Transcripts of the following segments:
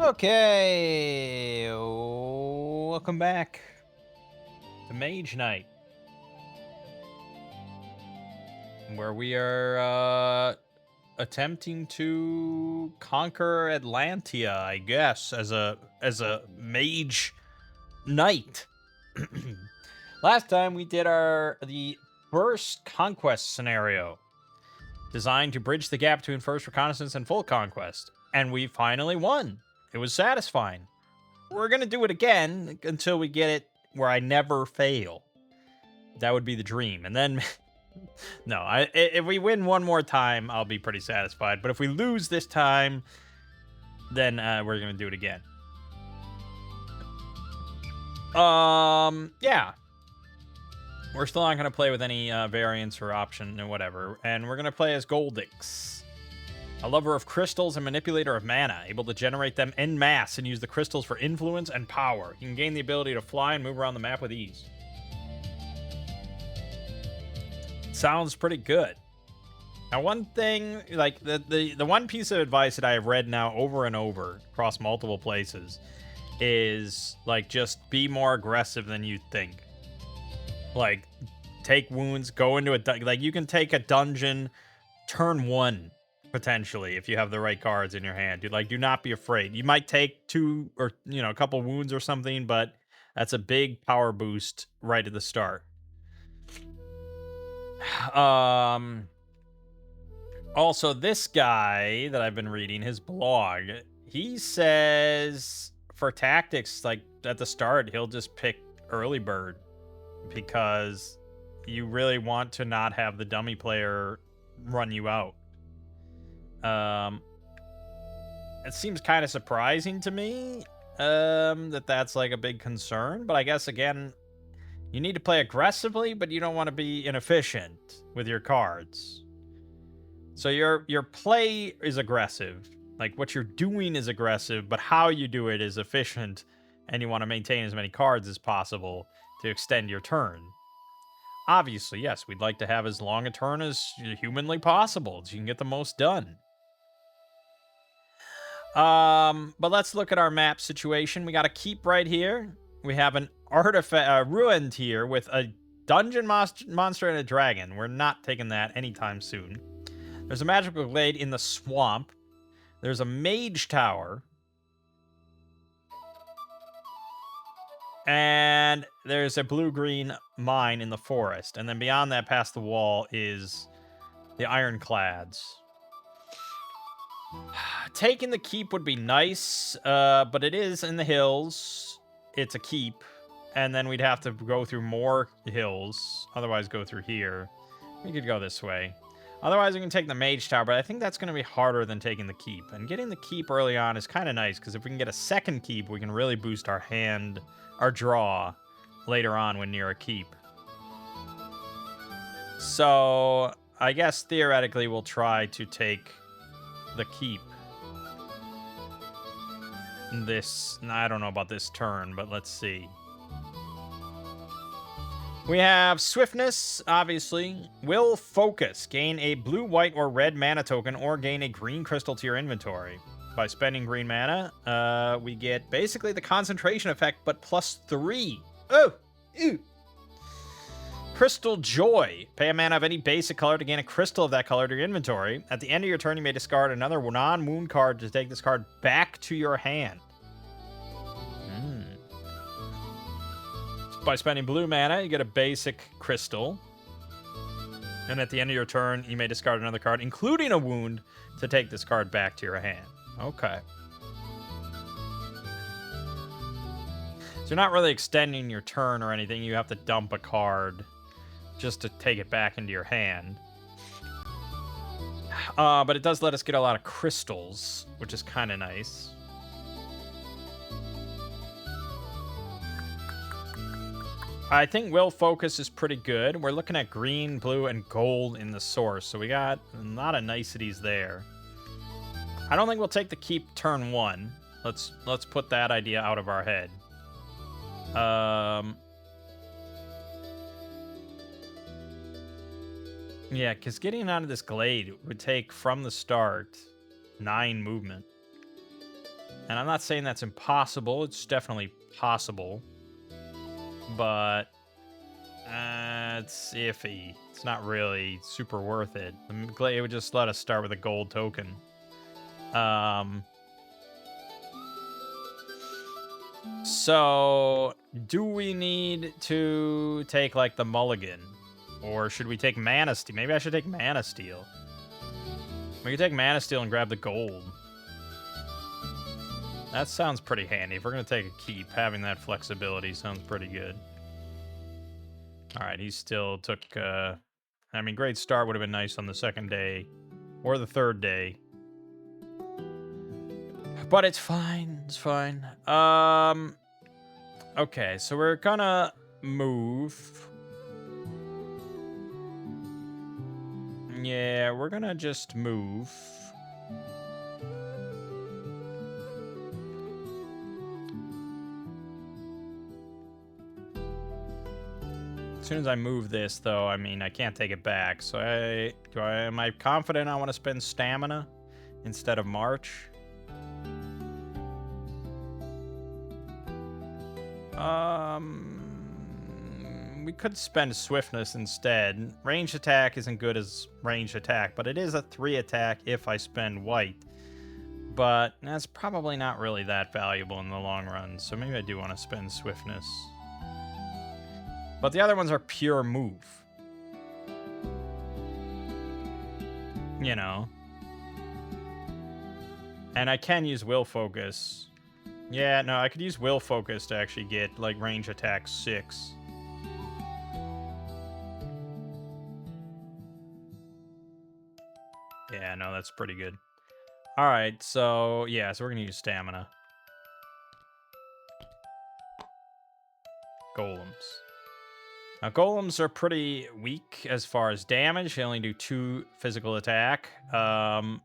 Okay, welcome back to Mage Night, where we are attempting to conquer Atlantia, I guess, as a mage knight. Last time we did the first conquest scenario, designed to bridge the gap between first reconnaissance and full conquest, and we finally won. It was satisfying. We're gonna do it again until we get it where I never fail. That would be the dream. And then, no, if we win one more time, I'll be pretty satisfied. But if we lose this time, then we're gonna do it again. Yeah. We're still not gonna play with any variants or option or whatever, and we're gonna play as Goldix, a lover of crystals and manipulator of mana, able to generate them en masse and use the crystals for influence and power. You can gain the ability to fly and move around the map with ease. Sounds pretty good. Now, one thing, like the one piece of advice that I have read now over and over across multiple places is like just be more aggressive than you think. Like take wounds, go into like you can take a dungeon turn 1 potentially if you have the right cards in your hand. Dude, like do not be afraid. You might take 2 or a couple wounds or something, but that's a big power boost right at the start. Also, this guy that I've been reading his blog, he says for tactics, like at the start, he'll just pick early bird because you really want to not have the dummy player run you out. It seems kind of surprising to me that's like a big concern, but I guess again, you need to play aggressively, but you don't want to be inefficient with your cards. So your play is aggressive. Like what you're doing is aggressive, but how you do it is efficient, and you want to maintain as many cards as possible to extend your turn. Obviously, yes, we'd like to have as long a turn as humanly possible so you can get the most done. But let's look at our map situation. We got a keep right here. We have an artifact ruined here with a dungeon monster and a dragon. We're not taking that anytime soon. There's a magical glade in the swamp. There's a mage tower. And there's a blue-green mine in the forest. And then beyond that, past the wall, is the ironclads. Taking the keep would be nice, but it is in the hills. It's a keep. And then we'd have to go through more hills. Otherwise, go through here. We could go this way. Otherwise, we can take the mage tower, but I think that's going to be harder than taking the keep. And getting the keep early on is kind of nice, because if we can get a second keep, we can really boost our draw later on when near a keep. So, I guess theoretically we'll try to take the keep. I don't know about this turn, but let's see. We have Swiftness, obviously. Will Focus. Gain a blue, white, or red mana token, or gain a green crystal to your inventory. By spending green mana, we get basically the concentration effect, but +3. Oh! Ew! Crystal Joy. Pay a mana of any basic color to gain a crystal of that color to your inventory. At the end of your turn, you may discard another non-wound card to take this card back to your hand. By spending blue mana, you get a basic crystal. And at the end of your turn, you may discard another card, including a wound, to take this card back to your hand. Okay. So you're not really extending your turn or anything. You have to dump a card just to take it back into your hand. But it does let us get a lot of crystals, which is kind of nice. I think Will Focus is pretty good. We're looking at green, blue, and gold in the source, so we got a lot of niceties there. I don't think we'll take the keep turn 1. Let's put that idea out of our head. Yeah, because getting out of this glade would take, from the start, 9 movement. And I'm not saying that's impossible. It's definitely possible. But it's iffy. It's not really super worth it. I'm glad it would just let us start with a gold token. So, do we need to take, like, the mulligan? Or should we take Mana Steel? Maybe I should take Mana Steel. We can take Mana Steel and grab the gold. That sounds pretty handy. If we're going to take a keep, having that flexibility sounds pretty good. Alright, he still took... I mean, Great Start would have been nice on the second day. Or the third day. But it's fine. It's fine. Okay, so we're gonna move. Yeah, we're gonna just move. As soon as I move this, though, I mean, I can't take it back. So am I confident I want to spend stamina instead of March? We could spend swiftness instead. Ranged attack isn't good as ranged attack, but it is a 3 attack if I spend white. But that's probably not really that valuable in the long run, so maybe I do want to spend swiftness. But the other ones are pure move. You know. And I can use will focus. Yeah, no, I could use will focus to actually get, like, range attack 6. Yeah, no, that's pretty good. Alright, so, yeah, so we're gonna use stamina. Golems. Now, golems are pretty weak as far as damage. They only do 2 physical attack. But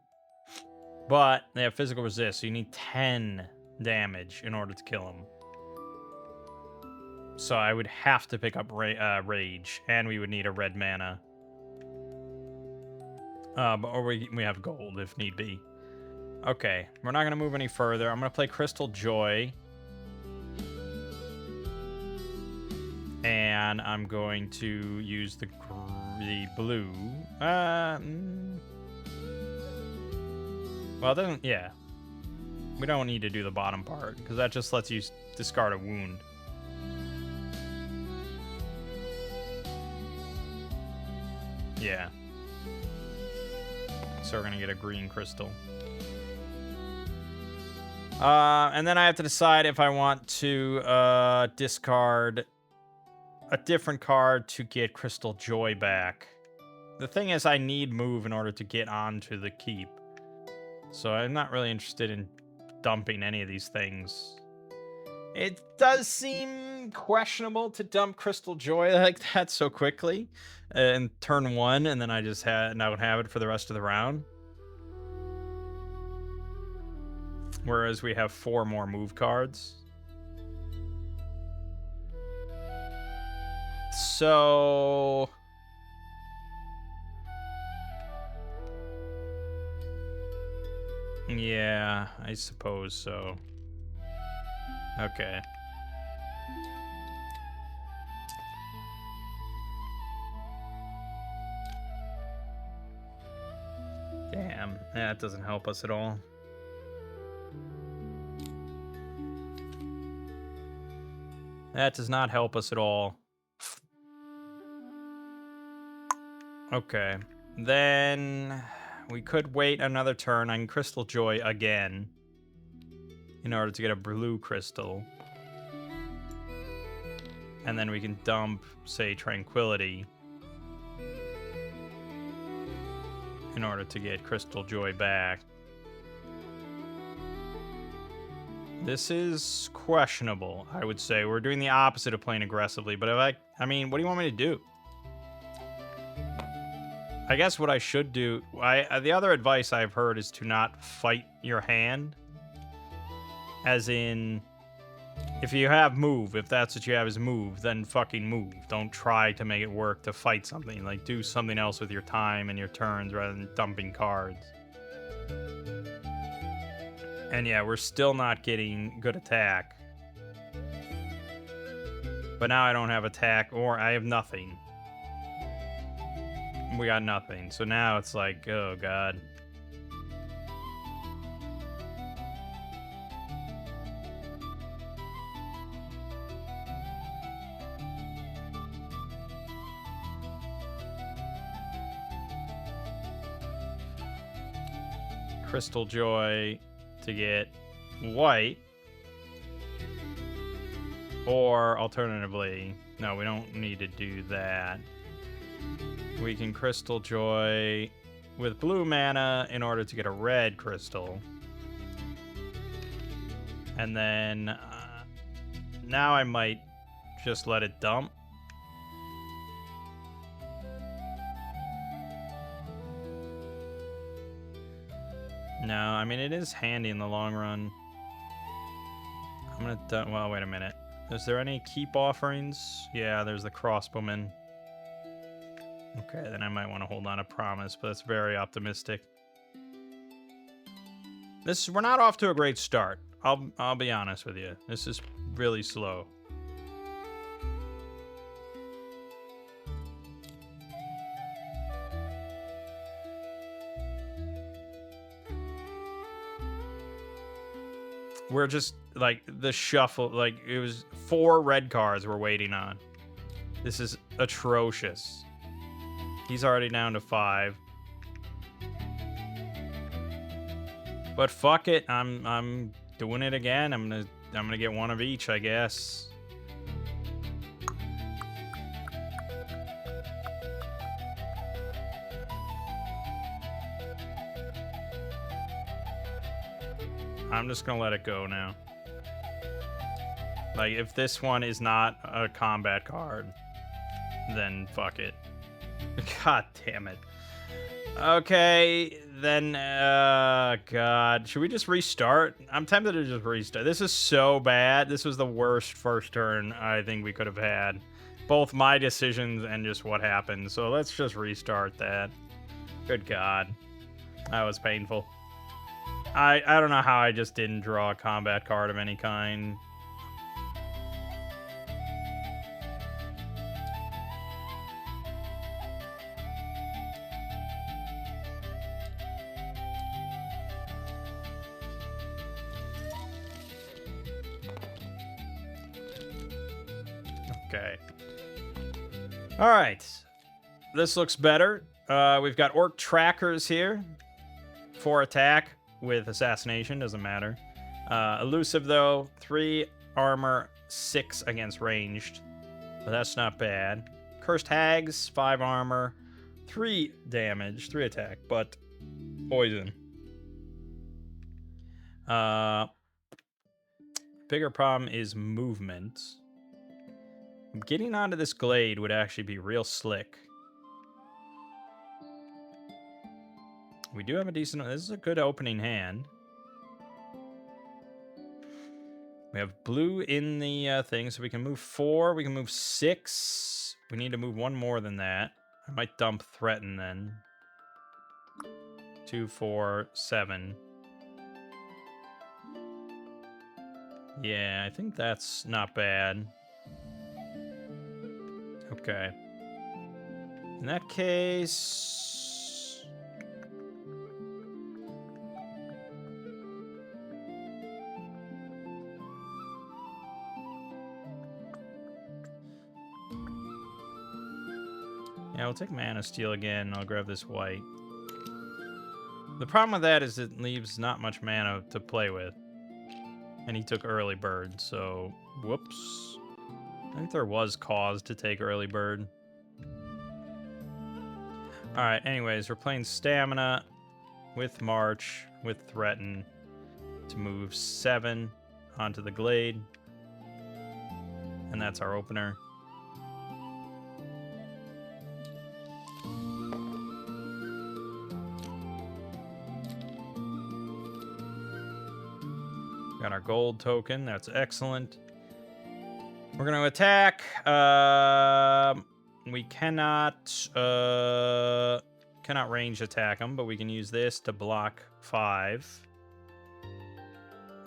they have physical resist, so you need 10 damage in order to kill them. So I would have to pick up Rage, and we would need a red mana. Or we have gold if need be. Okay, we're not going to move any further. I'm going to play Crystal Joy. And I'm going to use the blue. Well, it doesn't... Yeah. We don't need to do the bottom part, because that just lets you discard a wound. Yeah. So we're going to get a green crystal. And then I have to decide if I want to discard a different card to get Crystal Joy back. The thing is, I need move in order to get onto the keep. So I'm not really interested in dumping any of these things. It does seem questionable to dump Crystal Joy like that so quickly in turn 1, and then I just don't have it for the rest of the round. Whereas we have 4 more move cards. So... yeah, I suppose so. Okay. Damn, that doesn't help us at all. That does not help us at all. Okay. Then we could wait another turn on Crystal Joy again in order to get a blue crystal. And then we can dump, say, Tranquility in order to get Crystal Joy back. This is questionable, I would say. We're doing the opposite of playing aggressively, but if I mean, what do you want me to do? I guess what I should do... the other advice I've heard is to not fight your hand. As in, if you have move, if that's what you have is move, then fucking move. Don't try to make it work to fight something. Like, do something else with your time and your turns rather than dumping cards. And yeah, we're still not getting good attack. But now I don't have attack, or I have nothing. We got nothing. So now it's like, oh god. Crystal Joy to get white. Or alternatively, no, we don't need to do that. We can Crystal Joy with blue mana in order to get a red crystal. And then now I might just let it dump. No, I mean, it is handy in the long run. I'm gonna, well, wait a minute. Is there any keep offerings? Yeah, there's the crossbowman. Okay, then I might want to hold on to promise, but that's very optimistic. We're not off to a great start. I'll be honest with you. This is really slow. We're just like the shuffle, like it was 4 red cards we're waiting on. This is atrocious. He's already down to 5. But fuck it, I'm doing it again. I'm gonna get one of each, I guess. I'm just gonna let it go now. Like, if this one is not a combat card, then fuck it. God damn it. Okay, then, God. Should we just restart? I'm tempted to just restart. This is so bad. This was the worst first turn I think we could have had. Both my decisions and just what happened. So let's just restart that. Good God. That was painful. I don't know how I just didn't draw a combat card of any kind. Okay. All right. This looks better. We've got Orc Trackers here. 4 attack with assassination, doesn't matter. Elusive, though. 3 armor, 6 against ranged. But that's not bad. Cursed Hags, 5 armor, 3 damage, 3 attack, but poison. Bigger problem is movement. Getting onto this glade would actually be real slick. We do have a decent... This is a good opening hand. We have blue in the thing, so we can move 4. We can move 6. We need to move 1 more than that. I might dump Threaten then. 2, 4, 7. Yeah, I think that's not bad. Okay. In that case... Yeah, we'll take Mana Steel again. I'll grab this white. The problem with that is it leaves not much mana to play with. And he took Early Bird, so... Whoops. I think there was cause to take Early Bird. Alright, anyways, we're playing Stamina with March, with Threaten, to move 7 onto the Glade. And that's our opener. Got our gold token, that's excellent. We're going to attack. We cannot range attack them, but we can use this to block 5.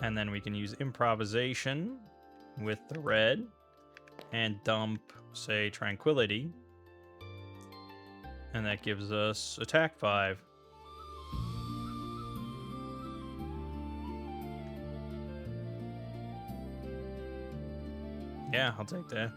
And then we can use improvisation with the red and dump, say, tranquility. And that gives us attack 5. Yeah, I'll take that.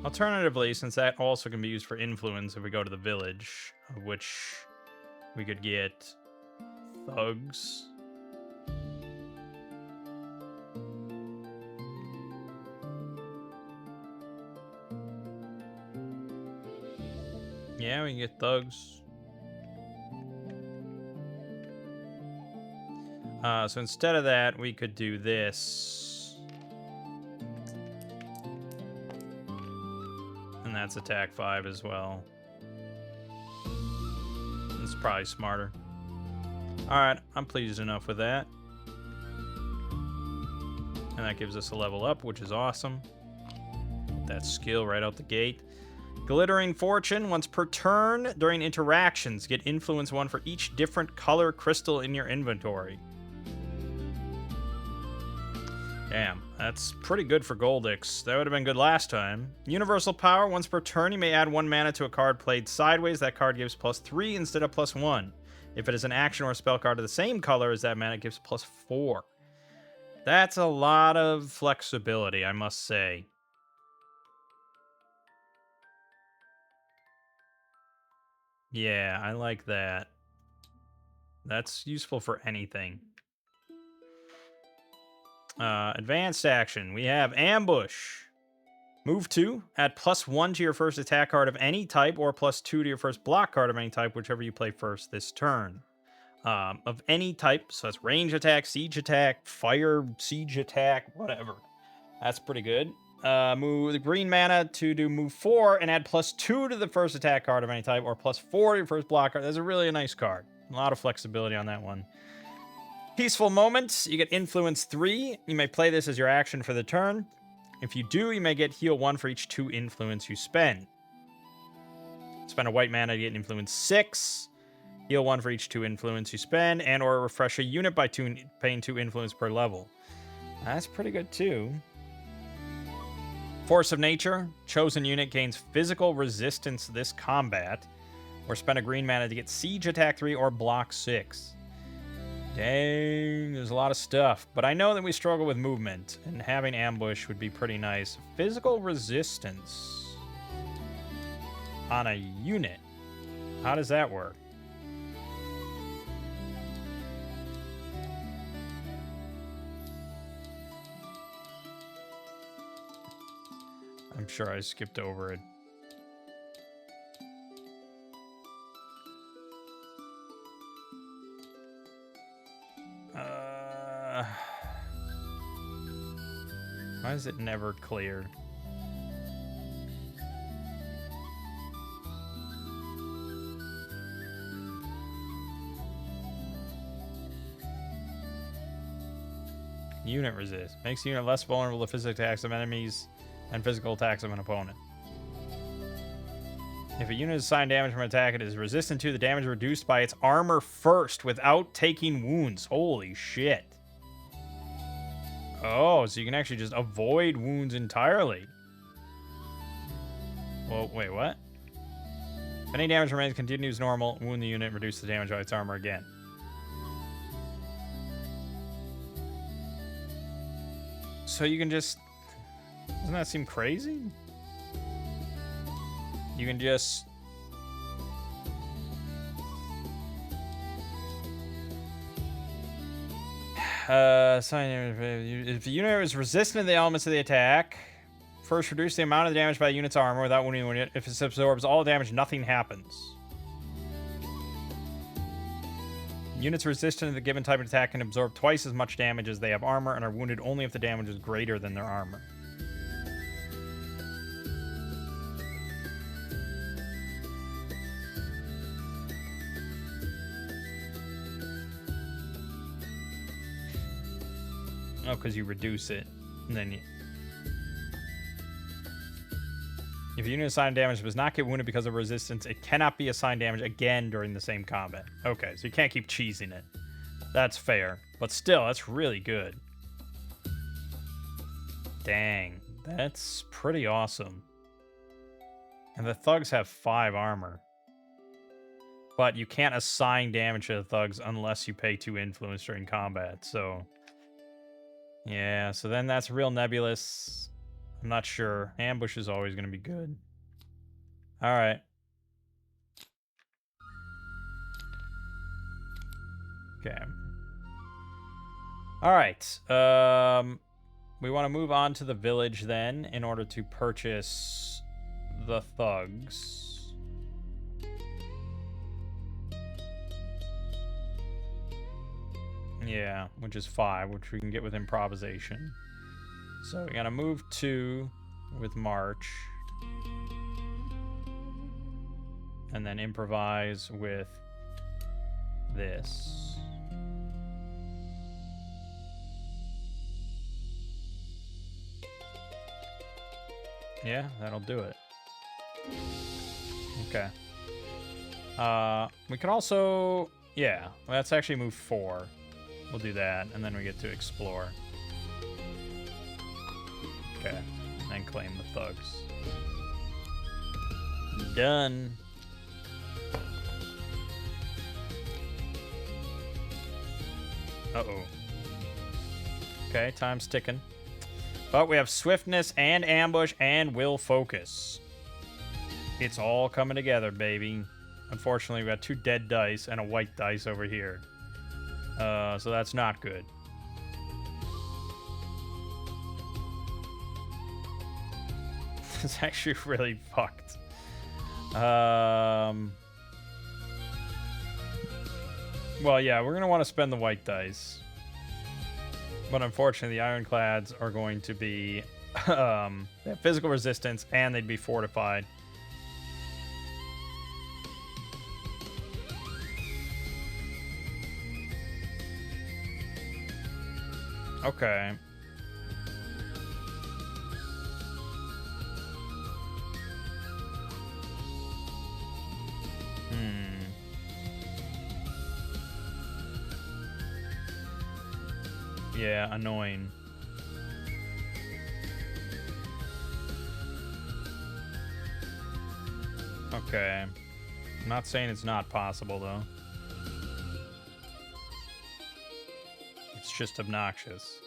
Alternatively, since that also can be used for influence if we go to the village, of which we could get thugs. Yeah, we can get thugs. So instead of that, we could do this. And that's attack 5 as well. It's probably smarter. Alright, I'm pleased enough with that. And that gives us a level up, which is awesome. That skill right out the gate. Glittering Fortune. Once per turn during interactions, get influence 1 for each different color crystal in your inventory. Damn, that's pretty good for Goldix. That would have been good last time. Universal Power. Once per turn, you may add 1 mana to a card played sideways. That card gives +3 instead of +1. If it is an action or a spell card of the same color as that mana, it gives +4. That's a lot of flexibility, I must say. Yeah, I like that. That's useful for anything. Advanced action. We have Ambush. Move 2. Add +1 to your first attack card of any type, or +2 to your first block card of any type, whichever you play first this turn. Of any type, so that's range attack, siege attack, fire, siege attack, whatever. That's pretty good. Move the green mana to do move 4 and add +2 to the first attack card of any type, or +4 to your first block card. That's a really nice card. A lot of flexibility on that one. Peaceful Moments. You get influence 3. You may play this as your action for the turn. If you do, you may get heal 1 for each 2 influence you spend. Spend a white mana to get influence 6. Heal 1 for each 2 influence you spend, and or refresh a unit by paying 2 influence per level. That's pretty good too. Force of Nature. Chosen unit gains physical resistance this combat, or spend a green mana to get siege attack 3 or block 6. Dang, there's a lot of stuff. But I know that we struggle with movement, and having ambush would be pretty nice. Physical resistance on a unit. How does that work? I'm sure I skipped over it. Why is it never clear? Unit resist. Makes the unit less vulnerable to physical attacks of enemies and physical attacks of an opponent. If a unit is assigned damage from an attack, it is resistant to the damage reduced by its armor first without taking wounds. Holy shit. Oh, so you can actually just avoid wounds entirely. Well, wait, what? If any damage remains, continues normal. Wound the unit, reduce the damage by its armor again. So you can just... Doesn't that seem crazy? You can just... if the unit is resistant to the elements of the attack, first reduce the amount of damage by the unit's armor without wounding the unit. If it absorbs all damage, nothing happens. Units resistant to the given type of attack can absorb twice as much damage as they have armor and are wounded only if the damage is greater than their armor. Oh, because you reduce it, and then If unit assigned damage does not get wounded because of resistance, it cannot be assigned damage again during the same combat. Okay, so you can't keep cheesing it. That's fair. But still, that's really good. Dang. That's pretty awesome. And the thugs have 5 armor. But you can't assign damage to the thugs unless you pay 2 influence during combat, so... Yeah, so then that's real nebulous. I'm not sure. Ambush is always going to be good. Alright. Okay. Alright. We want to move on to the village then in order to purchase the thugs. Yeah, which is 5, which we can get with improvisation. So we gotta move 2 with March. And then improvise with this. Yeah, that'll do it. Okay. We can also... Yeah, let's actually move 4. We'll do that, and then we get to explore. Okay, and claim the thugs. Done. Uh-oh. Okay, time's ticking. But we have swiftness and ambush and will focus. It's all coming together, baby. Unfortunately, we got 2 dead dice and a white dice over here. So that's not good. It's actually really fucked. Well, yeah, we're going to want to spend the white dice. But unfortunately, the ironclads are going to be... they have physical resistance, and they'd be fortified. Okay. Yeah, annoying. Okay. I'm not saying it's not possible, though. It's just obnoxious.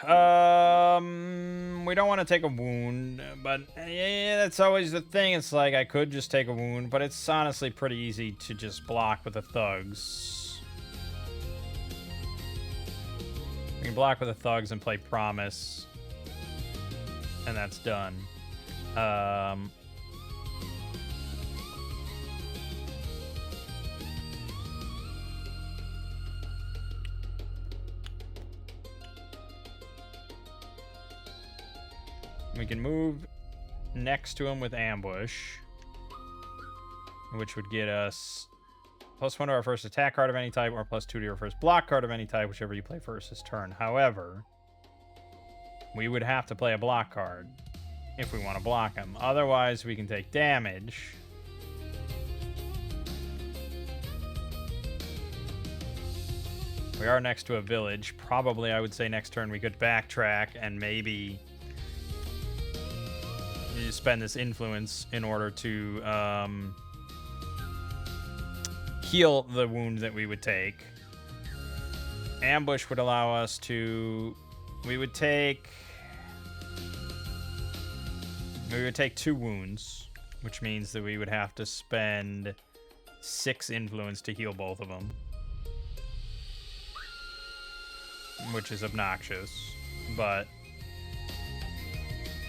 We don't want to take a wound, but yeah, that's always the thing. It's like I could just take a wound, but it's honestly pretty easy to just block with the thugs. We can block with the thugs and play Promise, and that's done. We can move next to him with Ambush, which would get us +1 to our first attack card of any type, or +2 to your first block card of any type, whichever you play first this turn. However, we would have to play a block card if we want to block him. Otherwise, we can take damage. We are next to a village. Probably, I would say next turn we could backtrack and maybe... you spend this influence in order to heal the wound that we would take. Ambush would allow us to... we would take 2 wounds, which means that we would have to spend 6 influence to heal both of them, which is obnoxious, but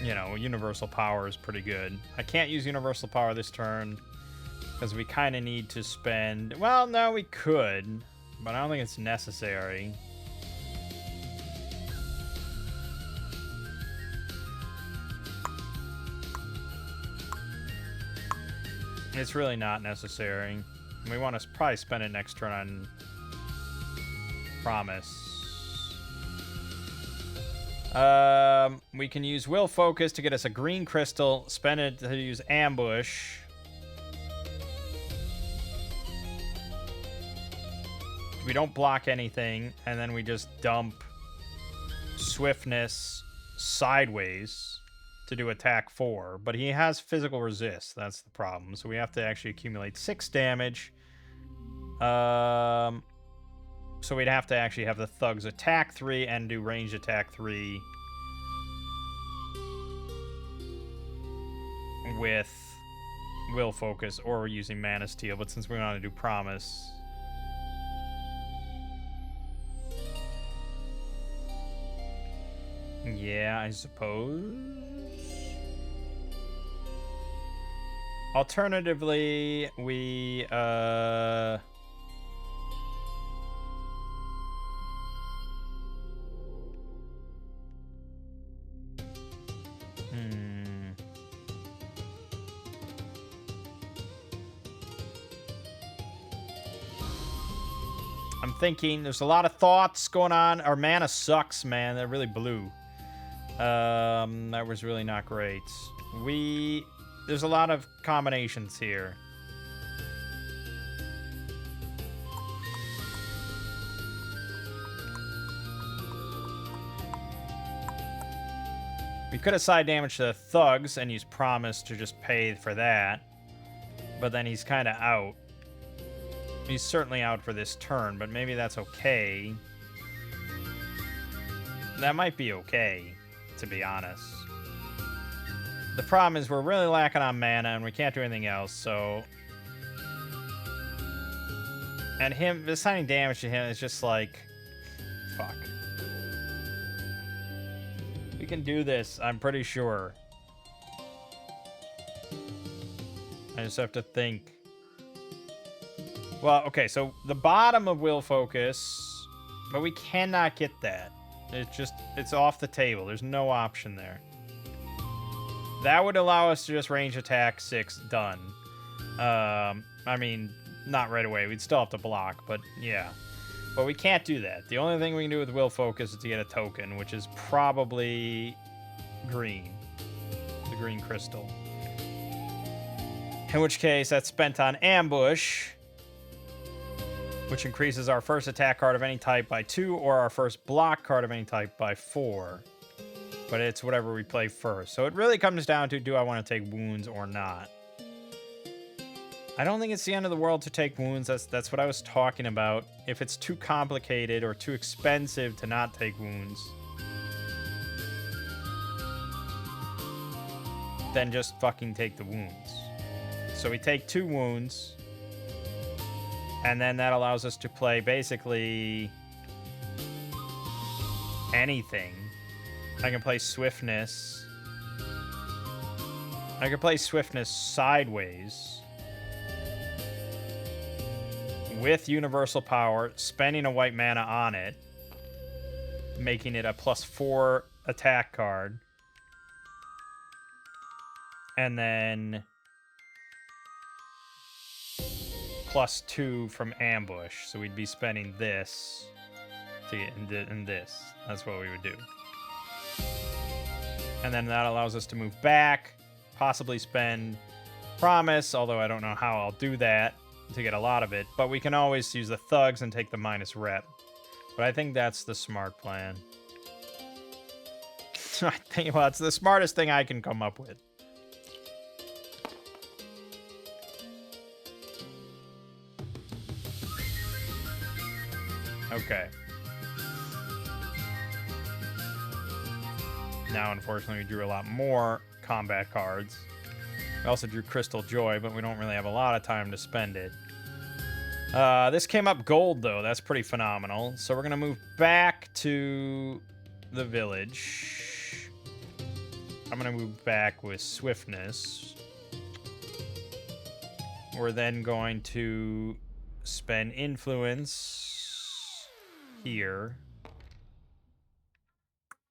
you know, universal power is pretty good. I can't use universal power this turn because we kind of need to spend... well, no, we could, but I don't think it's necessary. It's really not necessary. We want to probably spend it next turn on Promise. We can use Will Focus to get us a green crystal, spend it to use Ambush. We don't block anything, and then we just dump Swiftness sideways to do attack 4. But he has physical resist, that's the problem. So we have to actually accumulate 6 damage. So we'd have to actually have the thugs attack 3 and do ranged attack 3 with Will Focus, or we're using Mana Steel. But since we want to do Promise, yeah, I suppose. Alternatively, we I'm thinking there's a lot of thoughts going on. Our mana sucks, man. They're really blue. That was really not great. There's a lot of combinations here. We could have side damage to the thugs and use Promise to just pay for that. But then he's kind of out. He's certainly out for this turn, but maybe that's okay. That might be okay, to be honest. The problem is we're really lacking on mana and we can't do anything else, so... And him, assigning damage to him is just like... Fuck. We can do this, I'm pretty sure. I just have to think. Well, okay, so the bottom of Will Focus, but we cannot get that. It's off the table. There's no option there. That would allow us to just range attack 6, done. I mean, not right away. We'd still have to block, but yeah. But we can't do that. The only thing we can do with Will Focus is to get a token, which is probably green. The green crystal. In which case, that's spent on Ambush, which increases our first attack card of any type by 2, or our first block card of any type by 4. But it's whatever we play first. So it really comes down to, do I want to take wounds or not? I don't think it's the end of the world to take wounds. That's what I was talking about. If it's too complicated or too expensive to not take wounds, then just fucking take the wounds. So we take 2 wounds. And then that allows us to play basically anything. I can play Swiftness. I can play Swiftness sideways with Universal Power, spending a white mana on it, making it a +4 attack card. And then +2 from Ambush, so we'd be spending this to get in this. That's what we would do. And then that allows us to move back, possibly spend Promise, although I don't know how I'll do that to get a lot of it. But we can always use the thugs and take the -rep. But I think that's the smart plan. I think, well, it's the smartest thing I can come up with. Okay. Now, unfortunately, we drew a lot more combat cards. We also drew Crystal Joy, but we don't really have a lot of time to spend it. This came up gold, though. That's pretty phenomenal. So we're going to move back to the village. I'm going to move back with Swiftness. We're then going to spend Influence here.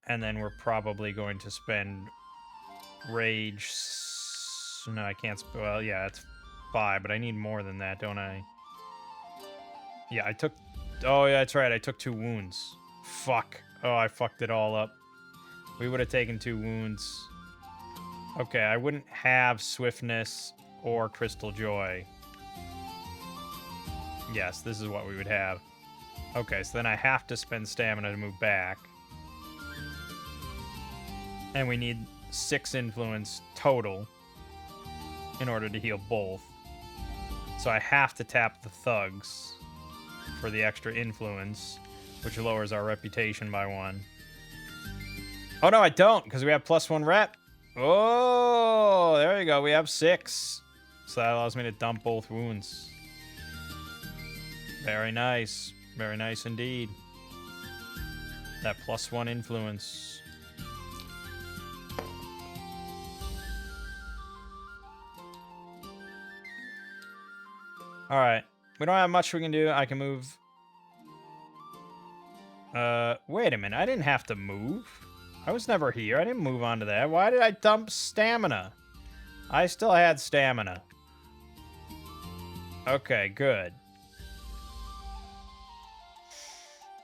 And then we're probably going to spend Rage. No, I can't. Well, yeah, it's 5, but I need more than that, don't I? Yeah, I took... Oh, yeah, that's right. I took 2 wounds. Fuck. Oh, I fucked it all up. We would have taken 2 wounds. Okay, I wouldn't have Swiftness or Crystal Joy. Yes, this is what we would have. Okay, so then I have to spend stamina to move back. And we need 6 influence total in order to heal both. So I have to tap the thugs for the extra influence, which lowers our reputation by 1. Oh, no, I don't, because we have +1 rep. Oh, there you go. We have 6. So that allows me to dump both wounds. Very nice. Very nice indeed. That +1 influence. All right. We don't have much we can do. I can move. Wait a minute. I didn't have to move. I was never here. I didn't move on to that. Why did I dump stamina? I still had stamina. Okay, good.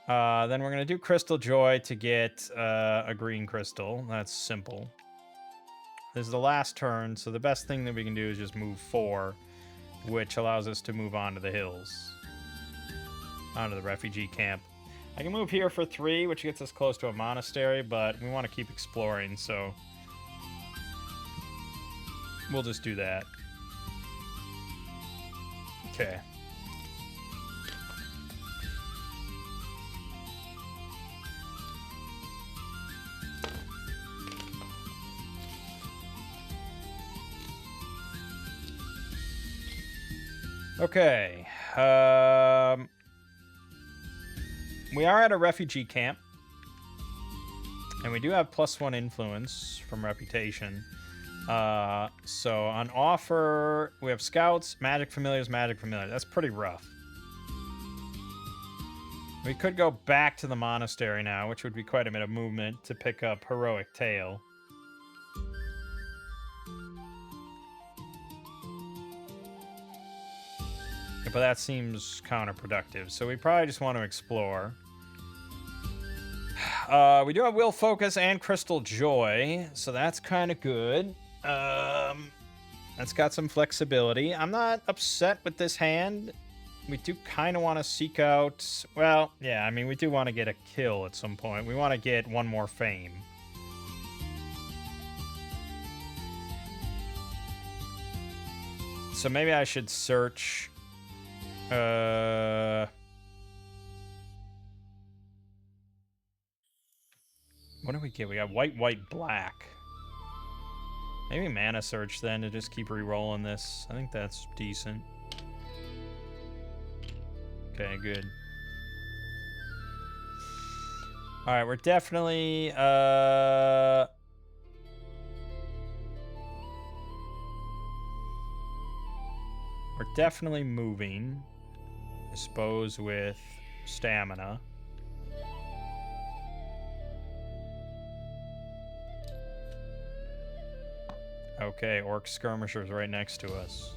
Then we're going to do Crystal Joy to get a green crystal. That's simple. This is the last turn, so the best thing that we can do is just move 4, which allows us to move on to the hills. Onto the refugee camp. I can move here for 3, which gets us close to a monastery, but we want to keep exploring, so we'll just do that. Okay. Okay. We are at a refugee camp. And we do have +1 influence from reputation. So on offer, we have scouts, magic familiars, magic familiar. That's pretty rough. We could go back to the monastery now, which would be quite a bit of movement to pick up Heroic Tale. But that seems counterproductive, so we probably just want to explore. We do have Will Focus and Crystal Joy, so that's kind of good. That's got some flexibility. I'm not upset with this hand. We do kind of want to seek out... Well, yeah, I mean, we do want to get a kill at some point. We want to get 1 more fame. So maybe I should search... What do we get? We got white, white, black. Maybe mana search then to just keep re-rolling this. I think that's decent. Okay, good. Alright, we're definitely moving. I suppose with stamina. Okay, orc skirmishers right next to us.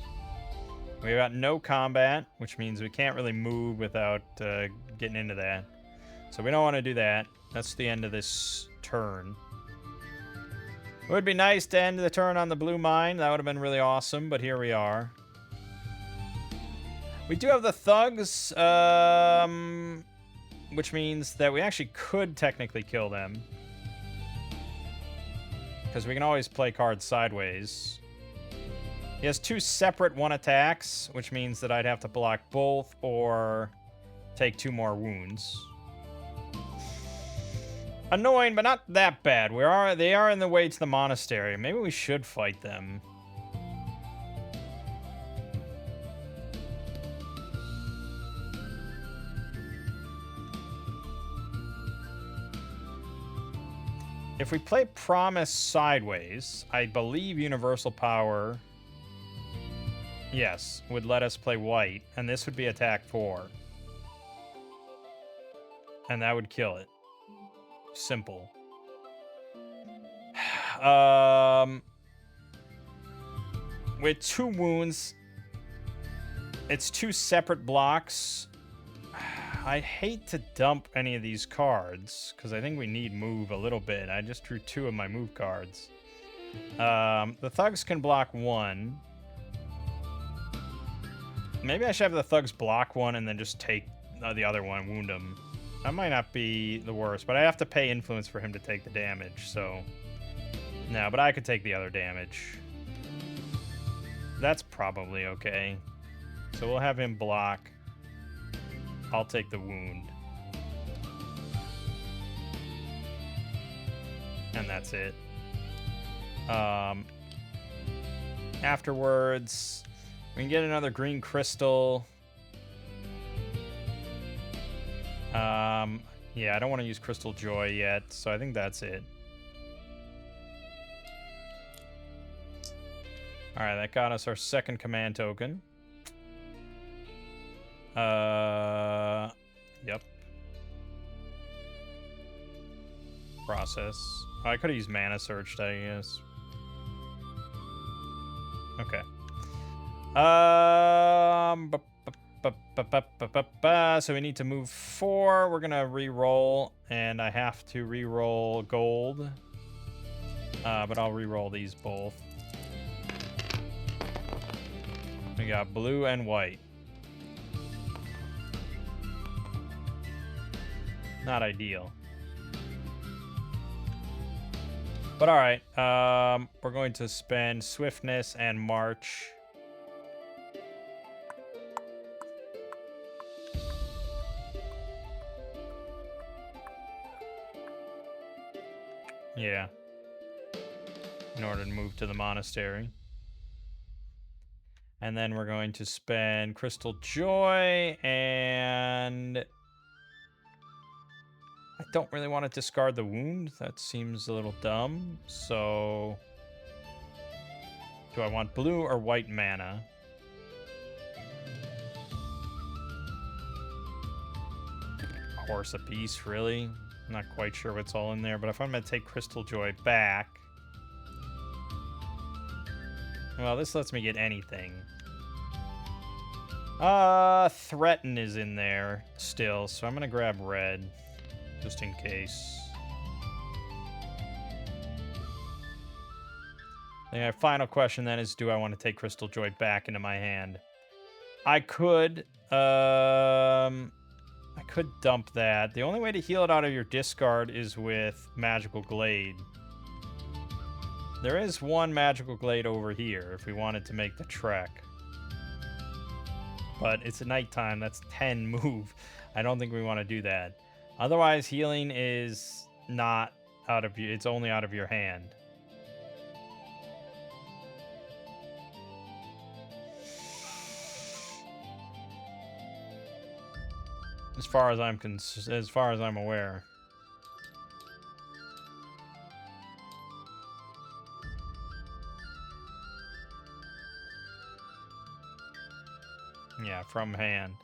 We've got no combat, which means we can't really move without getting into that. So we don't want to do that. That's the end of this turn. It would be nice to end the turn on the blue mine. That would have been really awesome, but here we are. We do have the thugs, which means that we actually could technically kill them. Because we can always play cards sideways. He has 2 separate 1 attacks, which means that I'd have to block both or take 2 more wounds. Annoying, but not that bad. They are in the way to the monastery. Maybe we should fight them. If we play Promise sideways, I believe Universal Power, yes, would let us play white, and this would be attack 4. And that would kill it. Simple. With 2 wounds, it's 2 separate blocks. I hate to dump any of these cards, because I think we need move a little bit. I just drew 2 of my move cards. The thugs can block 1. Maybe I should have the thugs block 1 and then just take the other one and wound him. That might not be the worst, but I have to pay influence for him to take the damage, so... No, but I could take the other damage. That's probably okay. So we'll have him block. I'll take the wound. And that's it. Afterwards, we can get another green crystal. Yeah, I don't want to use Crystal Joy yet, so I think that's it. Alright, that got us our second command token. Yep. Process. Oh, I could have used Mana Searched, I guess. Okay. So we need to move 4. We're gonna re-roll, and I have to re-roll gold. But I'll re-roll these both. We got blue and white. Not ideal. But alright, we're going to spend Swiftness and March. Yeah. In order to move to the monastery. And then we're going to spend Crystal Joy, and... I don't really want to discard the wound. That seems a little dumb. So... do I want blue or white mana? Horse apiece, really? I'm not quite sure what's all in there, but if I'm going to take Crystal Joy back... well, this lets me get anything. Threaten is in there still, so I'm going to grab red. Just in case. The final question then is, do I want to take Crystal Joy back into my hand? I could dump that. The only way to heal it out of your discard is with Magical Glade. There is one Magical Glade over here if we wanted to make the trek. But it's nighttime, that's 10 move. I don't think we want to do that. Otherwise, healing is not out of you. It's only out of your hand. As far as I'm aware. Yeah, from hand.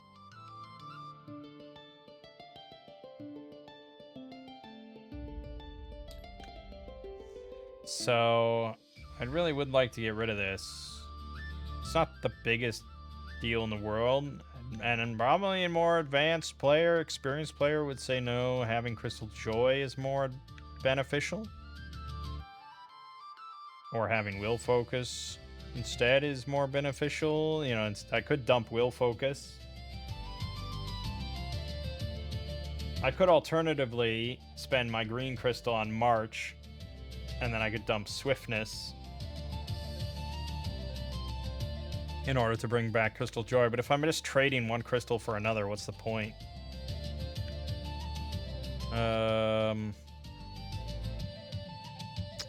So, I really would like to get rid of this. It's not the biggest deal in the world, and probably a more advanced player, experienced player would say no, having Crystal Joy is more beneficial. Or having Will Focus instead is more beneficial. You know, I could dump Will Focus. I could alternatively spend my green crystal on March, and then I could dump Swiftness in order to bring back Crystal Joy. But if I'm just trading one crystal for another, what's the point?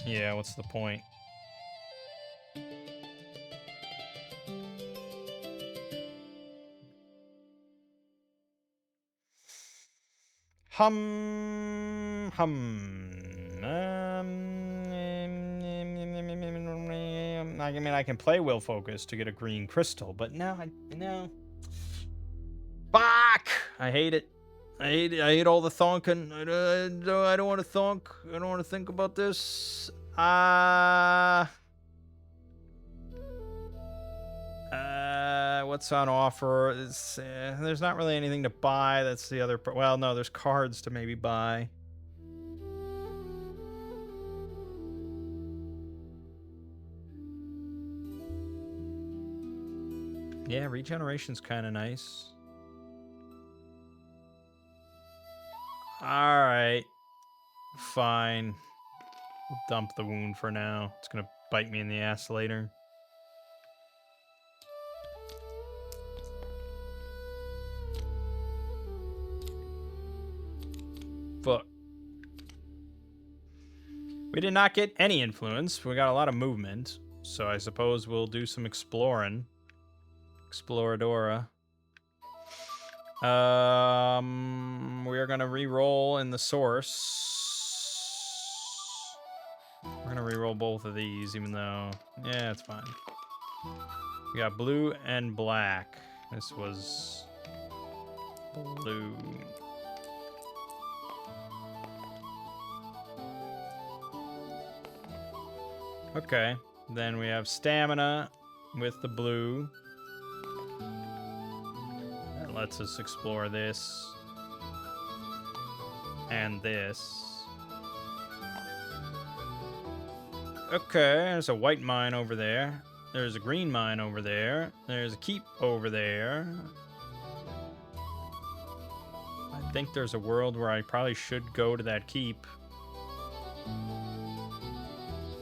Yeah, what's the point? I mean, I can play Will Focus to get a green crystal, but no, Fuck! I hate it. I hate all the thonking. I don't want to thonk. I don't want to think about this. what's on offer? There's not really anything to buy. That's the other part. Well, no, there's cards to maybe buy. Yeah, regeneration's kind of nice. Alright. Fine. We'll dump the wound for now. It's gonna bite me in the ass later. Fuck. We did not get any influence. We got a lot of movement. So I suppose we'll do some exploring. Exploradora. We're gonna re-roll in the source. We're gonna re-roll both of these, even though, yeah, it's fine. We got blue and black. This was blue. Okay, then we have stamina with the blue. That lets us explore this and this. Okay, there's a white mine over there. There's a green mine over there. There's a keep over there. I think there's a world where I probably should go to that keep.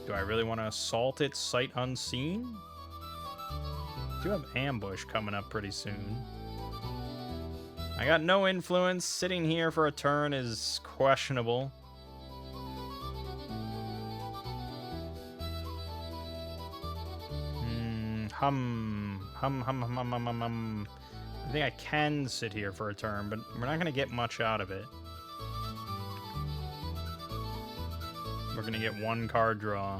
Do I really want to assault it sight unseen? I do have ambush coming up pretty soon. I got no influence. Sitting here for a turn is questionable. I think I can sit here for a turn, but we're not going to get much out of it. We're going to get one card draw.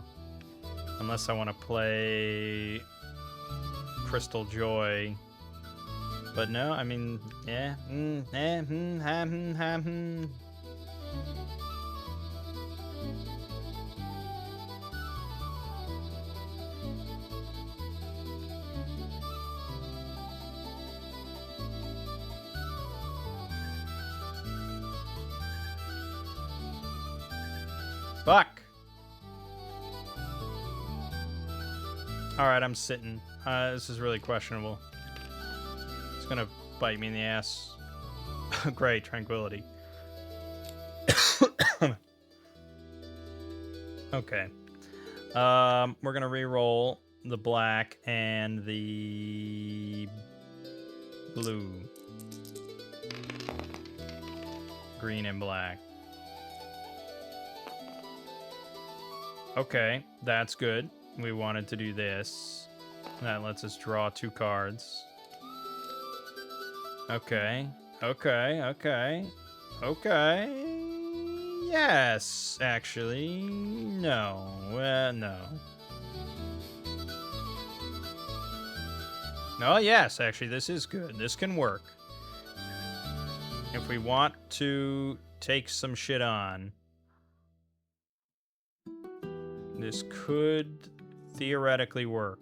Unless I want to play Crystal Joy. But no, I mean, yeah. Fuck! Alright, I'm sitting. This is really questionable. It's gonna bite me in the ass. Great, tranquility. Okay. We're gonna re-roll the black and the blue. Green and black. Okay, that's good. We wanted to do this. That lets us draw 2 cards. Okay. Okay. Yes, actually. No. No. No, yes, actually, this is good. This can work. If we want to take some shit on, this could theoretically work.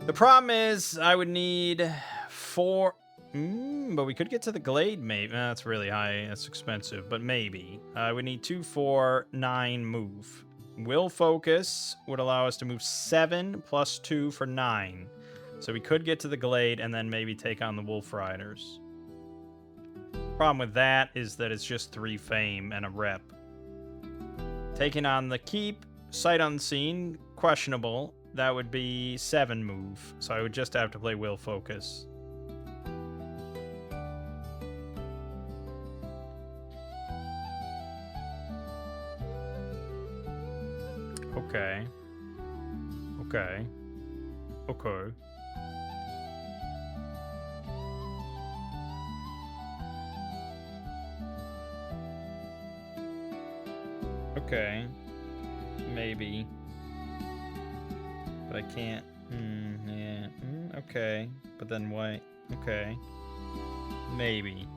The problem is I would need 4... but we could get to the Glade, maybe. That's really high. That's expensive, but maybe. I would need 2, 4, 9 move. Will Focus would allow us to move 7 plus 2 for 9. So we could get to the Glade and then maybe take on the Wolf Riders. Problem with that is that it's just 3 fame and a rep. Taking on the Keep, sight unseen, questionable. That would be 7 move. So I would just have to play Will Focus. Okay. Okay. Okay. Okay. Maybe. But I can't. Yeah. Okay. But then what? Okay. Maybe.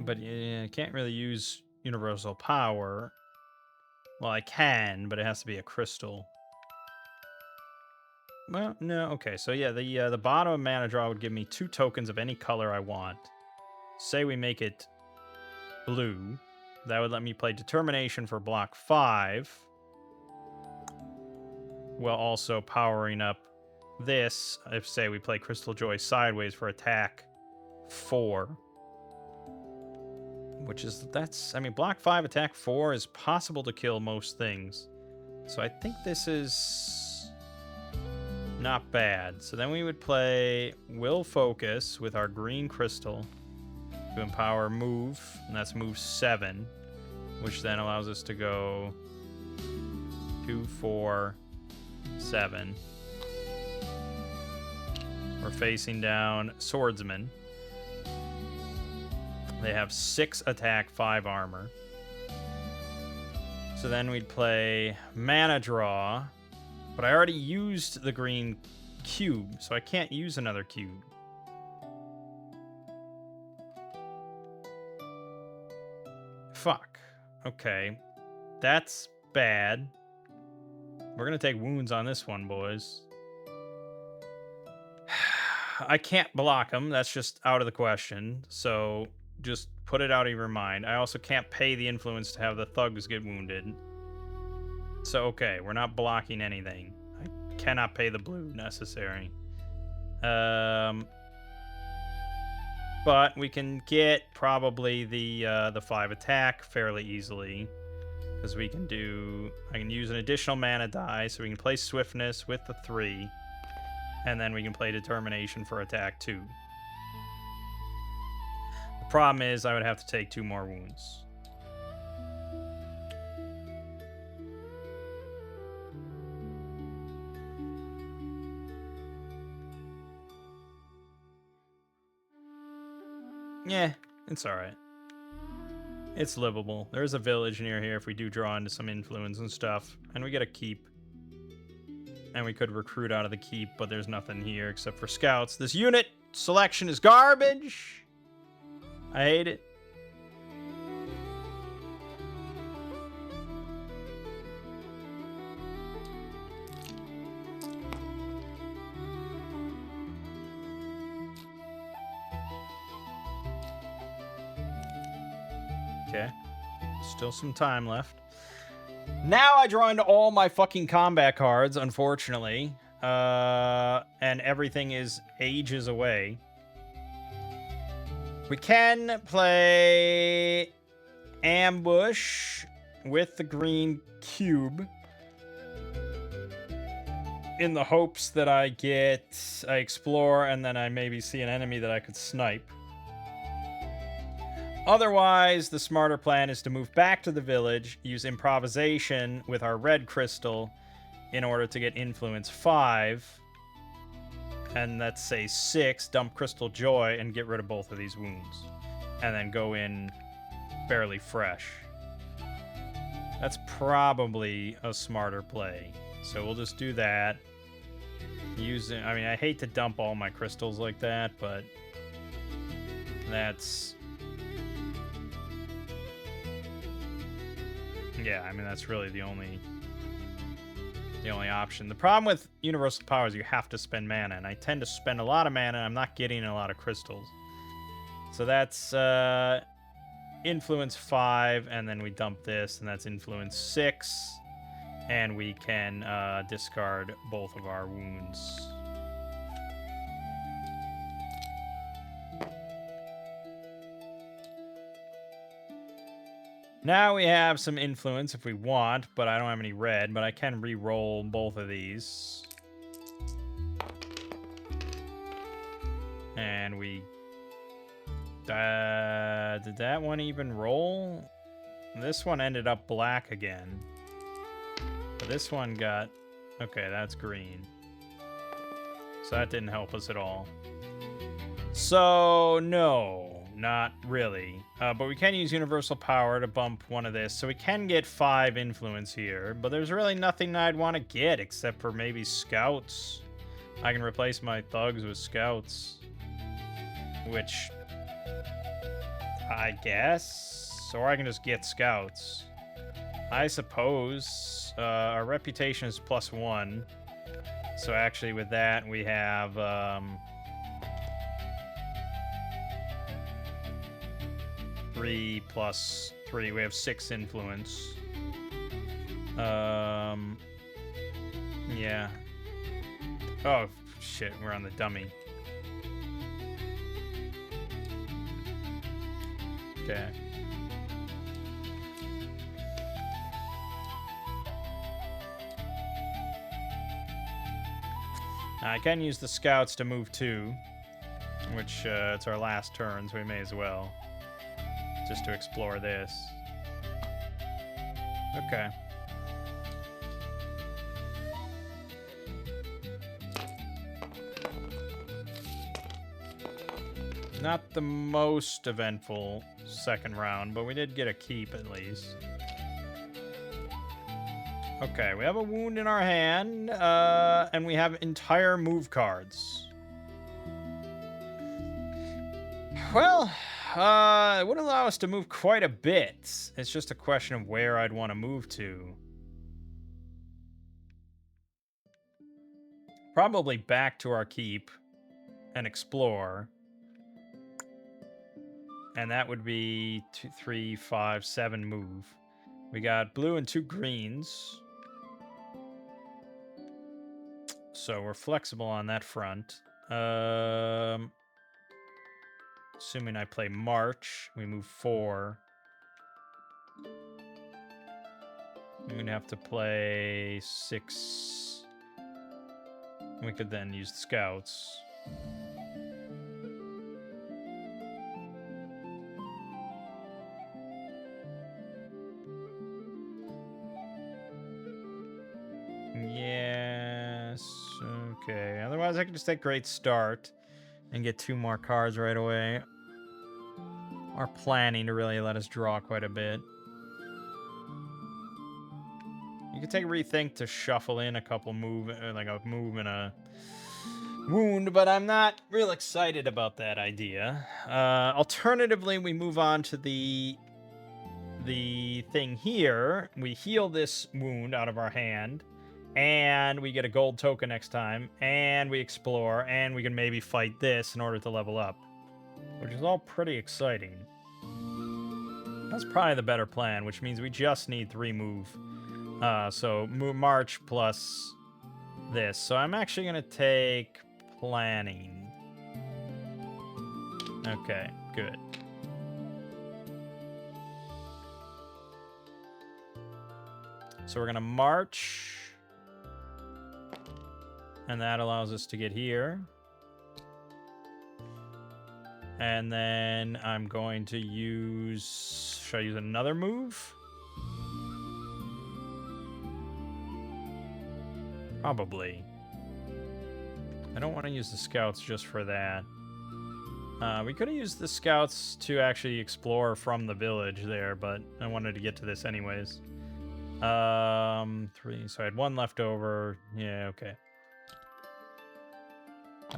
But yeah, I can't really use universal power. Well, I can, but it has to be a crystal. Well, no. Okay, so yeah, the bottom of mana draw would give me 2 tokens of any color I want. Say we make it blue. That would let me play Determination for block 5. While also powering up this, if say we play Crystal Joy sideways for attack 4. Which is, I mean, block 5, attack 4 is possible to kill most things. So I think this is not bad. So then we would play Will Focus with our green crystal to empower move, and that's move 7, which then allows us to go 2, 4, 7. We're facing down Swordsman. They have 6 attack, 5 armor. So then we'd play Mana Draw, but I already used the green cube, so I can't use another cube. Fuck. Okay. That's bad. We're gonna take wounds on this one, boys. I can't block them. That's just out of the question. So just put it out of your mind. I also can't pay the influence to have the thugs get wounded. So, okay, we're not blocking anything. I cannot pay the blue necessary. But we can get probably the 5 attack fairly easily. Because we can do... I can use an additional mana die, so we can play Swiftness with the 3. And then we can play Determination for attack 2. The problem is I would have to take 2 more wounds. Yeah, it's alright. It's livable. There's a village near here if we do draw into some influence and stuff. And we get a keep. And we could recruit out of the keep, but there's nothing here except for scouts. This unit selection is garbage. I hate it. Okay. Still some time left. Now I draw into all my fucking combat cards, unfortunately. And everything is ages away. We can play Ambush with the green cube. In the hopes that I explore and then I maybe see an enemy that I could snipe. Otherwise, the smarter plan is to move back to the village, use improvisation with our red crystal in order to get influence 5. And let's say 6, dump Crystal Joy and get rid of both of these wounds. And then go in fairly fresh. That's probably a smarter play. So we'll just do that. I mean, I hate to dump all my crystals like that, but that's... Yeah, I mean, that's really the only option. The problem with universal power is you have to spend mana, and I tend to spend a lot of mana, and I'm not getting a lot of crystals. So that's influence 5, and then we dump this, and that's influence 6, and we can discard both of our wounds. Now we have some influence if we want, but I don't have any red, but I can re-roll both of these. And we... did that one even roll? This one ended up black again. But this one got... Okay, that's green. So that didn't help us at all. So, no. Not really. But we can use universal power to bump one of this. So we can get 5 influence here. But there's really nothing I'd want to get except for maybe scouts. I can replace my thugs with scouts. Which... I guess? Or I can just get scouts. I suppose. Our reputation is +1. So actually with that, we have... 3 plus 3. We have 6 influence. Yeah. Oh, shit. We're on the dummy. Okay. I can use the scouts to move 2, which it's our last turn, so we may as well. Just to explore this. Okay. Not the most eventful second round, but we did get a keep at least. Okay, we have a wound in our hand, and we have entire move cards. Well, it would allow us to move quite a bit. It's just a question of where I'd want to move to. Probably back to our keep and explore. And that would be 2, 3, 5, 7 move. We got blue and 2 greens. So we're flexible on that front. Assuming I play March, we move 4. I'm gonna have to play 6. We could then use the scouts. Yes. Okay. Otherwise, I can just take Great Start and get 2 more cards right away. Our planning to really let us draw quite a bit. You can take Rethink to shuffle in a couple like a move and a wound, but I'm not real excited about that idea. Alternatively, we move on to the thing here. We heal this wound out of our hand, and we get a gold token next time, and we explore, and we can maybe fight this in order to level up, which is all pretty exciting. That's probably the better plan, which means we just need 3 move. So March plus this. So I'm actually going to take planning. Okay, good. So we're going to march. And that allows us to get here. And then I'm going to use... Should I use another move? Probably. I don't want to use the scouts just for that. We could have used the scouts to actually explore from the village there, but I wanted to get to this anyways. 3, so I had 1 left over. Yeah, okay.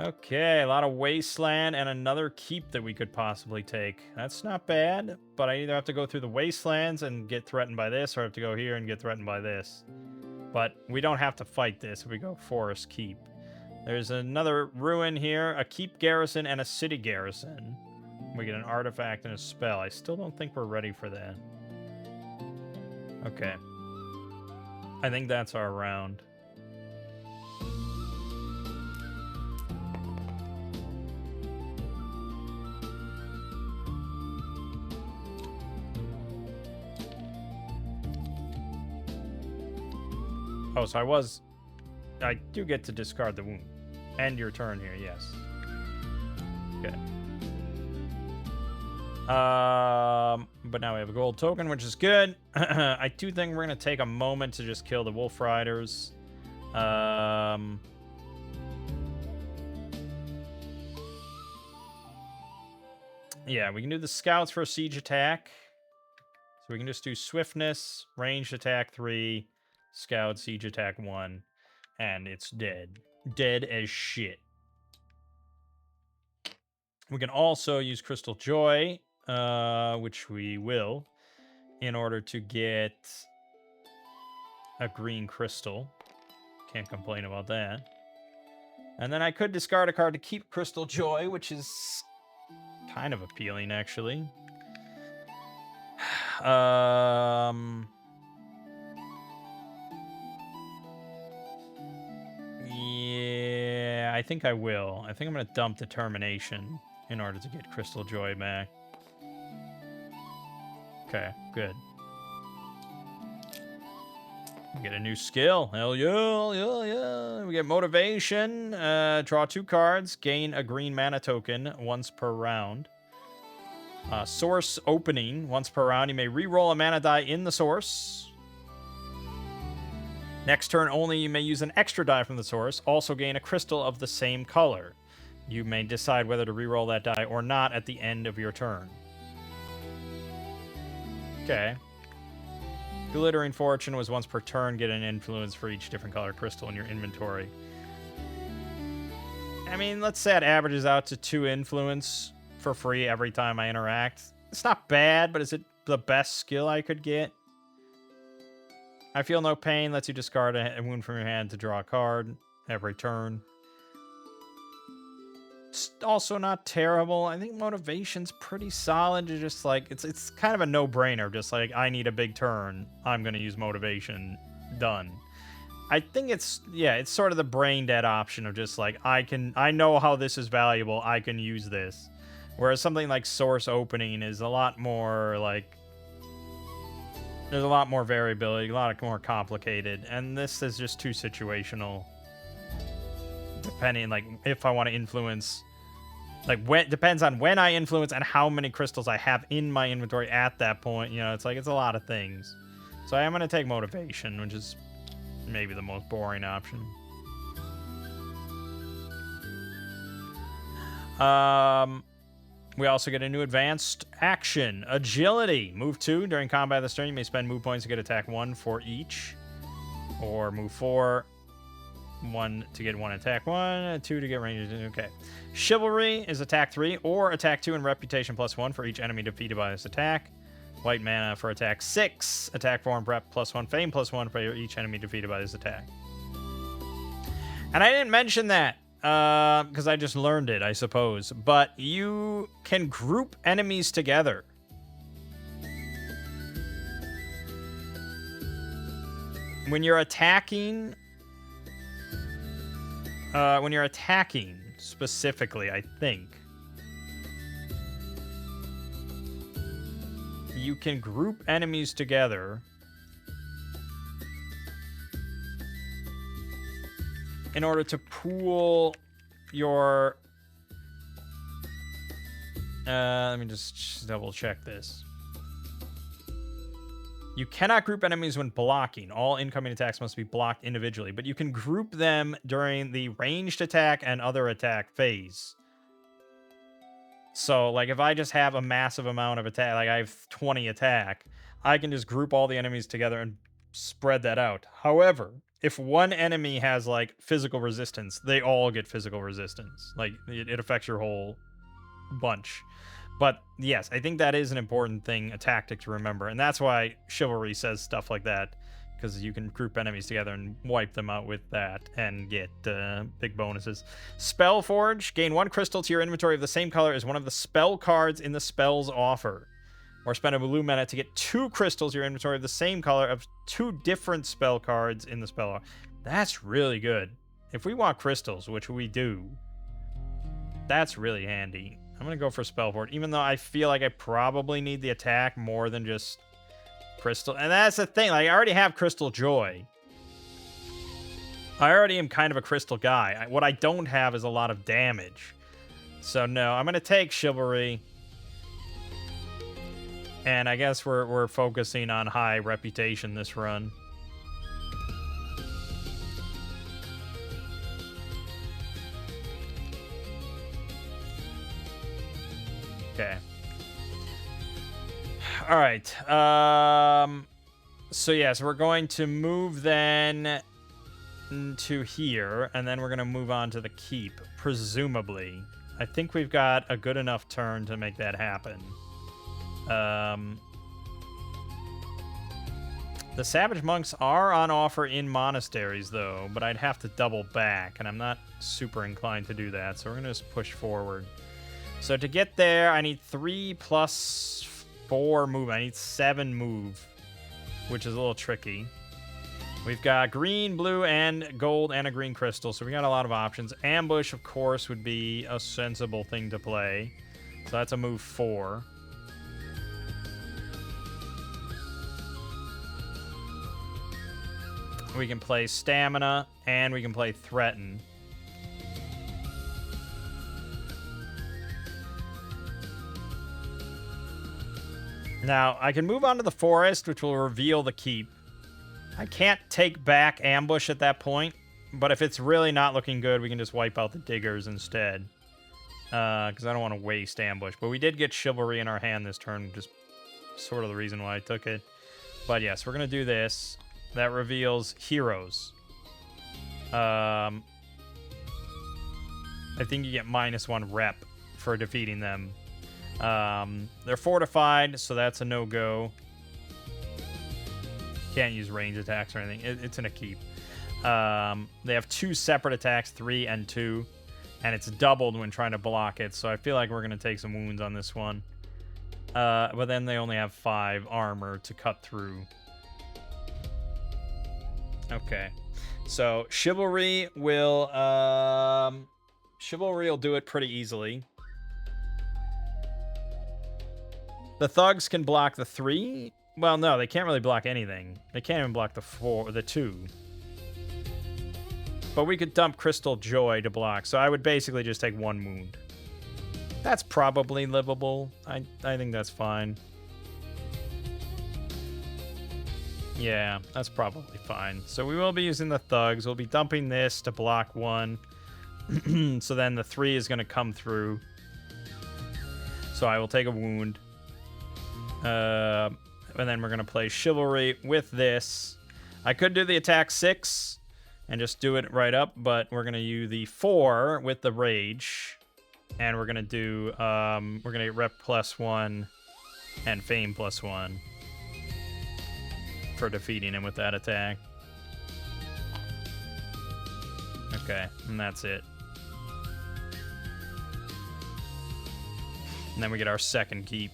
Okay, a lot of wasteland and another keep that we could possibly take. That's not bad, but I either have to go through the wastelands and get threatened by this, or I have to go here and get threatened by this. But we don't have to fight this if we go Forest Keep. There's another ruin here, a keep garrison, and a city garrison. We get an artifact and a spell. I still don't think we're ready for that. Okay. I think that's our round. Oh, so I do get to discard the wound. End your turn here, yes. Okay. But now we have a gold token, which is good. I do think we're going to take a moment to just kill the Wolf Riders. Yeah, we can do the scouts for a siege attack. So we can just do swiftness, ranged attack 3, scout, siege attack 1, and it's dead. Dead as shit. We can also use Crystal Joy, which we will, in order to get a green crystal. Can't complain about that. And then I could discard a card to keep Crystal Joy, which is kind of appealing, actually. Yeah, I think I will. I think I'm going to dump Determination in order to get Crystal Joy back. Okay, good. We get a new skill. Hell yeah, hell yeah, yeah. We get Motivation. Draw 2 cards. Gain a green mana token once per round. Source Opening. Once per round, you may re-roll a mana die in the source. Next turn only, you may use an extra die from the source. Also gain a crystal of the same color. You may decide whether to re-roll that die or not at the end of your turn. Okay. Glittering Fortune was once per turn. Get an influence for each different color crystal in your inventory. I mean, let's say it averages out to 2 influence for free every time I interact. It's not bad, but is it the best skill I could get? I Feel No Pain lets you discard a wound from your hand to draw a card every turn. It's also not terrible. I think Motivation's pretty solid. It's just like, it's kind of a no-brainer. Just like, I need a big turn. I'm going to use Motivation. Done. I think it's sort of the brain dead option of just like, I know how this is valuable. I can use this. Whereas something like Source Opening is a lot more like, there's a lot more variability, a lot more complicated, and this is just too situational. Depending, like, if I want to influence, like, depends on when I influence and how many crystals I have in my inventory at that point. You know, it's like, it's a lot of things. So I am going to take Motivation, which is maybe the most boring option. We also get a new advanced action. Agility. Move 2. During combat this turn, you may spend move points to get attack 1 for each. Or move 4. 1 to get 1 attack 1. 2 to get range. Okay. Chivalry is attack 3 or attack 2 and reputation +1 for each enemy defeated by this attack. White mana for attack 6. Attack 4 and prep +1. Fame +1 for each enemy defeated by this attack. And I didn't mention that. Because I just learned it, I suppose. But you can group enemies together. When you're attacking... specifically, I think, you can group enemies together in order to pool your... let me just double check this. You cannot group enemies when blocking. All incoming attacks must be blocked individually, but you can group them during the ranged attack and other attack phase. So, like, if I just have a massive amount of attack, like I have 20 attack, I can just group all the enemies together and spread that out. However, if one enemy has, like, physical resistance, they all get physical resistance. Like, it affects your whole bunch. But, yes, I think that is an important thing, a tactic to remember. And that's why Chivalry says stuff like that. Because you can group enemies together and wipe them out with that and get big bonuses. Spellforge. Gain 1 crystal to your inventory of the same color as one of the spell cards in the spell's offer. Or spend a blue mana to get 2 crystals to your inventory of the same color of 2 different spell cards in the spell offer. That's really good. If we want crystals, which we do, that's really handy. I'm going to go for Spellforge, even though I feel like I probably need the attack more than just crystal. And that's the thing. Like, I already have Crystal Joy. I already am kind of a crystal guy. What I don't have is a lot of damage. So, no, I'm going to take Chivalry. And I guess we're focusing on high reputation this run. Okay. All right. So yes, we're going to move then to here, and then we're going to move on to the keep, presumably. I think we've got a good enough turn to make that happen. The Savage Monks are on offer in monasteries, though, but I'd have to double back, and I'm not super inclined to do that, so we're going to just push forward. So to get there, I need 3 plus 4 move. I need 7 move, which is a little tricky. We've got green, blue, and gold, and a green crystal, so we got a lot of options. Ambush, of course, would be a sensible thing to play. So that's a move 4. We can play Stamina, and we can play Threaten. Now, I can move on to the Forest, which will reveal the keep. I can't take back Ambush at that point, but if it's really not looking good, we can just wipe out the Diggers instead. Because I don't want to waste Ambush. But we did get Chivalry in our hand this turn, which is sort of the reason why I took it. But yes, we're going to do this. That reveals Heroes. I think you get -1 rep for defeating them. They're fortified, so that's a no-go. Can't use range attacks or anything. It's in a keep. They have 2 separate attacks, 3 and 2. And it's doubled when trying to block it, so I feel like we're going to take some wounds on this one. But then they only have 5 armor to cut through. Okay. So Chivalry will do it pretty easily. The Thugs can block the 3. Well, no, they can't really block anything. They can't even block the 2. But we could dump Crystal Joy to block, so I would basically just take 1 wound. That's probably livable. I think that's fine. Yeah, that's probably fine. So we will be using the Thugs. We'll be dumping this to block 1. So then the 3 is going to come through. So I will take a wound. And then we're going to play Chivalry with this. I could do the attack 6 and just do it right up, but we're going to use the 4 with the Rage. And we're going to do, we're going to get Rep +1 and Fame +1 for defeating him with that attack. Okay, and that's it. And then we get our second keep.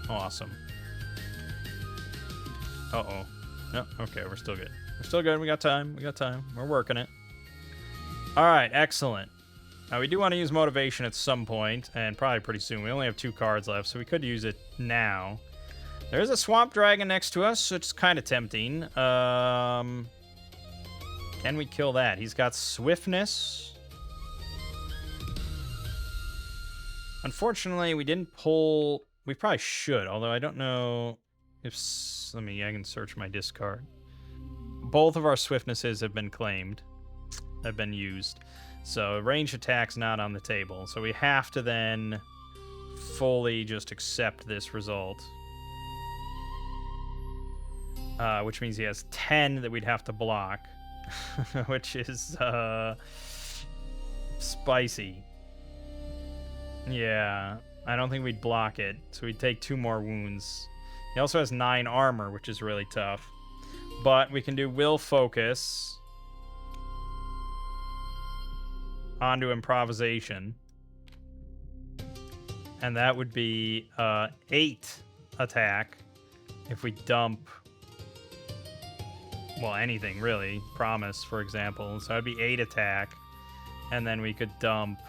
Awesome. Uh-oh. No, okay, we're still good. We're still good. We got time. We got time. We're working it. All right, excellent. Now, we do want to use Motivation at some point, and probably pretty soon. We only have 2 cards left, so we could use it now. There's a Swamp Dragon next to us, so it's kind of tempting. Can we kill that? He's got Swiftness. Unfortunately, we didn't pull... We probably should, although I don't know if... I can search my discard. Both of our Swiftnesses have been claimed. Have been used. So range attack's not on the table. So we have to then fully just accept this result. Which means he has 10 that we'd have to block. Which is spicy. Yeah, I don't think we'd block it. So we'd take 2 more wounds. He also has 9 armor, which is really tough. But we can do Will Focus onto Improvisation. And that would be 8 attack if we dump... Well, anything, really. Promise, for example. So that'd be 8 attack. And then we could dump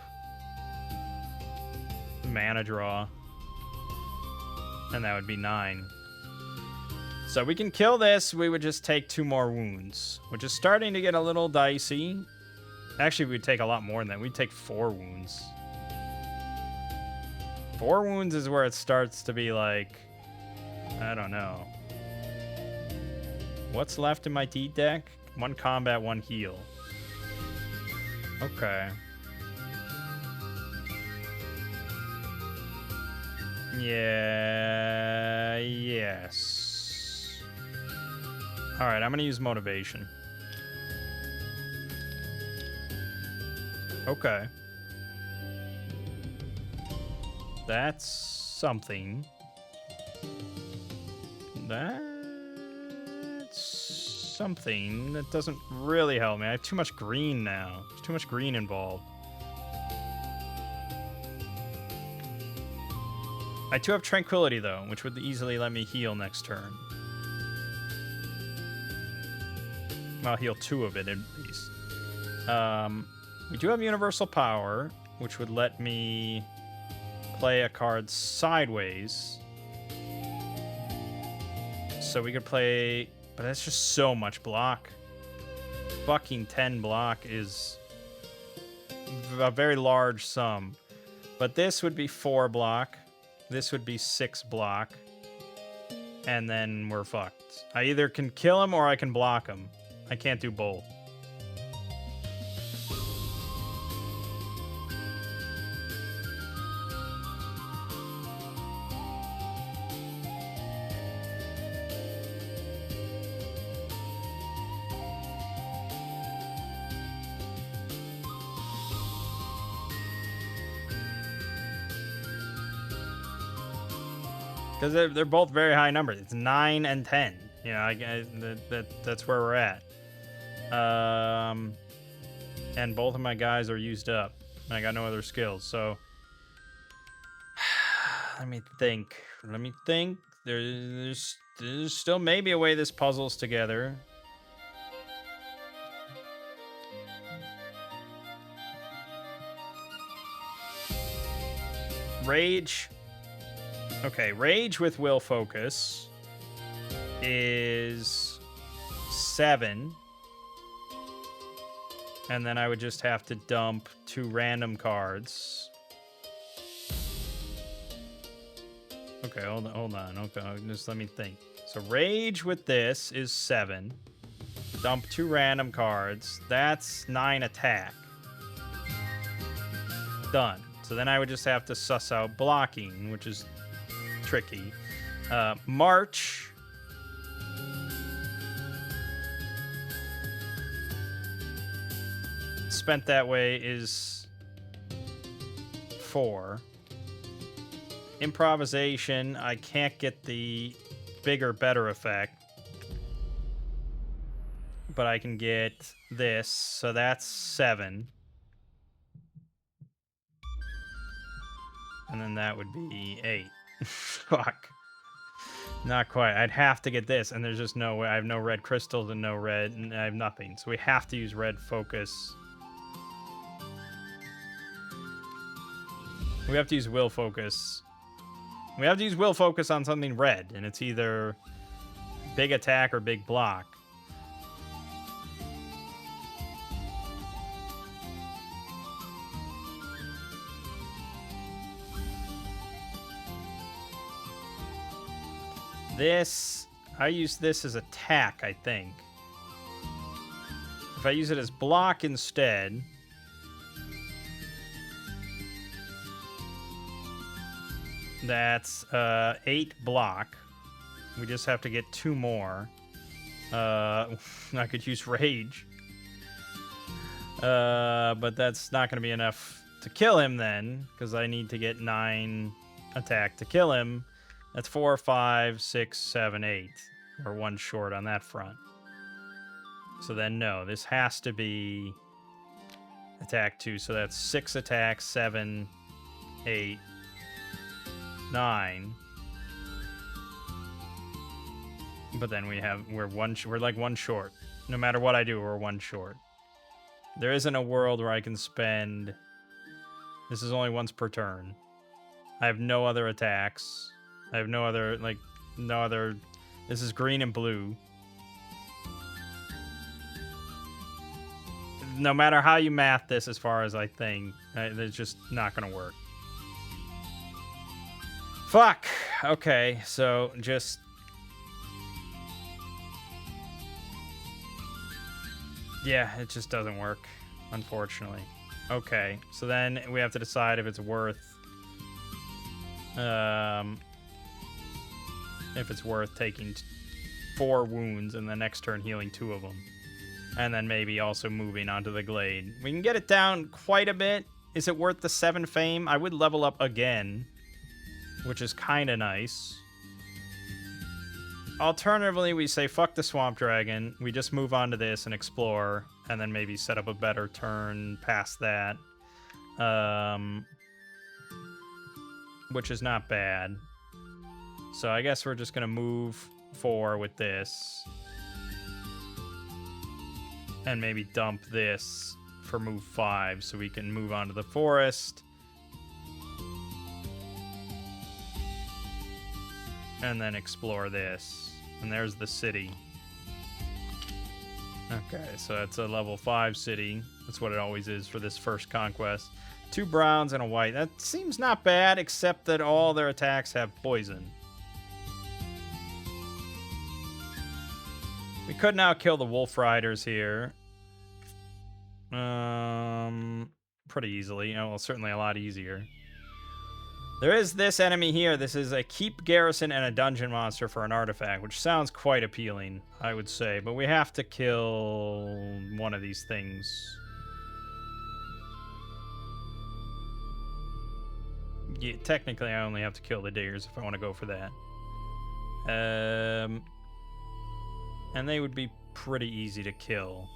Mana Draw. And that would be 9. So we can kill this. We would just take 2 more wounds, which is starting to get a little dicey. Actually, we'd take a lot more than that. We'd take 4 wounds. 4 wounds is where it starts to be like... I don't know. What's left in my T deck? 1 combat, 1 heal. Okay. Yeah, yes. All right, I'm going to use Motivation. Okay. That's something. That's something that doesn't really help me. I have too much green now. There's too much green involved. I do have Tranquility, though, which would easily let me heal next turn. I'll heal 2 of it, at least. We do have Universal Power, which would let me play a card sideways. So we could play... But that's just so much block. Fucking 10 block is a very large sum. But this would be 4 block. This would be 6 block. And then we're fucked. I either can kill him or I can block him. I can't do both. Because they're both very high numbers. It's 9 and 10. You know, that's where we're at. And both of my guys are used up. I got no other skills, so... Let me think. There's still maybe a way this puzzles together. Rage... Okay, Rage with Will Focus is 7. And then I would just have to dump 2 random cards. Okay, hold on. Okay, just let me think. So Rage with this is 7. Dump 2 random cards. That's 9 attack. Done. So then I would just have to suss out blocking, which is... tricky. March. Spent that way is 4. Improvisation, I can't get the bigger, better effect. But I can get this, so that's 7. And then that would be 8. Fuck. Not quite. I'd have to get this, and there's just no way. I have no red crystals and no red, and I have nothing. So we have to use red focus. We have to use will focus. We have to use will focus on something red, and it's either big attack or big block. This, I use this as attack, I think. If I use it as block instead... That's 8 block. We just have to get 2 more. I could use Rage. But that's not going to be enough to kill him then, because I need to get 9 attack to kill him. That's 4, 5, 6, 7, 8. We're 1 short on that front. So then, no, this has to be attack 2. So that's 6 attack, 7, 8, 9. But then we're like 1 short. No matter what I do, we're 1 short. There isn't a world where I can spend... This is only once per turn. I have no other attacks. I have no other, This is green and blue. No matter how you math this, as far as I think, it's just not gonna work. Fuck! Okay, so just... Yeah, it just doesn't work, unfortunately. Okay, so then we have to decide if it's worth... if it's worth taking 4 wounds and the next turn healing 2 of them. And then maybe also moving onto the Glade. We can get it down quite a bit. Is it worth the 7 fame? I would level up again. which is kind of nice. Alternatively, we say fuck the swamp dragon. We just move on to this and explore, and then maybe set up a better turn past that, which is not bad. So I guess we're just gonna move 4 with this, and maybe dump this for move 5, so we can move on to the forest. And then explore this. And there's the city. Okay, so it's a level 5 city. That's what it always is for this first conquest. 2 browns and a white. That seems not bad, except that all their attacks have poison. We could now kill the wolf riders here. Pretty easily. Oh, well, certainly a lot easier. There is this enemy here. This is a keep garrison and a dungeon monster for an artifact, which sounds quite appealing, I would say. But we have to kill one of these things. Yeah, technically, I only have to kill the diggers if I want to go for that. And they would be pretty easy to kill.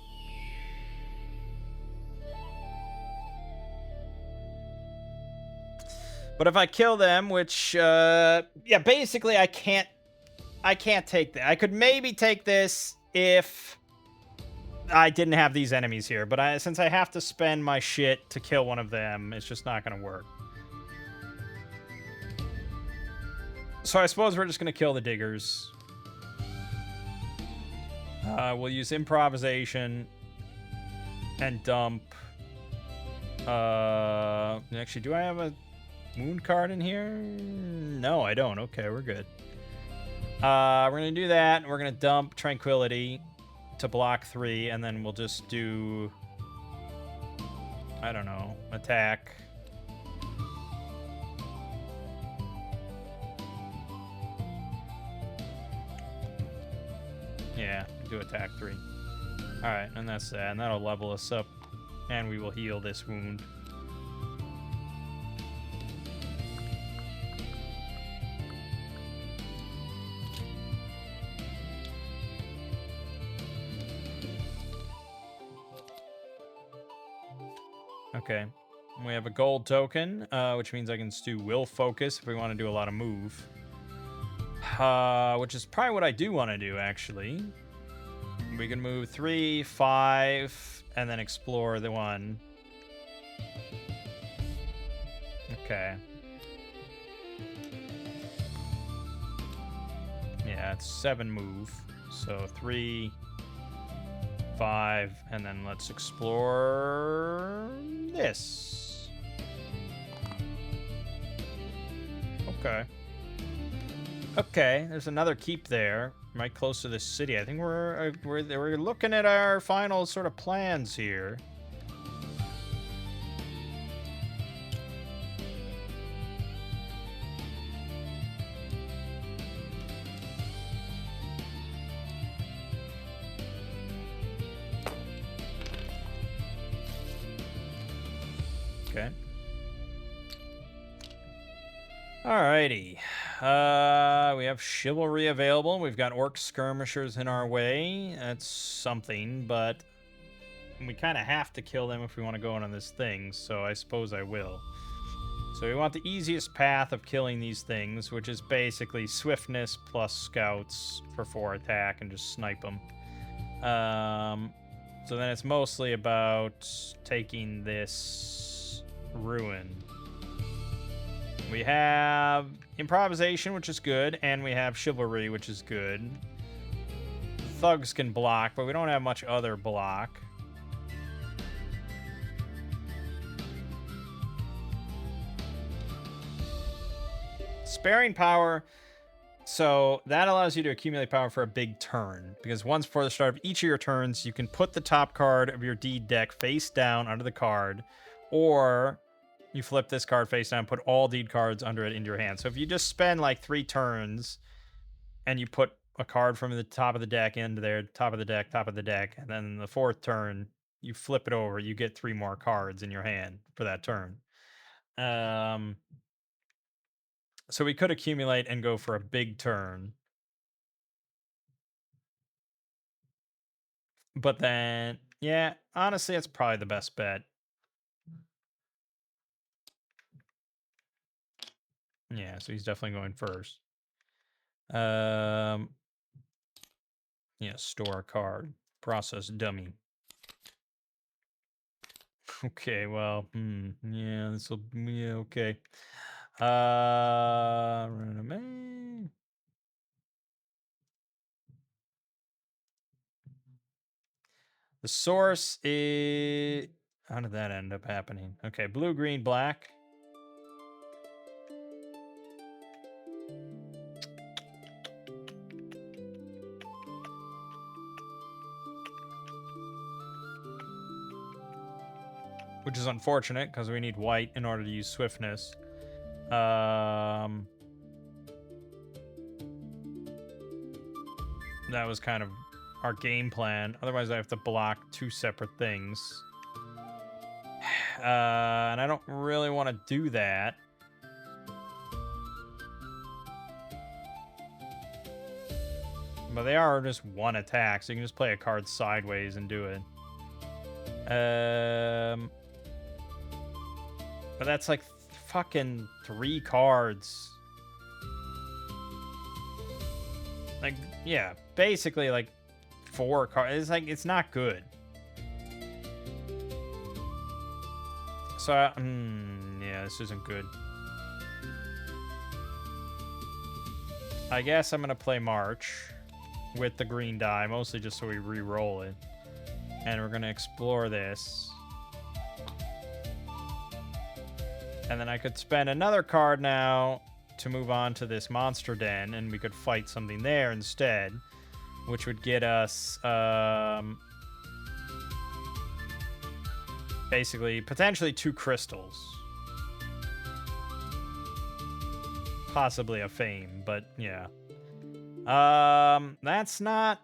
But if I kill them, which, yeah, basically I can't take that. I could maybe take this if I didn't have these enemies here. But since I have to spend my shit to kill one of them, it's just not going to work. So I suppose we're just going to kill the diggers. We'll use improvisation and dump. Actually, do I have a moon card in here? No, I don't. Okay, we're good. We're going to do that. We're going to dump Tranquility to block 3, and then we'll just do, I don't know, attack. Yeah, do attack 3. Alright, and that's that. And that'll level us up, and we will heal this wound. Okay, we have a gold token, which means I can just do will focus if we want to do a lot of move. Which is probably what I do want to do, actually. We can move 3, 5, and then explore the 1. Okay. Yeah, it's 7 move. So 3, 5, and then let's explore this. Okay. Okay, there's another keep there, right close to the city. I think we're looking at our final sort of plans here. Okay. Alrighty. We have chivalry available. We've got orc skirmishers in our way. That's something, but we kind of have to kill them if we want to go on this thing, so I suppose I will. So we want the easiest path of killing these things, which is basically swiftness plus scouts for 4 attack and just snipe them. So then it's mostly about taking this ruin. We have improvisation, which is good, and we have chivalry, which is good. Thugs can block, but we don't have much other block. Sparing power, so that allows you to accumulate power for a big turn, because once before the start of each of your turns, you can put the top card of your deed deck face down under the card, or you flip this card face down, put all deed cards under it into your hand. So if you just spend like 3 turns and you put a card from the top of the deck into there, top of the deck, and then the 4th turn, you flip it over, you get 3 more cards in your hand for that turn. So we could accumulate and go for a big turn. But then, yeah, honestly, it's probably the best bet. Yeah, so he's definitely going first. Yeah, store a card. Process dummy. Okay, well, yeah, this will, yeah, okay. Resume. The source is. How did that end up happening? Okay, blue, green, black. Which is unfortunate because we need white in order to use swiftness. That was kind of our game plan. Otherwise, I have to block two separate things. And I don't really want to do that. But they are just one attack, so you can just play a card sideways and do it. But that's like fucking 3 cards. Like, yeah, basically like 4 cards. It's like, it's not good. So, yeah, this isn't good. I guess I'm gonna play March with the green die, mostly just so we re-roll it. And we're gonna explore this. And then I could spend another card now to move on to this monster den, and we could fight something there instead, which would get us basically potentially 2 crystals, possibly a fame, but yeah, that's not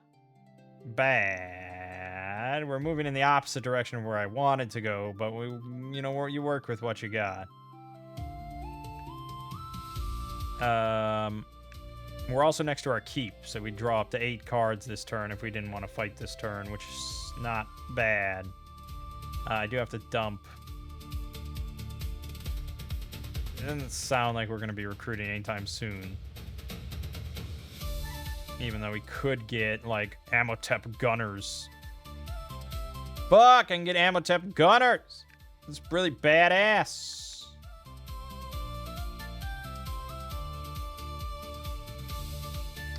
bad. We're moving in the opposite direction of where I wanted to go, but we, you know, you work with what you got. We're also next to our keep, so we draw up to 8 cards this turn if we didn't want to fight this turn, which is not bad. I do have to dump. It doesn't sound like we're going to be recruiting anytime soon. Even though we could get, like, Amotep Gunners. Fuck, I can get Amotep Gunners! It's really badass.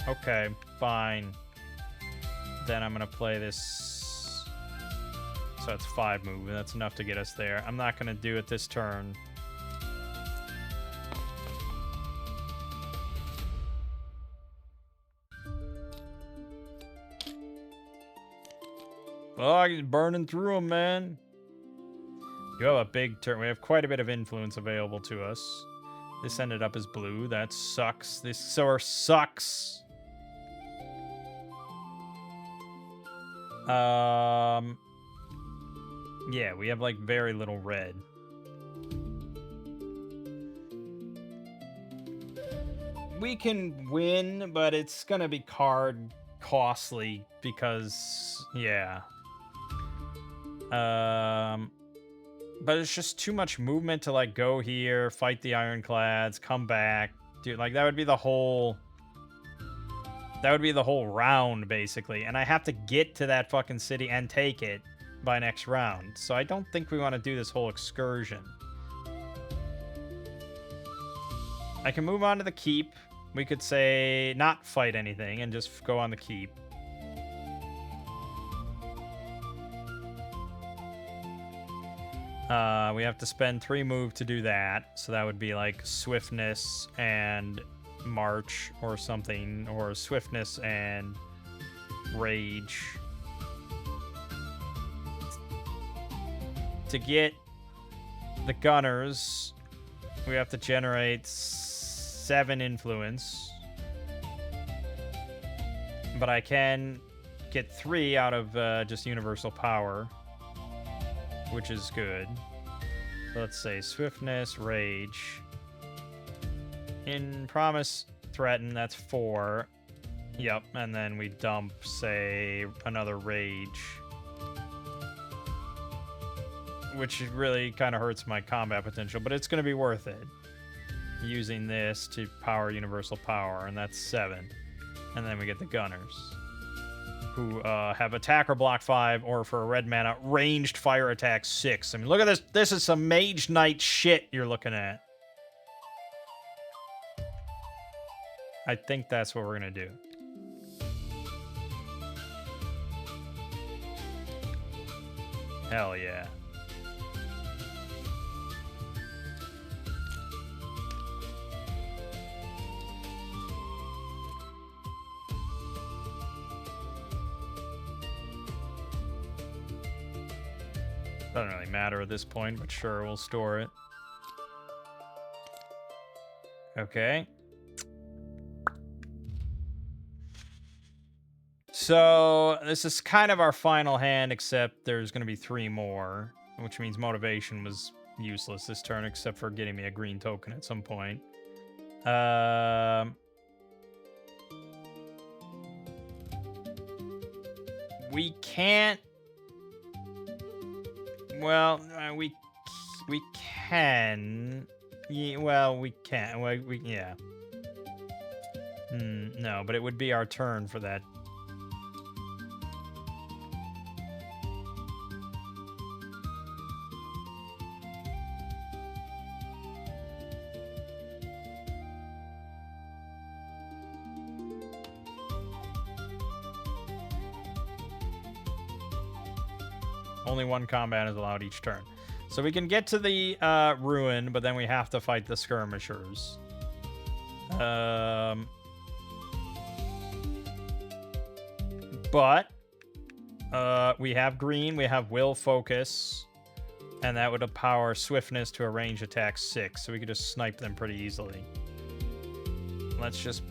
Okay, fine. Then I'm gonna play this. So it's 5 move. That's enough to get us there. I'm not gonna do it this turn. Oh, he's burning through them, man. You have a big turn. We have quite a bit of influence available to us. This ended up as blue. That sucks. This source sucks. Yeah, we have like very little red. We can win, but it's gonna be card costly because, yeah. But it's just too much movement to like go here, fight the ironclads, come back. Dude, like that would be the whole... That would be the whole round, basically. And I have to get to that fucking city and take it by next round. So I don't think we want to do this whole excursion. I can move on to the keep. We could say not fight anything and just go on the keep. We have to spend 3 move to do that. So that would be like swiftness and march or something, or swiftness and rage. To get the gunners, we have to generate 7 influence. But I can get 3 out of just universal power, which is good. So let's say swiftness, rage. In promise, threaten, that's 4. Yep, and then we dump, say, another rage. Which really kind of hurts my combat potential, but it's going to be worth it. Using this to power universal power, and that's 7. And then we get the gunners, who have attack or block 5, or for a red mana, ranged fire attack 6. I mean, look at this. This is some Mage Knight shit you're looking at. I think that's what we're going to do. Hell yeah. Doesn't really matter at this point, but sure, we'll store it. Okay. So, this is kind of our final hand, except there's going to be 3 more, which means motivation was useless this turn, except for getting me a green token at some point. We can't... Well, we can... Yeah, well, we can. Well, yeah. No, but it would be our turn for that. Only 1 combat is allowed each turn. So we can get to the ruin, but then we have to fight the skirmishers. But we have green, we have will focus, and that would power swiftness to a range attack 6, so we could just snipe them pretty easily. Let's just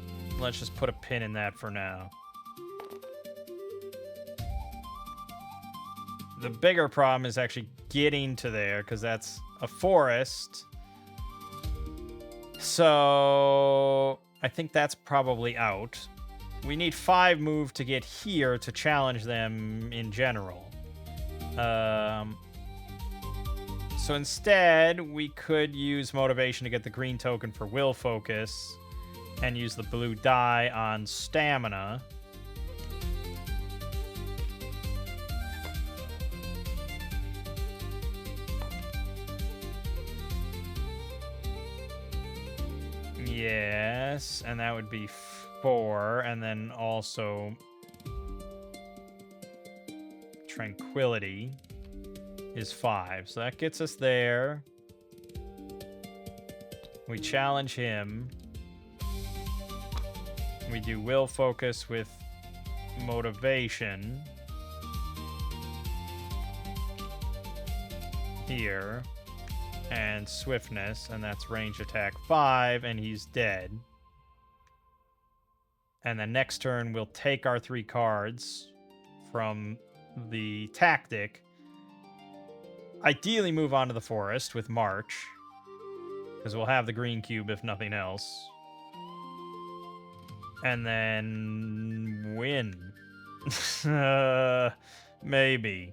put a pin in that for now. The bigger problem is actually getting to there, because that's a forest. So I think that's probably out. We need 5 move to get here to challenge them in general. So instead, we could use motivation to get the green token for will focus, and use the blue die on stamina. Yes, and that would be 4, and then also Tranquility is 5. So that gets us there. We challenge him. We do will focus with motivation. Here. And swiftness, and that's range attack 5, and he's dead. And then next turn, we'll take our 3 cards from the tactic. Ideally move on to the forest with March, because we'll have the green cube if nothing else. And then win. Maybe.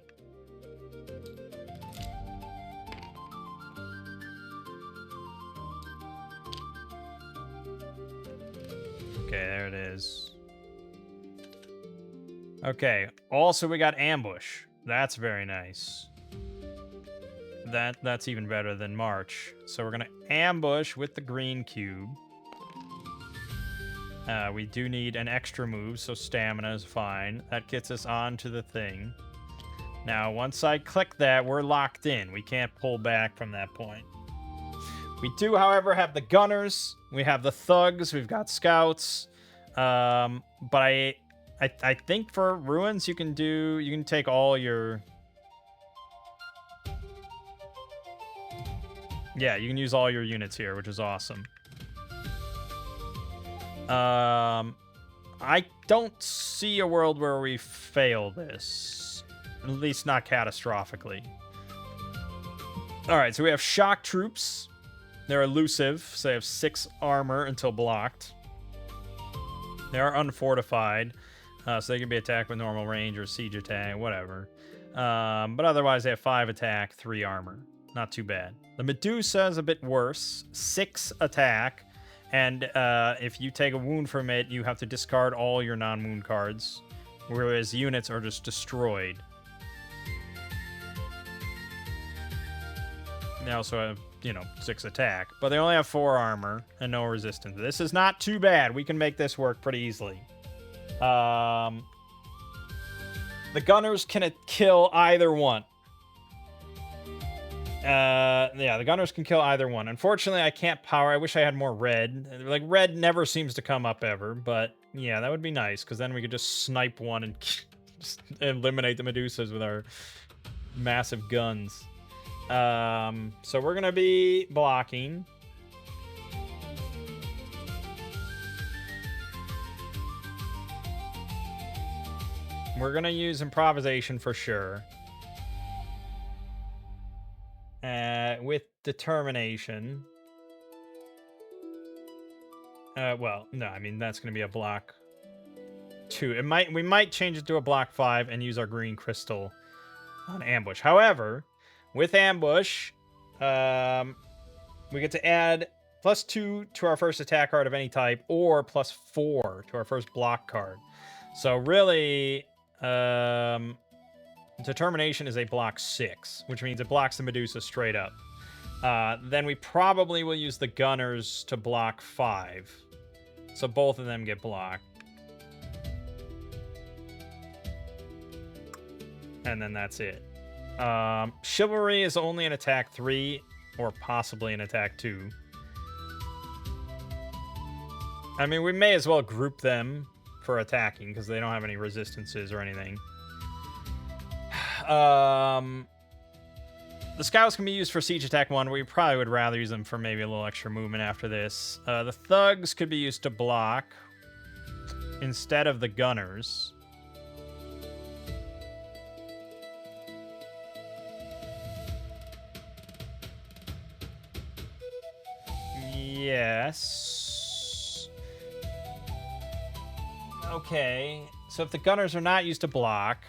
Okay, there it is. Okay, also we got ambush. That's very nice. That's even better than March. So we're gonna ambush with the green cube. We do need an extra move, so stamina is fine. That gets us onto the thing. Now, once I click that, we're locked in. We can't pull back from that point. We do, however, have the gunners. We have the thugs. We've got scouts. But I think for ruins you can take all your... Yeah, you can use all your units here, which is awesome. I don't see a world where we fail this. At least not catastrophically. Alright, so we have shock troops. They're elusive, so they have 6 armor until blocked. They are unfortified, so they can be attacked with normal range or siege attack, whatever. But otherwise, they have 5 attack, 3 armor. Not too bad. The Medusa is a bit worse. 6 attack, and if you take a wound from it, you have to discard all your non-wound cards, whereas units are just destroyed. They also have, 6 attack, but they only have 4 armor and no resistance. This is not too bad. We can make this work pretty easily. The gunners can kill either one. Yeah, the gunners can kill either one. Unfortunately, I can't power. I wish I had more red. Like, red never seems to come up ever, but yeah, that would be nice, because then we could just snipe one and just eliminate the Medusas with our massive guns. So we're gonna be blocking. We're gonna use improvisation for sure. With determination. Well, no, I mean that's gonna be a block 2. We might change it to a block 5 and use our green crystal on ambush. However, with ambush, we get to add +2 to our first attack card of any type, or +4 to our first block card. So really, determination is a block 6, which means it blocks the Medusa straight up. Then we probably will use the gunners to block 5. So both of them get blocked. And then that's it. Chivalry is only an attack 3, or possibly an attack 2. I mean, we may as well group them for attacking, because they don't have any resistances or anything. The scouts can be used for siege attack 1. We probably would rather use them for maybe a little extra movement after this. The thugs could be used to block instead of the gunners. Yes. Okay. So if the gunners are not used to block,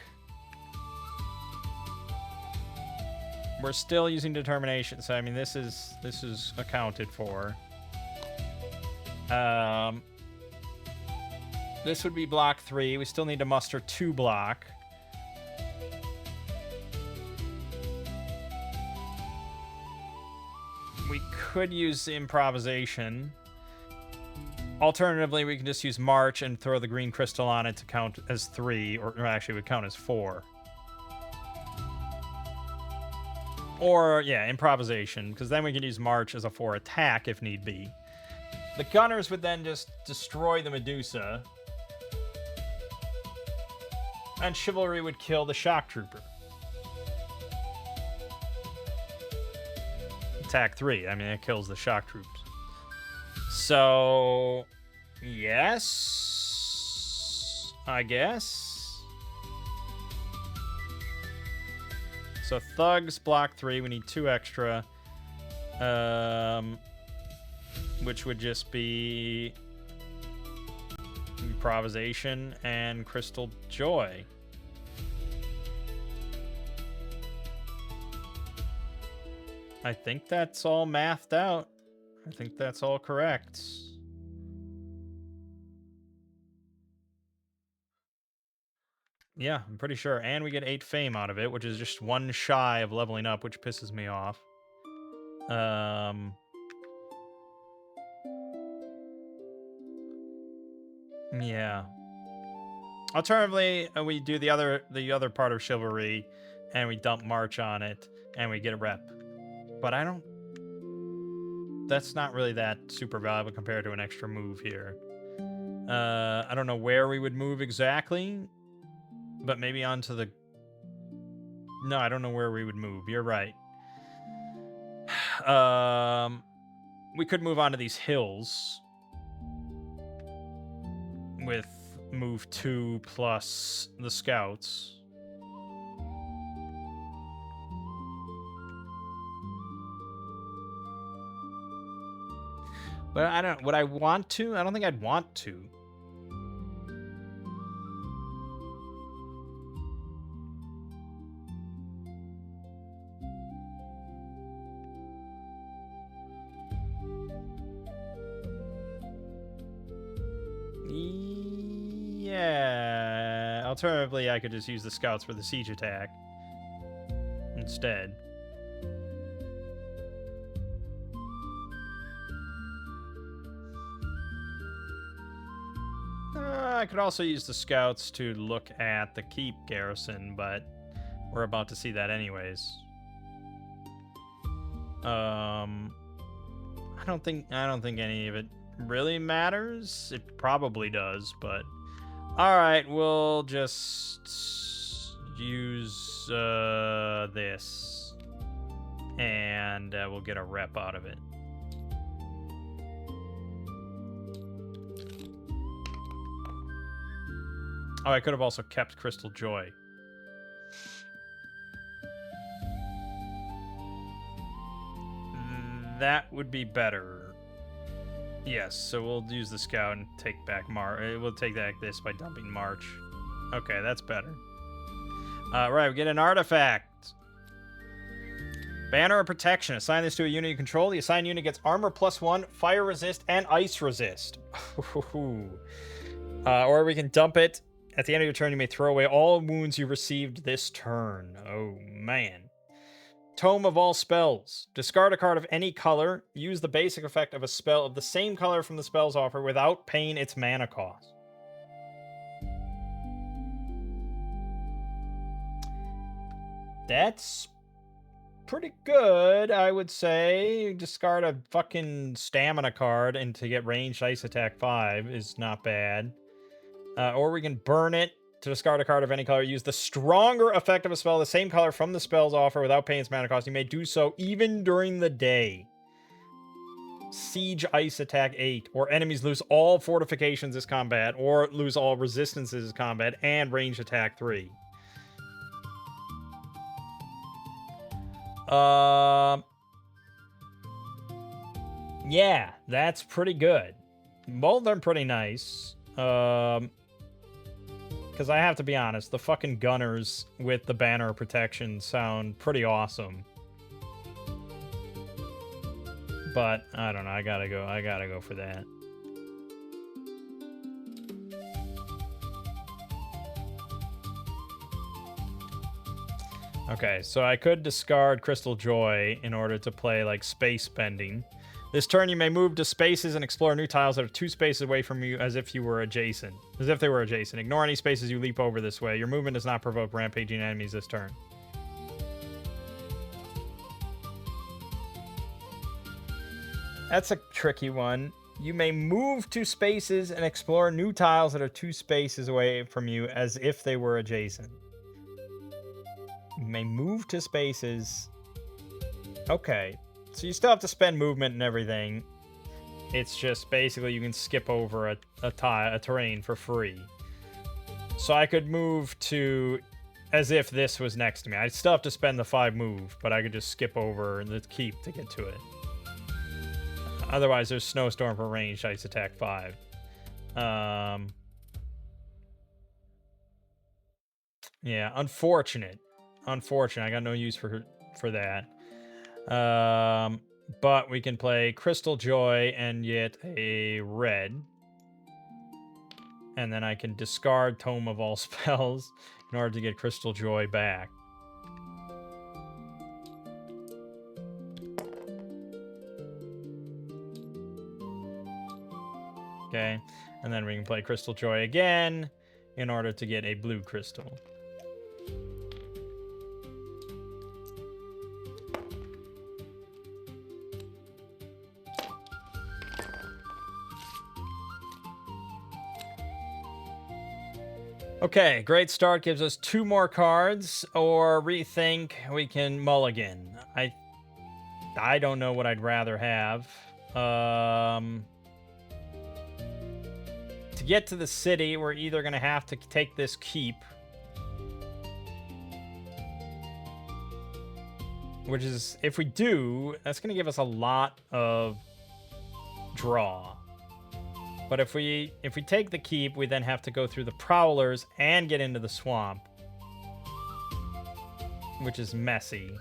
we're still using determination. So I mean, this is accounted for. This would be block 3. We still need to muster 2 block. We could use improvisation. Alternatively, we can just use March and throw the green crystal on it to count as 3, or actually it would count as 4. Or, yeah, improvisation, because then we can use March as a 4 attack if need be. The gunners would then just destroy the Medusa. And chivalry would kill the shock trooper. Attack 3. I mean, it kills the shock troops. So, yes, I guess. So thugs block 3. We need 2 extra, which would just be improvisation and crystal joy. I think that's all mathed out. I think that's all correct. Yeah, I'm pretty sure. And we get 8 fame out of it, which is just 1 shy of leveling up, which pisses me off. Yeah. Alternatively, we do the other part of chivalry, and we dump March on it, and we get a rep. But I don't... That's not really that super valuable compared to an extra move here. I don't know where we would move exactly, but maybe onto the... No, I don't know where we would move. You're right. We could move onto these hills with move 2 plus the scouts. But I don't... Would I want to? I don't think I'd want to. Yeah. Alternatively, I could just use the scouts for the siege attack instead. I could also use the scouts to look at the keep garrison, but we're about to see that anyways. I don't think any of it really matters. It probably does, but all right, we'll just use this, and we'll get a rep out of it. Oh, I could have also kept Crystal Joy. That would be better. Yes, so we'll use the scout and take back we'll take back this by dumping March. Okay, that's better. Right, we get an artifact. Banner of Protection. Assign this to a unit you control. The assigned unit gets armor +1, fire resist, and ice resist. Or we can dump it. At the end of your turn, you may throw away all wounds you received this turn. Oh, man. Tome of all spells. Discard a card of any color. Use the basic effect of a spell of the same color from the spell's offer without paying its mana cost. That's pretty good, I would say. Discard a fucking stamina card and to get ranged ice attack 5 is not bad. Or we can burn it to discard a card of any color. Use the stronger effect of a spell, the same color from the spell's offer without paying its mana cost. You may do so even during the day. Siege Ice Attack 8. Or enemies lose all fortifications this combat, or lose all resistances this combat, and range attack 3. Yeah, that's pretty good. Both of them pretty nice. Because I have to be honest, the fucking gunners with the banner of protection sound pretty awesome. But I don't know, I gotta go for that. Okay, so I could discard Crystal Joy in order to play like space bending. This turn, you may move to spaces and explore new tiles that are 2 spaces away from you as if they were adjacent. Ignore any spaces you leap over this way. Your movement does not provoke rampaging enemies this turn. That's a tricky one. You may move to spaces and explore new tiles that are 2 spaces away from you as if they were adjacent. You may move to spaces. Okay. So you still have to spend movement and everything. It's just basically you can skip over a terrain for free. So I could move to as if this was next to me. I'd still have to spend the 5 move, but I could just skip over the keep to get to it. Otherwise, there's Snowstorm for ranged ice attack 5. Yeah, unfortunate. I got no use for that. But we can play Crystal Joy and get a red. And then I can discard Tome of all spells in order to get Crystal Joy back. Okay, and then we can play Crystal Joy again in order to get a blue crystal. Okay, great start gives us 2 more cards, or rethink, we can mulligan. I don't know what I'd rather have. To get to the city, we're either going to have to take this keep, which is, if we do, that's going to give us a lot of draw. But if we take the keep, we then have to go through the prowlers and get into the swamp, which is messy.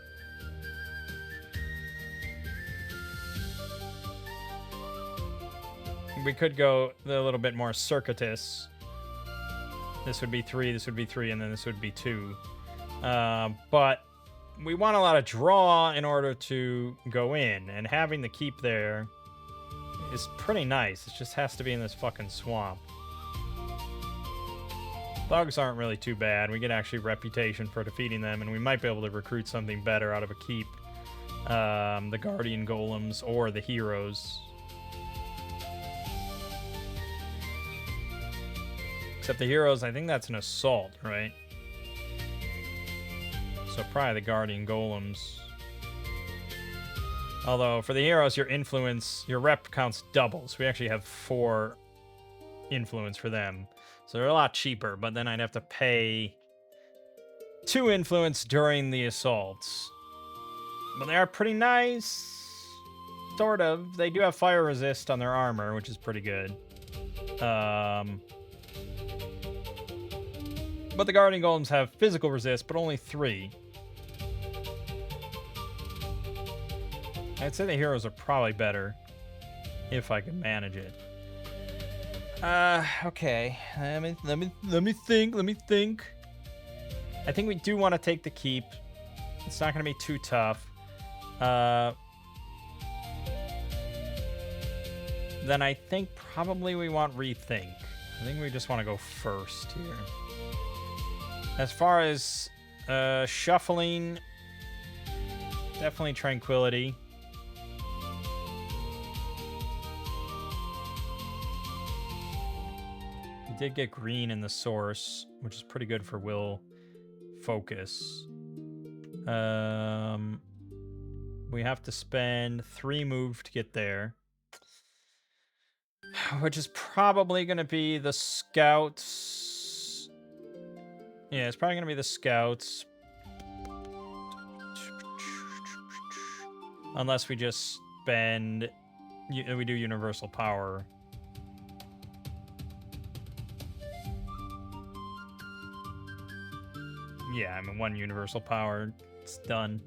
We could go a little bit more circuitous. This would be 3, this would be 3, and then this would be 2. But we want a lot of draw in order to go in, and having the keep there is pretty nice. It just has to be in this fucking swamp. Thugs aren't really too bad. We get actually reputation for defeating them, and we might be able to recruit something better out of a keep. The guardian golems or the heroes. Except the heroes, I think that's an assault, right? So probably the guardian golems. Although for the heroes, your influence, your rep counts doubles. We actually have 4 influence for them. So they're a lot cheaper, but then I'd have to pay 2 influence during the assaults. But they are pretty nice. Sort of. They do have fire resist on their armor, which is pretty good. But the guardian golems have physical resist, but only 3. I'd say the heroes are probably better if I could manage it. Okay. Let me think. I think we do want to take the keep. It's not going to be too tough. Then I think probably we want rethink. I think we just want to go first here. As far as shuffling, definitely tranquility. We did get green in the source, which is pretty good for will focus. We have to spend 3 move to get there, which is probably going to be the scouts. Yeah, it's probably going to be the scouts. Unless we just spend... we do universal power. Yeah, I mean, 1 universal power, it's done.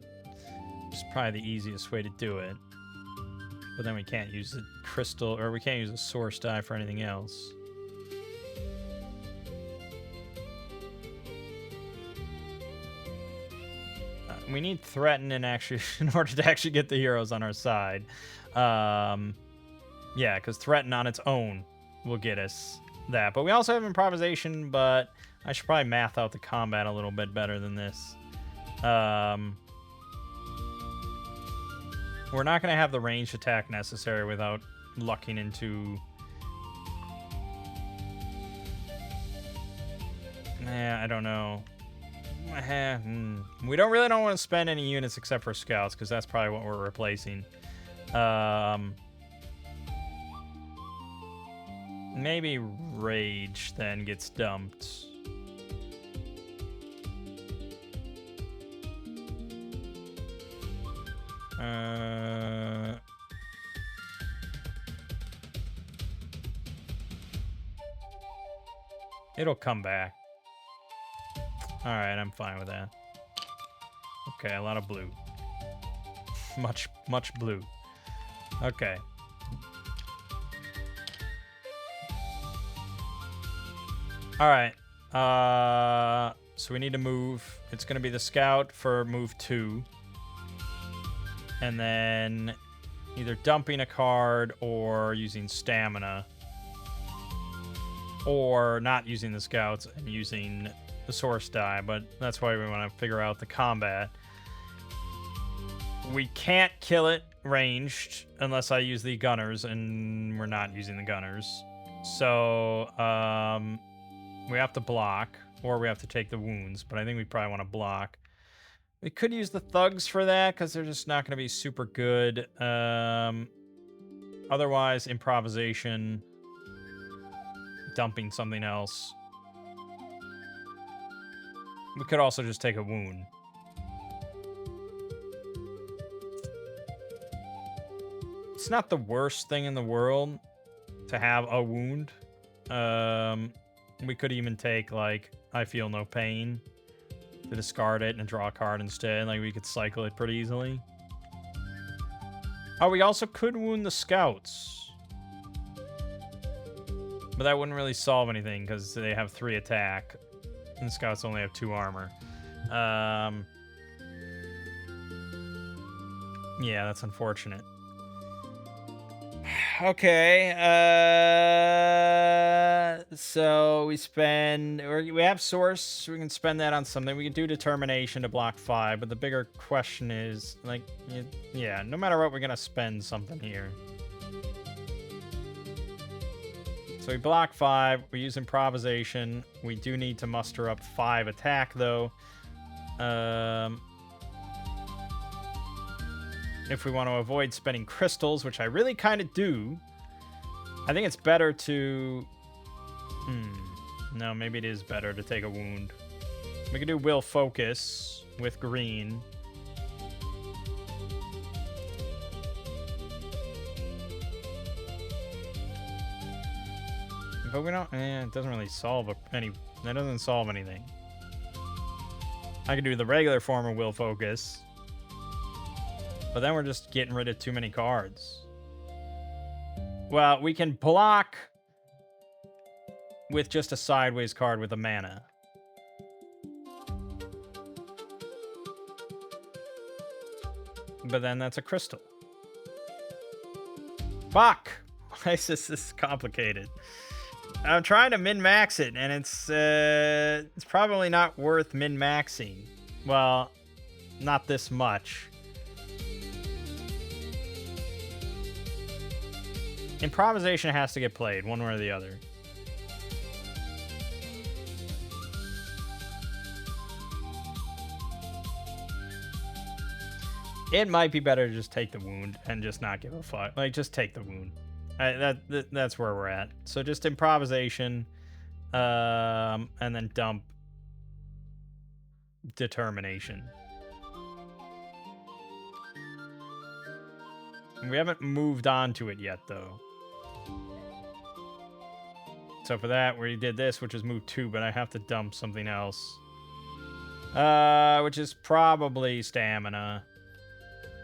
It's probably the easiest way to do it. But then we can't use the crystal, or we can't use the source die for anything else. We need threaten in order to actually get the heroes on our side. Yeah, because threaten on its own will get us that. But we also have improvisation, but I should probably math out the combat a little bit better than this. We're not going to have the ranged attack necessary without lucking into... I don't know. We don't want to spend any units except for scouts, because that's probably what we're replacing. Maybe rage then gets dumped. It'll come back. Alright, I'm fine with that. Okay, a lot of blue. Much blue. Okay. Alright. So we need to move. It's going to be the scout for move 2. And then either dumping a card or using stamina. Or not using the scouts and using the source die, but that's why we want to figure out the combat. We can't kill it ranged unless I use the gunners, and we're not using the gunners. So, we have to block, or we have to take the wounds, but I think we probably want to block. We could use the thugs for that, because they're just not going to be super good. Otherwise, improvisation, dumping something else. We could also just take a wound. it's not the worst thing in the world to have a wound. We could even take, like, I feel no pain to discard it and draw a card instead. Like, we could cycle it pretty easily. Oh, we also could wound the scouts. But that wouldn't really solve anything because they have 3 attack. And the scouts only have 2 armor. Yeah, that's unfortunate. Okay, so we have source, we can spend that on something. We can do determination to block 5, but the bigger question is, like, yeah, no matter what, we're gonna spend something here. So we block 5, we use improvisation. We do need to muster up 5 attack, though. If we want to avoid spending crystals, which I really kind of do, I think it's better to... No, maybe it is better to take a wound. We can do Will Focus with green. But we don't... it doesn't really solve any... That doesn't solve anything. I can do the regular form of Will Focus. But then we're just getting rid of too many cards. Well, we can block with just a sideways card with a mana. But then that's a crystal. Fuck! Why is this complicated? I'm trying to min-max it, and it's probably not worth min-maxing. Well, not this much. Improvisation has to get played, one way or the other. It might be better to just take the wound and just not give a fuck. Like, just take the wound. That's where we're at. So just improvisation, and then dump determination. We haven't moved on to it yet, though. So for that, we did this, which is move 2, but I have to dump something else. Which is probably stamina.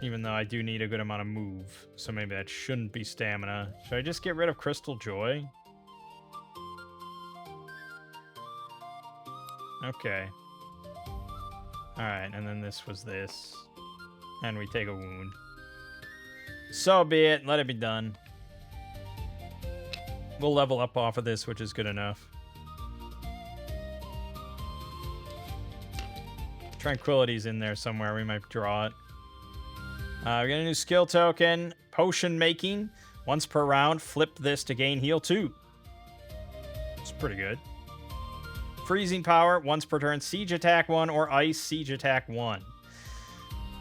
Even though I do need a good amount of move. So maybe that shouldn't be stamina. Should I just get rid of Crystal Joy? Okay. Alright, and then this was this. And we take a wound. So be it. Let it be done. We'll level up off of this, which is good enough. Tranquility's in there somewhere. We might draw it. We got a new skill token. Potion making. Once per round, flip this to gain heal 2. It's pretty good. Freezing power. Once per turn, siege attack 1 or ice siege attack 1.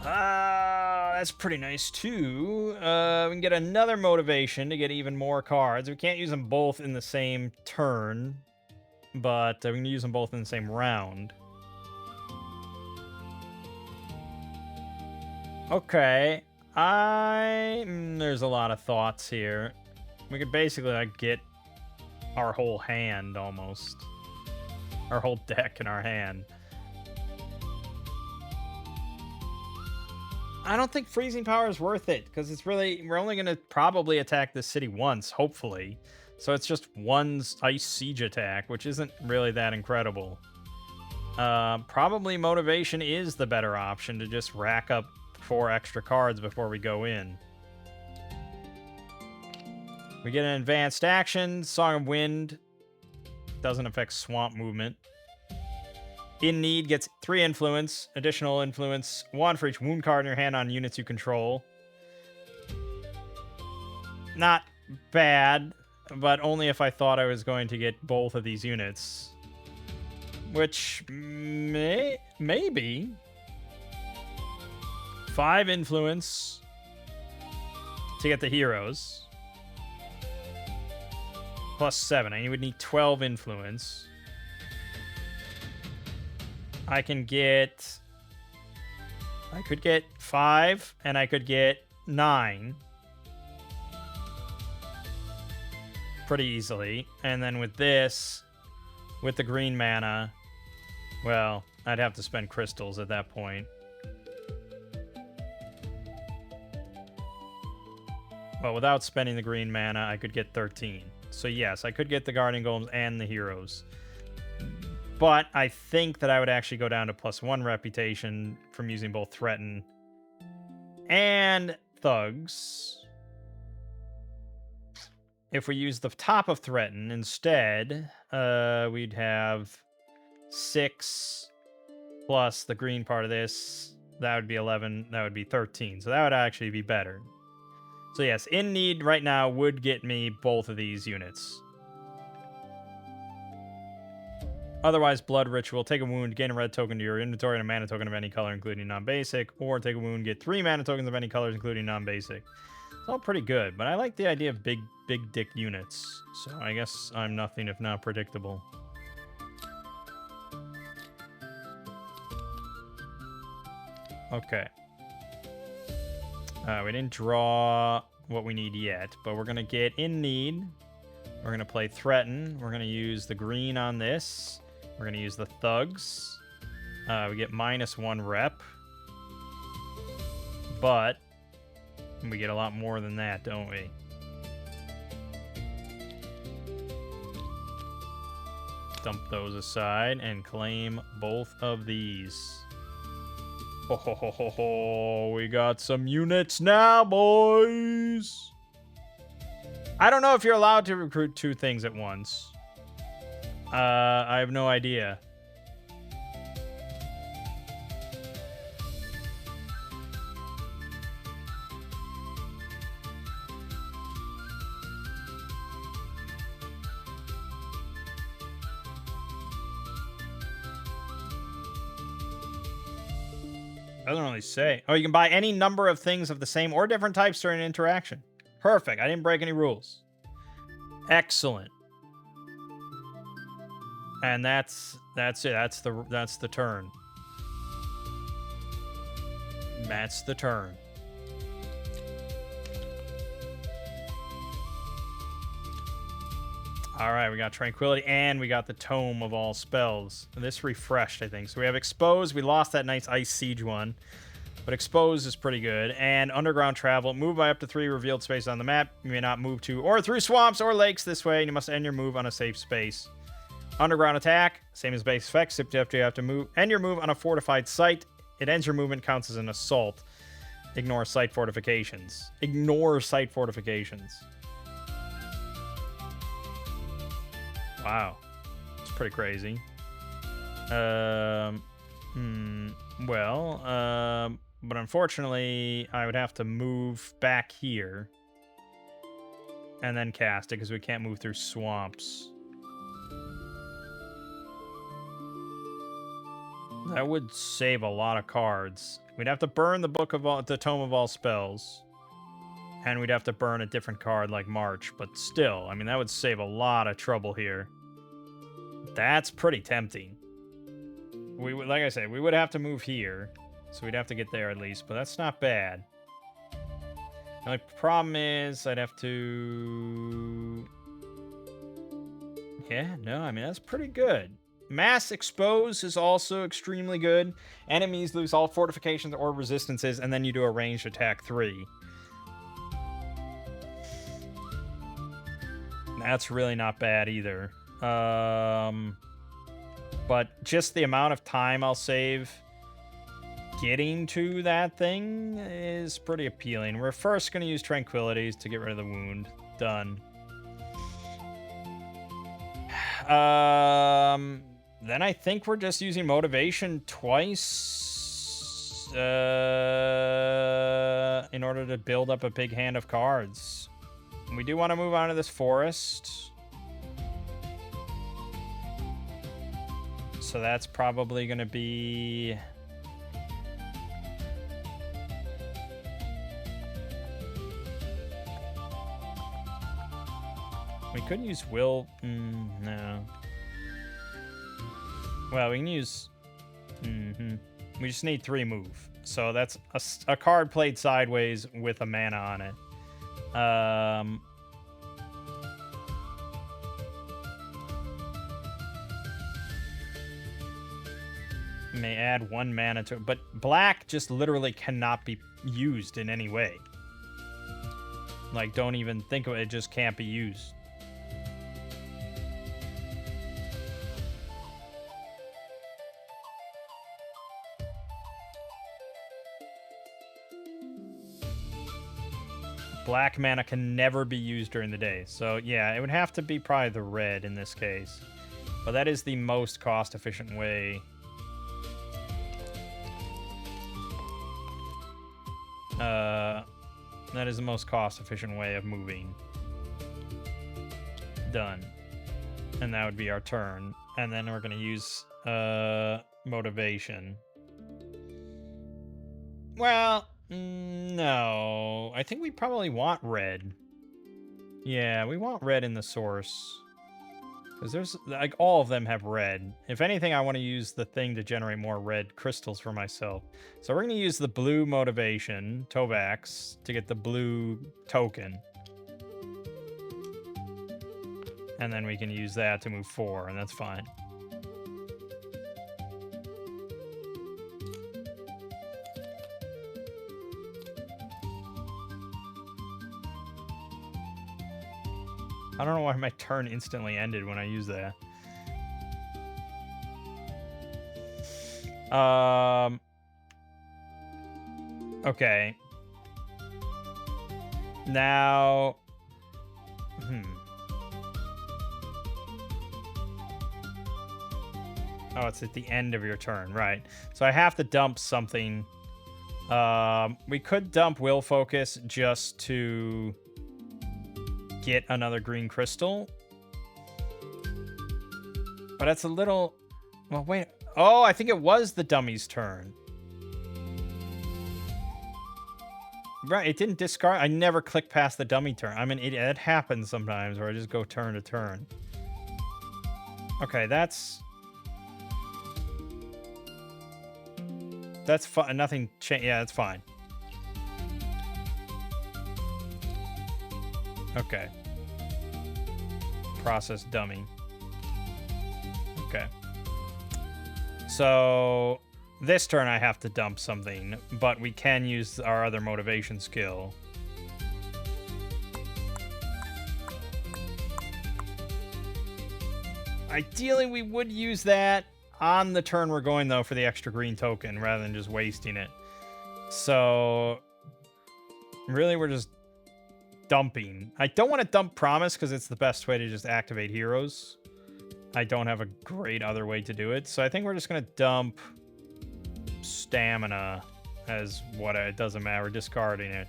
That's pretty nice, too. We can get another motivation to get even more cards. We can't use them both in the same turn, but we can use them both in the same round. Okay. There's a lot of thoughts here. We could basically, like, get our whole hand, almost. Our whole deck in our hand. I don't think freezing power is worth it, because it's really, we're only going to probably attack this city once, hopefully. So it's just one ice siege attack, which isn't really that incredible. Probably motivation is the better option to just rack up 4 extra cards before we go in. We get an advanced action. Song of Wind doesn't affect swamp movement. In Need gets 3 influence, additional influence, 1 for each wound card in your hand on units you control. Not bad, but only if I thought I was going to get both of these units. Which, maybe. 5 influence to get the heroes. Plus 7, I would need 12 influence. I could get 5, and I could get 9. pretty easily. And then with this, with the green mana, well, I'd have to spend crystals at that point. Well, without spending the green mana, I could get 13. So yes, I could get the Guardian Golems and the heroes. But I think that I would actually go down to +1 reputation from using both Threaten and Thugs. If we use the top of Threaten instead, we'd have 6 plus the green part of this. That would be 11. That would be 13. So that would actually be better. So yes, In Need right now would get me both of these units. Otherwise, Blood Ritual, take a wound, gain a red token to your inventory and a mana token of any color, including non-basic, or take a wound, get 3 mana tokens of any colors, including non-basic. It's all pretty good, but I like the idea of big dick units, so I guess I'm nothing if not predictable. Okay. We didn't draw what we need yet, but we're going to get In Need. We're going to play Threaten. We're going to use the green on this. We're going to use the Thugs. We get -1 rep. But we get a lot more than that, don't we? Dump those aside and claim both of these. Ho ho ho ho ho, we got some units now, boys! I don't know if you're allowed to recruit 2 things at once. I have no idea. Doesn't really say. Oh, you can buy any number of things of the same or different types during an interaction. Perfect. I didn't break any rules. Excellent. And that's it. That's the turn. That's the turn. All right, we got Tranquility, and we got the Tome of All Spells. This refreshed, I think. So we have Expose. We lost that nice Ice Siege one, but Expose is pretty good. And Underground Travel. Move by up to 3 revealed space on the map. You may not move to or through swamps or lakes this way, and you must end your move on a safe space. Underground Attack, same as base effects, except you have to end your move on a fortified site. It ends your movement, counts as an assault. Ignore site fortifications. Ignore site fortifications. Wow. It's pretty crazy. But unfortunately, I would have to move back here and then cast it because we can't move through swamps. That would save a lot of cards. We'd have to burn the Tome of All Spells. And we'd have to burn a different card like March. But still, I mean, that would save a lot of trouble here. That's pretty tempting. We would, like I said, we would have to move here. So we'd have to get there at least. But that's not bad. The only problem is I'd have to... Yeah, no, I mean, that's pretty good. Mass Expose is also extremely good. Enemies lose all fortifications or resistances, and then you do a ranged attack 3. That's really not bad either. But just the amount of time I'll save getting to that thing is pretty appealing. We're first going to use Tranquilities to get rid of the wound. Done. Then I think we're just using Motivation twice in order to build up a big hand of cards. We do want to move on to this forest. So that's probably going to be... We could use Will... no. Well, we can use... We just need 3 move. So that's a card played sideways with a mana on it. May add 1 mana to it. But black just literally cannot be used in any way. Like, don't even think of it. It just can't be used. Black mana can never be used during the day. So, yeah, it would have to be probably the red in this case. But that is the most cost-efficient way. That is the most cost-efficient way of moving. Done. And that would be our turn. And then we're going to use motivation. Well, no. I think we probably want red. Yeah, we want red in the source. Because there's, like, all of them have red. If anything, I want to use the thing to generate more red crystals for myself. So we're going to use the blue motivation, Tovax, to get the blue token. And then we can use that to move 4, and that's fine. I don't know why my turn instantly ended when I used that. Okay. Now... Oh, it's at the end of your turn, right. So I have to dump something. We could dump Will Focus just to get another green crystal. But that's a little... Well, wait. Oh, I think it was the dummy's turn. Right, it didn't discard. I never click past the dummy turn. I'm an idiot. It happens sometimes where I just go turn to turn. Okay, that's fine. Nothing changed. Yeah, that's fine. Okay. Process dummy. Okay. So this turn I have to dump something, but we can use our other motivation skill. Ideally, we would use that on the turn we're going, though, for the extra green token, rather than just wasting it. So, really, we're just dumping. I don't want to dump Promise, because it's the best way to just activate heroes. I don't have a great other way to do it, so I think we're just going to dump Stamina as what it doesn't matter. We're discarding it.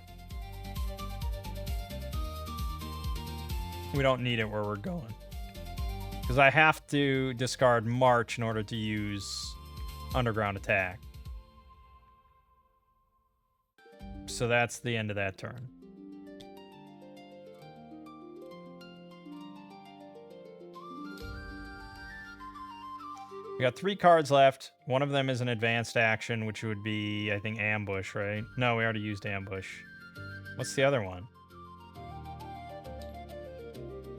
We don't need it where we're going. Because I have to discard March in order to use Underground Attack. So that's the end of that turn. We got 3 cards left. One of them is an advanced action, which would be, I think, Ambush, right? No, we already used Ambush. What's the other one?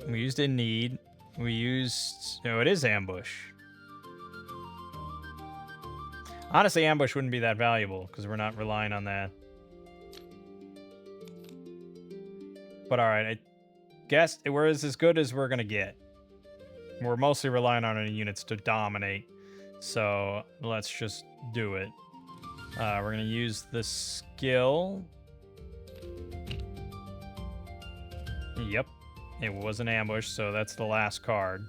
We used In Need. We used... No, it is Ambush. Honestly, Ambush wouldn't be that valuable, because we're not relying on that. But alright, I guess we're as good as we're going to get. We're mostly relying on our units to dominate. So let's just do it. We're going to use the skill. Yep. It was an ambush, so that's the last card.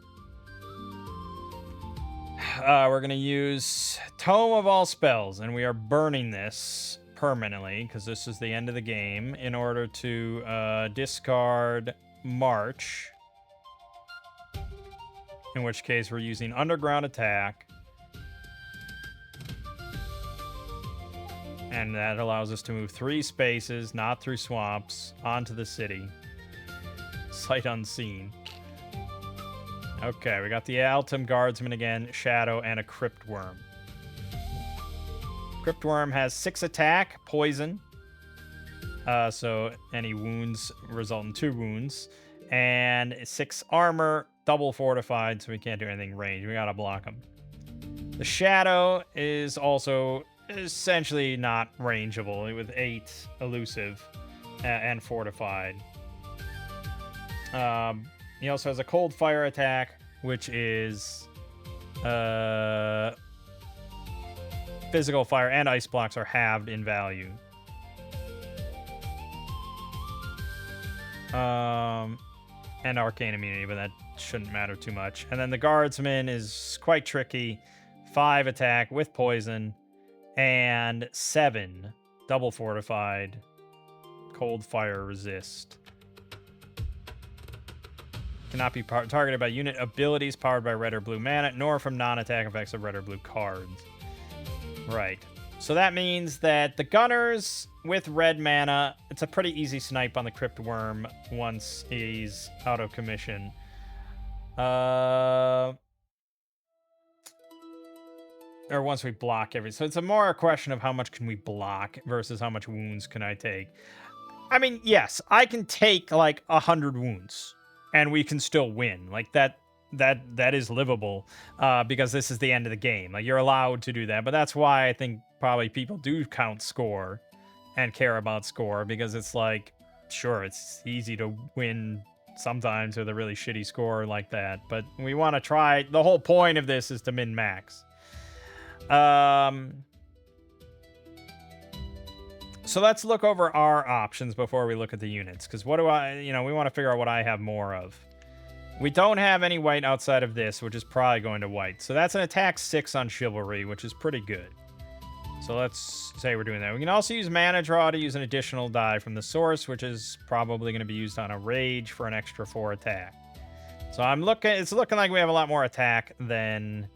We're going to use Tome of All Spells, and we are burning this permanently, because this is the end of the game, in order to discard March. In which case, we're using Underground Attack. And that allows us to move 3 spaces, not through swamps, onto the city. Sight unseen. Okay, we got the Altum Guardsman again, Shadow, and a Crypt Worm. Crypt Worm has 6 attack, poison. So any wounds result in 2 wounds. And 6 armor, double fortified, so we can't do anything ranged. We gotta block him. The Shadow is also essentially not rangeable with 8 elusive and fortified. He also has a cold fire attack, which is physical fire and ice blocks are halved in value. And arcane immunity, but that shouldn't matter too much. And then the guardsman is quite tricky. 5 attack with poison and 7 double fortified cold fire resist. Cannot be targeted by unit abilities powered by red or blue mana, nor from non-attack effects of red or blue cards. Right. So that means that the gunners with red mana, it's a pretty easy snipe on the Crypt Worm once he's out of commission. Or once we block everything. So it's a more a question of how much can we block versus how much wounds can I take. I mean, yes, I can take like 100 wounds and we can still win. Like that is livable because this is the end of the game. Like you're allowed to do that, but that's why I think probably people do count score and care about score, because it's like, sure, it's easy to win sometimes with a really shitty score like that, but we want to try. The whole point of this is to min max. So let's look over our options before we look at the units, because what do we want to figure out what I have more of. We don't have any white outside of this, which is probably going to white. So that's an attack 6 on Chivalry, which is pretty good. So let's say we're doing that. We can also use Mana Draw to use an additional die from the source, which is probably going to be used on a Rage for an extra 4 attack. So it's looking like we have a lot more attack than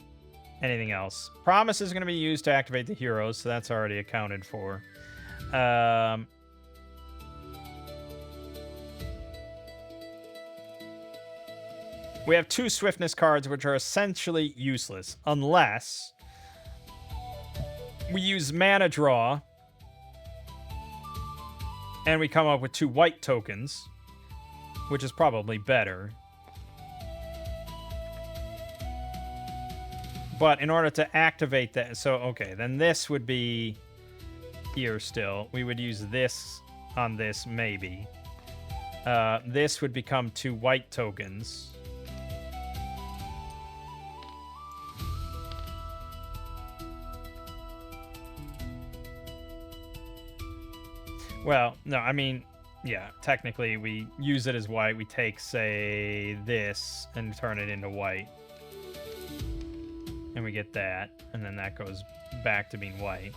anything else. Promise is going to be used to activate the heroes, so that's already accounted for. We have 2 swiftness cards, which are essentially useless, unless we use Mana Draw, and we come up with 2 white tokens, which is probably better. But in order to activate that, so okay, then this would be here still. We would use this on this, maybe. This would become 2 white tokens. Well, no, I mean, yeah, technically we use it as white. We take, say, this and turn it into white. And we get that, and then that goes back to being white.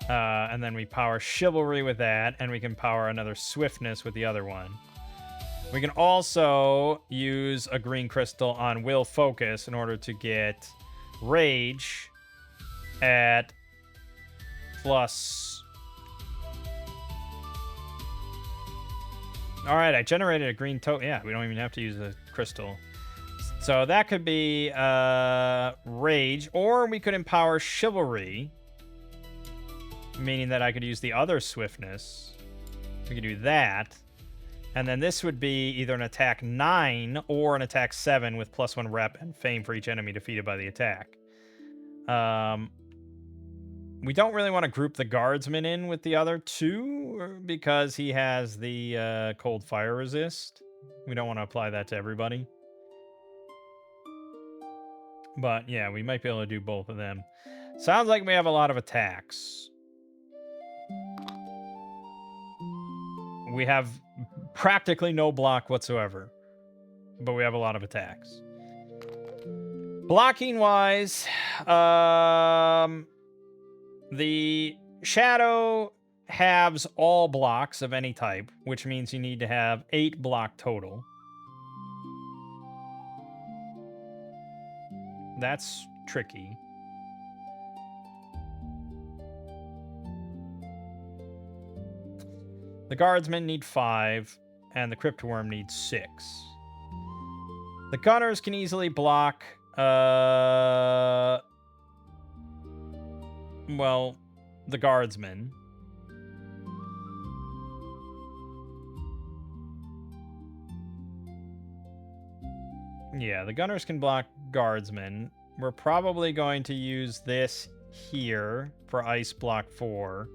And then we power Chivalry with that, and we can power another Swiftness with the other one. We can also use a green crystal on Will Focus in order to get Rage at plus... Alright, I generated a green token. Yeah, we don't even have to use a crystal. So that could be Rage, or we could empower Chivalry, meaning that I could use the other Swiftness. We could do that. And then this would be either an attack 9 or an attack 7 with +1 rep and fame for each enemy defeated by the attack. We don't really want to group the guardsman in with the other 2 because he has the cold fire resist. We don't want to apply that to everybody. But yeah, we might be able to do both of them. Sounds like we have a lot of attacks. We have practically no block whatsoever, but we have a lot of attacks. Blocking wise, the Shadow halves all blocks of any type, which means you need to have 8 block total. That's tricky. The guardsmen need 5, and the Crypt Worm needs 6. The gunners can easily block, well, the guardsmen. Yeah, the gunners can block guardsmen. we're probably going to use this here for ice block 4.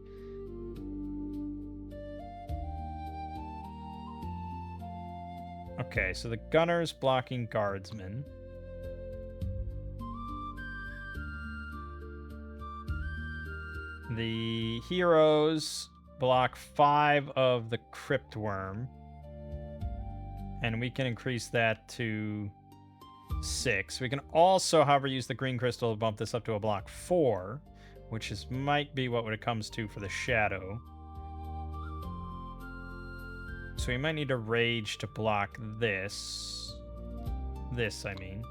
Okay, so the gunner's blocking guardsmen. The heroes block 5 of the cryptworm. And we can increase that to 6. We can also, however, use the green crystal to bump this up to a block 4, which might be what it comes to for the shadow. So we might need a rage to block this. This, I mean.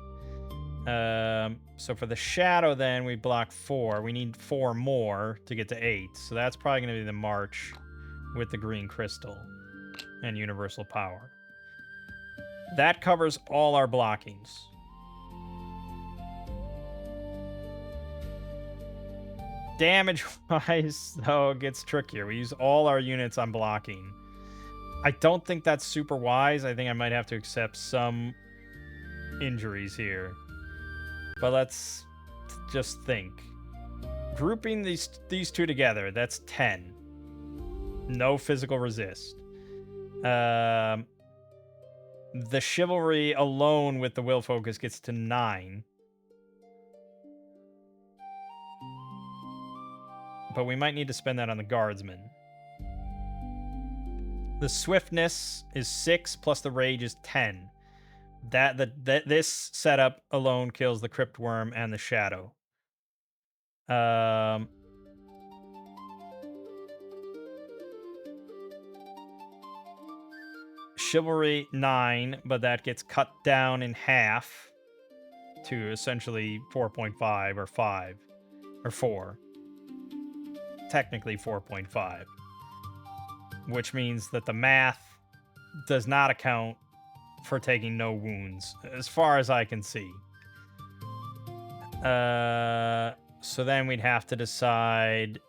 So for the shadow, then, we block 4. We need 4 more to get to 8. So that's probably going to be the march with the green crystal and universal power. That covers all our blockings. Damage-wise, though, it gets trickier. We use all our units on blocking. I don't think that's super wise. I think I might have to accept some injuries here. But let's just think. Grouping these two together, that's 10. No physical resist. The chivalry alone with the will focus gets to 9. But we might need to spend that on the guardsmen. The swiftness is 6 plus the rage is 10. This setup alone kills the cryptworm and the shadow. Chivalry 9, but that gets cut down in half to essentially 4.5 or 5 or 4. Technically 4.5. Which means that the math does not account for taking no wounds, as far as I can see. So then we'd have to decide...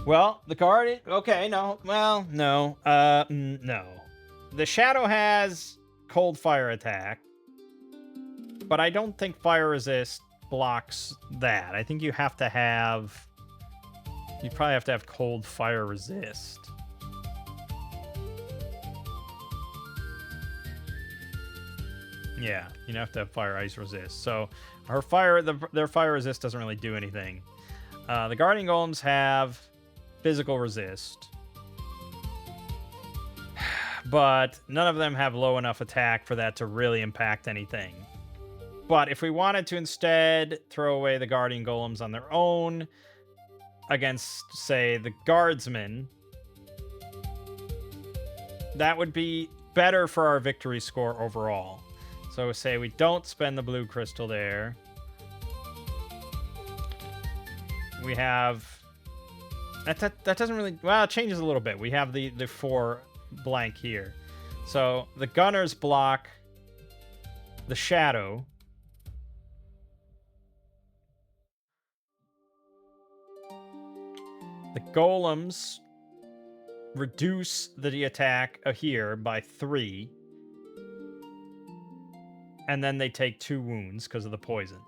Well, the card... Okay, no. Well, no. No. The shadow has cold fire attack, but I don't think fire resist blocks that. I think you have to have... You probably have to have cold fire resist. Yeah, you have to have fire ice resist. So their fire resist doesn't really do anything. The guardian golems have physical resist, but none of them have low enough attack for that to really impact anything. But if we wanted to instead throw away the guardian golems on their own against, say, the guardsmen, that would be better for our victory score overall. So say we don't spend the blue crystal there. We have... That doesn't really... Well, it changes a little bit. We have the 4 blank here. So the gunners block the shadow. The golems reduce the attack here by 3. And then they take 2 wounds because of the poison.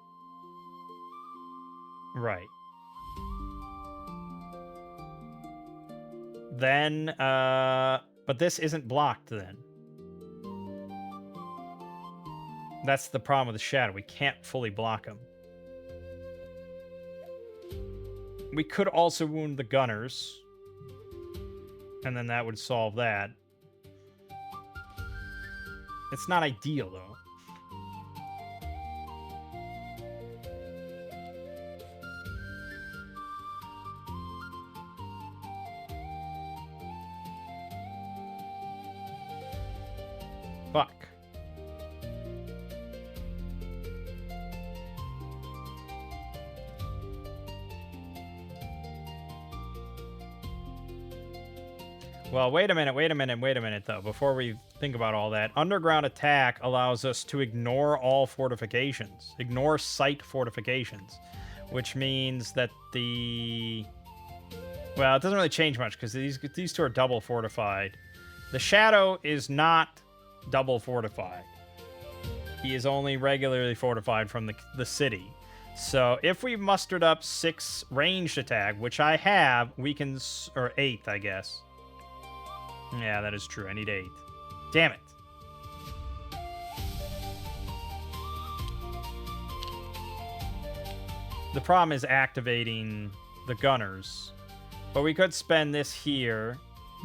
Right. Then, but this isn't blocked then. That's the problem with the shadow. We can't fully block him. We could also wound the gunners. And then that would solve that. It's not ideal, though. Fuck. Well, wait a minute, though, before we think about all that. Underground attack allows us to ignore all fortifications. Ignore site fortifications. Which means that the... Well, it doesn't really change much, because these two are double fortified. The Shadow is not double fortified. He is only regularly fortified from the city. So if we mustered up 6 ranged attack, which I have, we can... Or 8, I guess. Yeah, that is true. I need 8. Damn it. The problem is activating the gunners. But we could spend this here,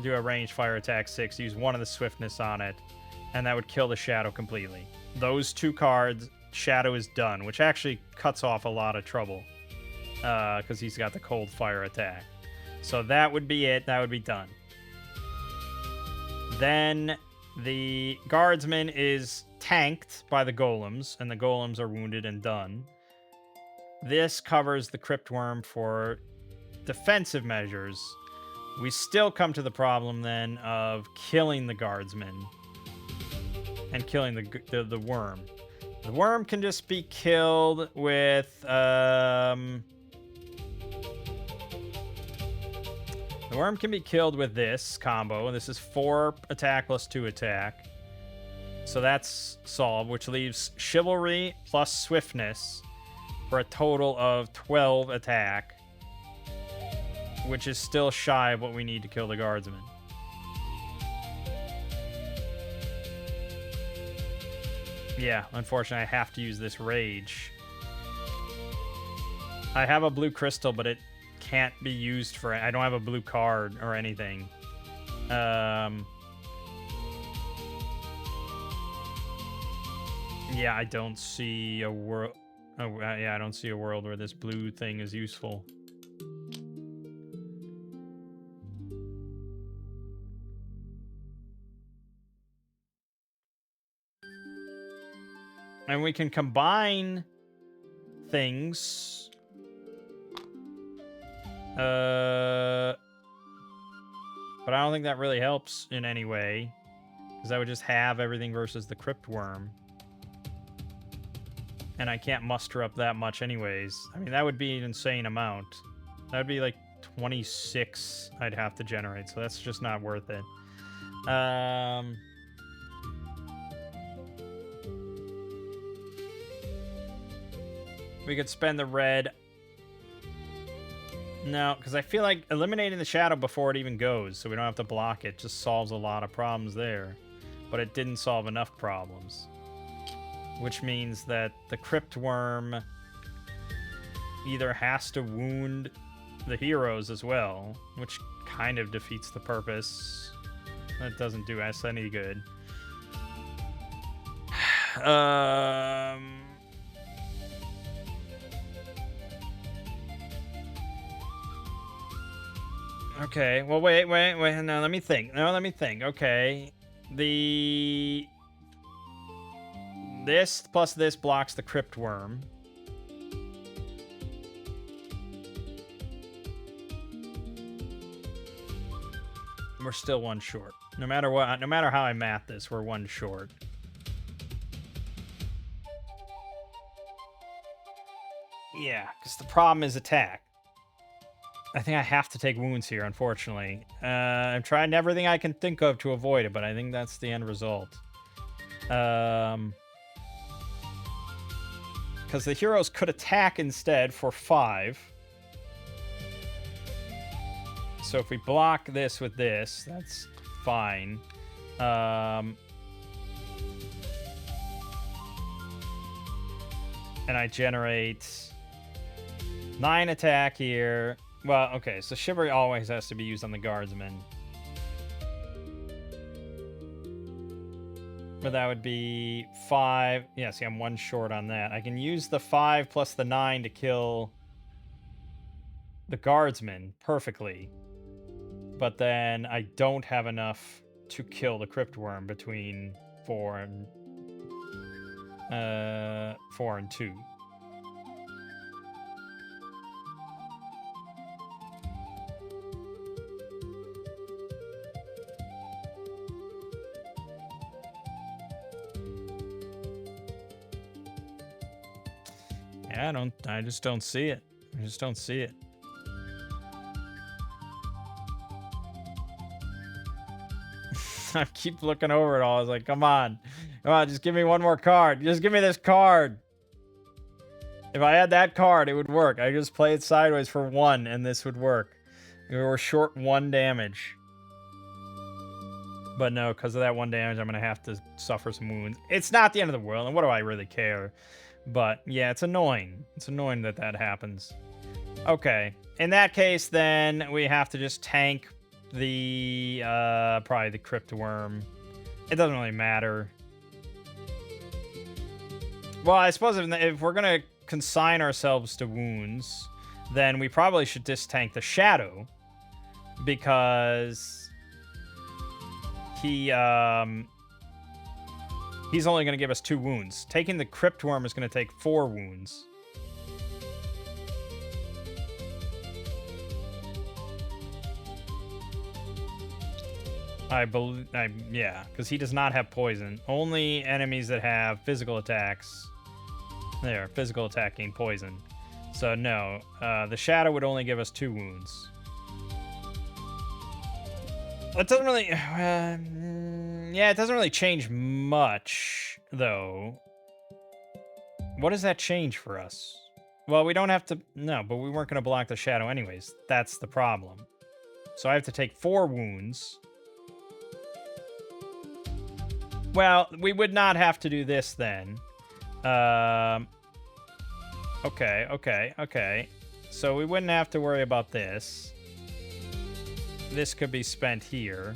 do a ranged fire attack 6, use one of the swiftness on it, and that would kill the Shadow completely. Those 2 cards, Shadow is done, which actually cuts off a lot of trouble. Because he's got the cold fire attack. So that would be it. That would be done. Then the Guardsman is tanked by the Golems, and the Golems are wounded and done. This covers the Cryptworm for defensive measures. We still come to the problem then of killing the Guardsman and killing the worm. The worm can just be killed with the worm can be killed with this combo. This is 4 attack plus 2 attack. So that's solved, which leaves Chivalry plus Swiftness for a total of 12 attack, which is still shy of what we need to kill the Guardsman. Yeah, unfortunately, I have to use this Rage. I have a blue crystal, but it can't be used for... I don't have a blue card or anything. Yeah, I don't see a world... Oh, yeah, I don't see a world where this blue thing is useful. And we can combine things. But I don't think that really helps in any way. Because I would just have everything versus the Cryptworm. And I can't muster up that much anyways. I mean, that would be an insane amount. That would be like 26 I'd have to generate. So that's just not worth it. We could spend the red. No, because I feel like eliminating the Shadow before it even goes, so we don't have to block it, just solves a lot of problems there. But it didn't solve enough problems. Which means that the Cryptworm either has to wound the heroes as well, which kind of defeats the purpose. That doesn't do us any good. Okay, well, wait. No, let me think. Okay. This plus this blocks the Cryptworm. We're still 1 short. No matter what, no matter how I math this, we're 1 short. Yeah, because the problem is attack. I think I have to take wounds here, unfortunately. I'm trying everything I can think of to avoid it, but I think that's the end result. Because the heroes could attack instead for 5. So if we block this with this, that's fine. And I generate 9 attack here. Well, okay, so Chivalry always has to be used on the Guardsman. But that would be 5. Yeah, see, I'm 1 short on that. I can use the 5 plus the 9 to kill the Guardsman perfectly. But then I don't have enough to kill the Cryptworm between 4 and 2. Yeah, I just don't see it. I just don't see it. I keep looking over it all. I was like, come on. Come on, just give me one more card. Just give me this card. If I had that card, it would work. I just play it sideways for 1, and this would work. We were short 1 damage. But no, because of that 1 damage, I'm going to have to suffer some wounds. It's not the end of the world, and what do I really care? But, yeah, it's annoying. It's annoying that that happens. Okay. In that case, then, we have to just tank the, probably the Crypt Worm. It doesn't really matter. Well, I suppose if we're going to consign ourselves to wounds, then we probably should just tank the Shadow. Because he's only going to give us 2 wounds. Taking the Crypt Worm is going to take 4 wounds. I believe, yeah, because he does not have poison. Only enemies that have physical attacks. There, physical attack gain poison. So no, the Shadow would only give us 2 wounds. It doesn't really, yeah, it doesn't really change much, though. What does that change for us? Well, we don't have to, no, but we weren't going to block the Shadow anyways. That's the problem. So I have to take 4 wounds. Well, we would not have to do this then. Okay. So we wouldn't have to worry about this. This could be spent here.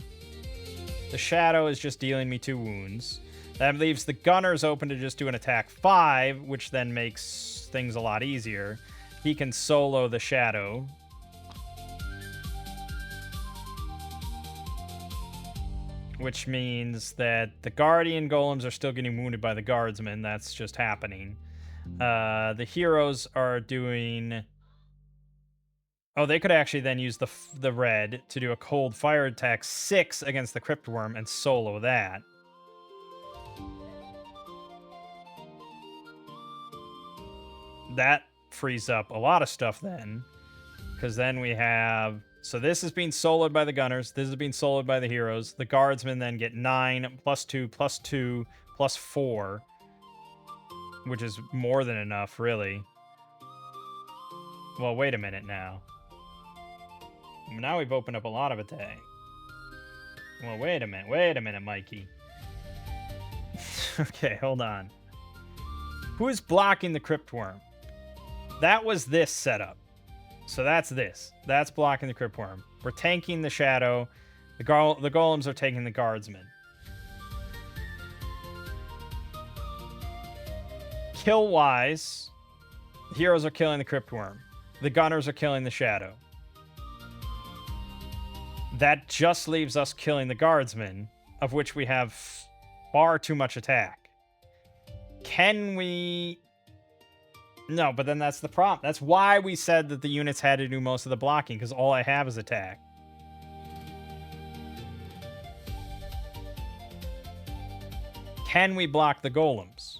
The Shadow is just dealing me 2 wounds. That leaves the Gunners open to just do an attack 5, which then makes things a lot easier. He can solo the Shadow. Which means that the Guardian Golems are still getting wounded by the Guardsmen. That's just happening. The heroes are doing... Oh, they could actually then use the red to do a cold fire attack 6 against the Crypt Worm and solo that. That frees up a lot of stuff then. Because then we have... So this is being soloed by the Gunners. This is being soloed by the heroes. The Guardsmen then get 9, +2, +2, +4. Which is more than enough, really. Well, wait a minute now. Now we've opened up a lot of attack. Well, wait a minute, Mikey. Okay, hold on. Who is blocking the Crypt Worm? That was this setup. So that's this. That's blocking the Crypt Worm. We're tanking the Shadow. The Golems are taking the Guardsmen. Kill-wise, the heroes are killing the Crypt Worm. The Gunners are killing the Shadow. That just leaves us killing the Guardsmen, of which we have far too much attack. Can we... No, but then that's the problem. That's why we said that the units had to do most of the blocking, because all I have is attack. Can we block the Golems?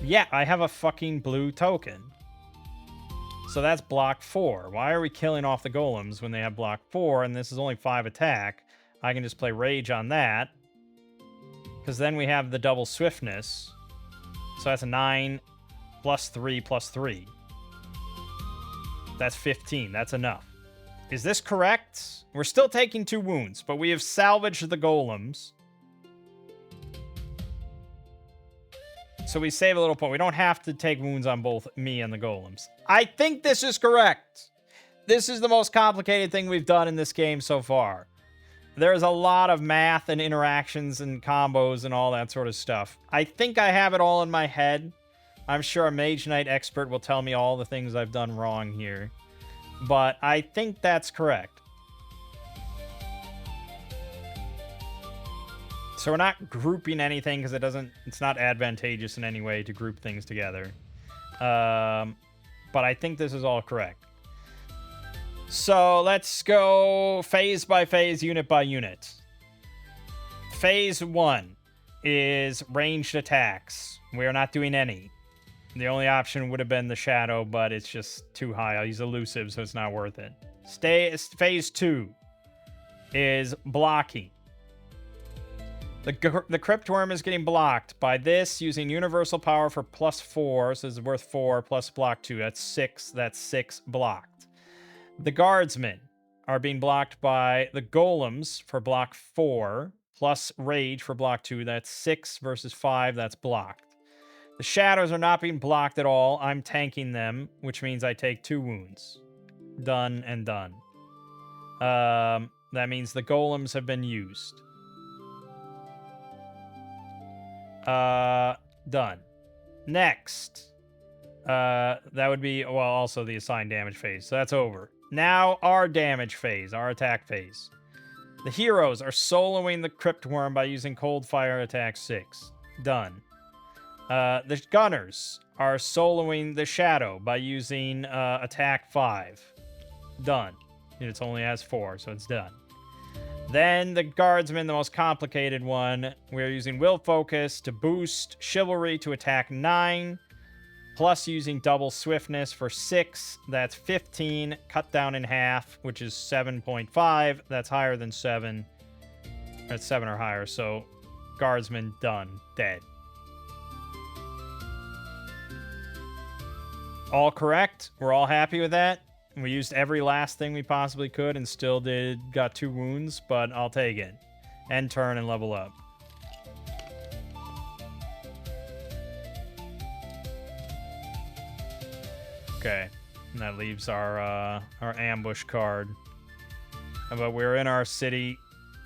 Yeah, I have a fucking blue token. So that's block 4. Why are we killing off the Golems when they have block 4 and this is only 5 attack? I can just play Rage on that. Because then we have the double swiftness. So that's a 9 +3 +3. That's 15. That's enough. Is this correct? We're still taking 2 wounds, but we have salvaged the Golems. So we save a little point. We don't have to take wounds on both me and the Golems. I think this is correct. This is the most complicated thing we've done in this game so far. There's a lot of math and interactions and combos and all that sort of stuff. I think I have it all in my head. I'm sure a Mage Knight expert will tell me all the things I've done wrong here. But I think that's correct. So we're not grouping anything because it's not advantageous in any way to group things together. But I think this is all correct. So let's go phase by phase, unit by unit. Phase 1 is ranged attacks. We are not doing any. The only option would have been the Shadow, but it's just too high. I'll use Elusive, so it's not worth it. Phase 2 is blocking. The Crypt Worm is getting blocked by this using Universal Power for +4. So it's worth 4 plus block 2. That's 6. That's 6 blocked. The Guardsmen are being blocked by the Golems for block 4 plus Rage for block 2. That's 6 versus 5. That's blocked. The Shadows are not being blocked at all. I'm tanking them, which means I take 2 wounds. Done and done. That means the Golems have been used. Done. Next. That would be, well, also the assigned damage phase. So that's over. Now our damage phase, our attack phase. The heroes are soloing the Crypt Worm by using Cold Fire attack 6. Done. The gunners are soloing the Shadow by using attack 5. Done. It only has 4, so it's done. Then the Guardsman, the most complicated one, we're using Will Focus to boost Chivalry to attack 9, plus using double Swiftness for 6. That's 15, cut down in half, which is 7.5. That's higher than 7. That's 7 or higher, so Guardsman done, dead. All correct? We're all happy with that? We used every last thing we possibly could and still got 2 wounds, but I'll take it. End turn and level up. Okay, and that leaves our ambush card. But we're in our city.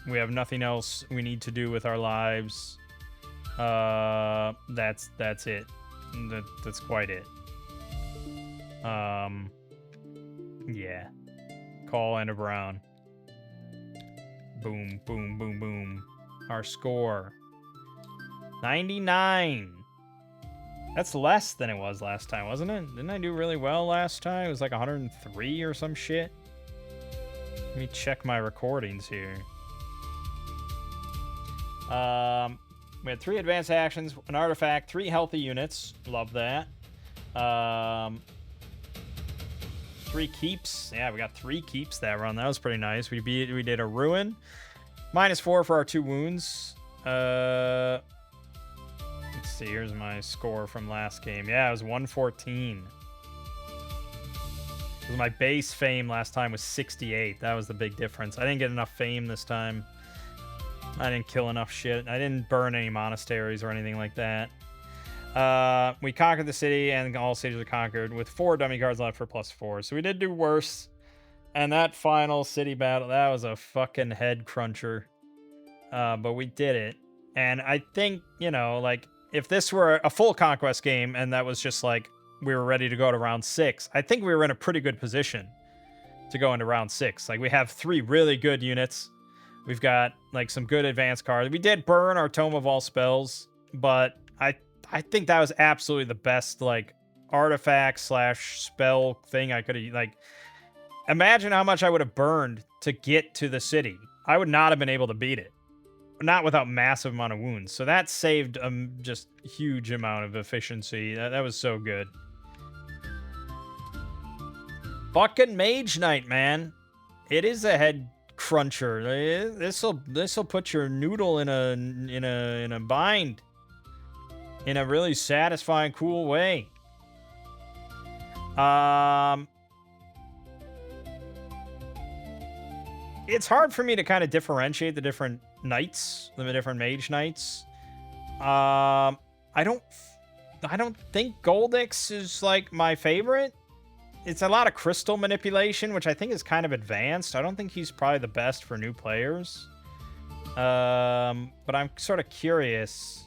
We have nothing else we need to do with our lives. That's it. That's quite it. Yeah. Call and a brown. Boom, boom, boom, boom. Our score. 99. That's less than it was last time, wasn't it? Didn't I do really well last time? It was like 103 or some shit. Let me check my recordings here. We had 3 advanced actions, an artifact, 3 healthy units. Love that. 3 keeps. Yeah, we got 3 keeps that run. That was pretty nice. We did a ruin. -4 for our 2 wounds. Let's see. Here's my score from last game. Yeah, it was 114. My base fame last time was 68. That was the big difference. I didn't get enough fame this time. I didn't kill enough shit. I didn't burn any monasteries or anything like that. We conquered the city, and all cities are conquered with 4 dummy cards left for +4. So we did do worse. And that final city battle, that was a fucking head cruncher. But we did it. And I think, you know, like, if this were a full conquest game and that was just like we were ready to go to round 6, I think we were in a pretty good position to go into round 6. Like, we have 3 really good units. We've got like some good advanced cards. We did burn our Tome of All Spells, but I think that was absolutely the best, like, artifact / spell thing I could have, like, imagine how much I would have burned to get to the city. I would not have been able to beat it. Not without massive amount of wounds. So that saved just huge amount of efficiency. That was so good. Fucking Mage Knight, man. It is a head cruncher. This'll put your noodle in a bind. In a really satisfying, cool way. It's hard for me to kind of differentiate the different knights, the different mage knights. I don't think Goldix is like my favorite. It's a lot of crystal manipulation, which I think is kind of advanced. I don't think he's probably the best for new players. But I'm sort of curious.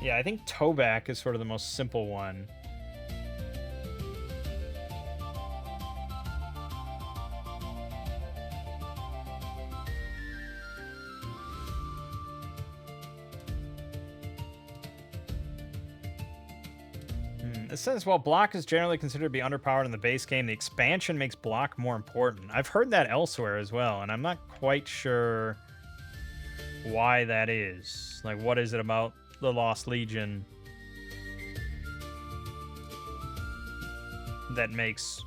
Yeah, I think Toback is sort of the most simple one. It says, while block is generally considered to be underpowered in the base game, the expansion makes block more important. I've heard that elsewhere as well, and I'm not quite sure why that is. Like, what is it about the Lost Legion? that makes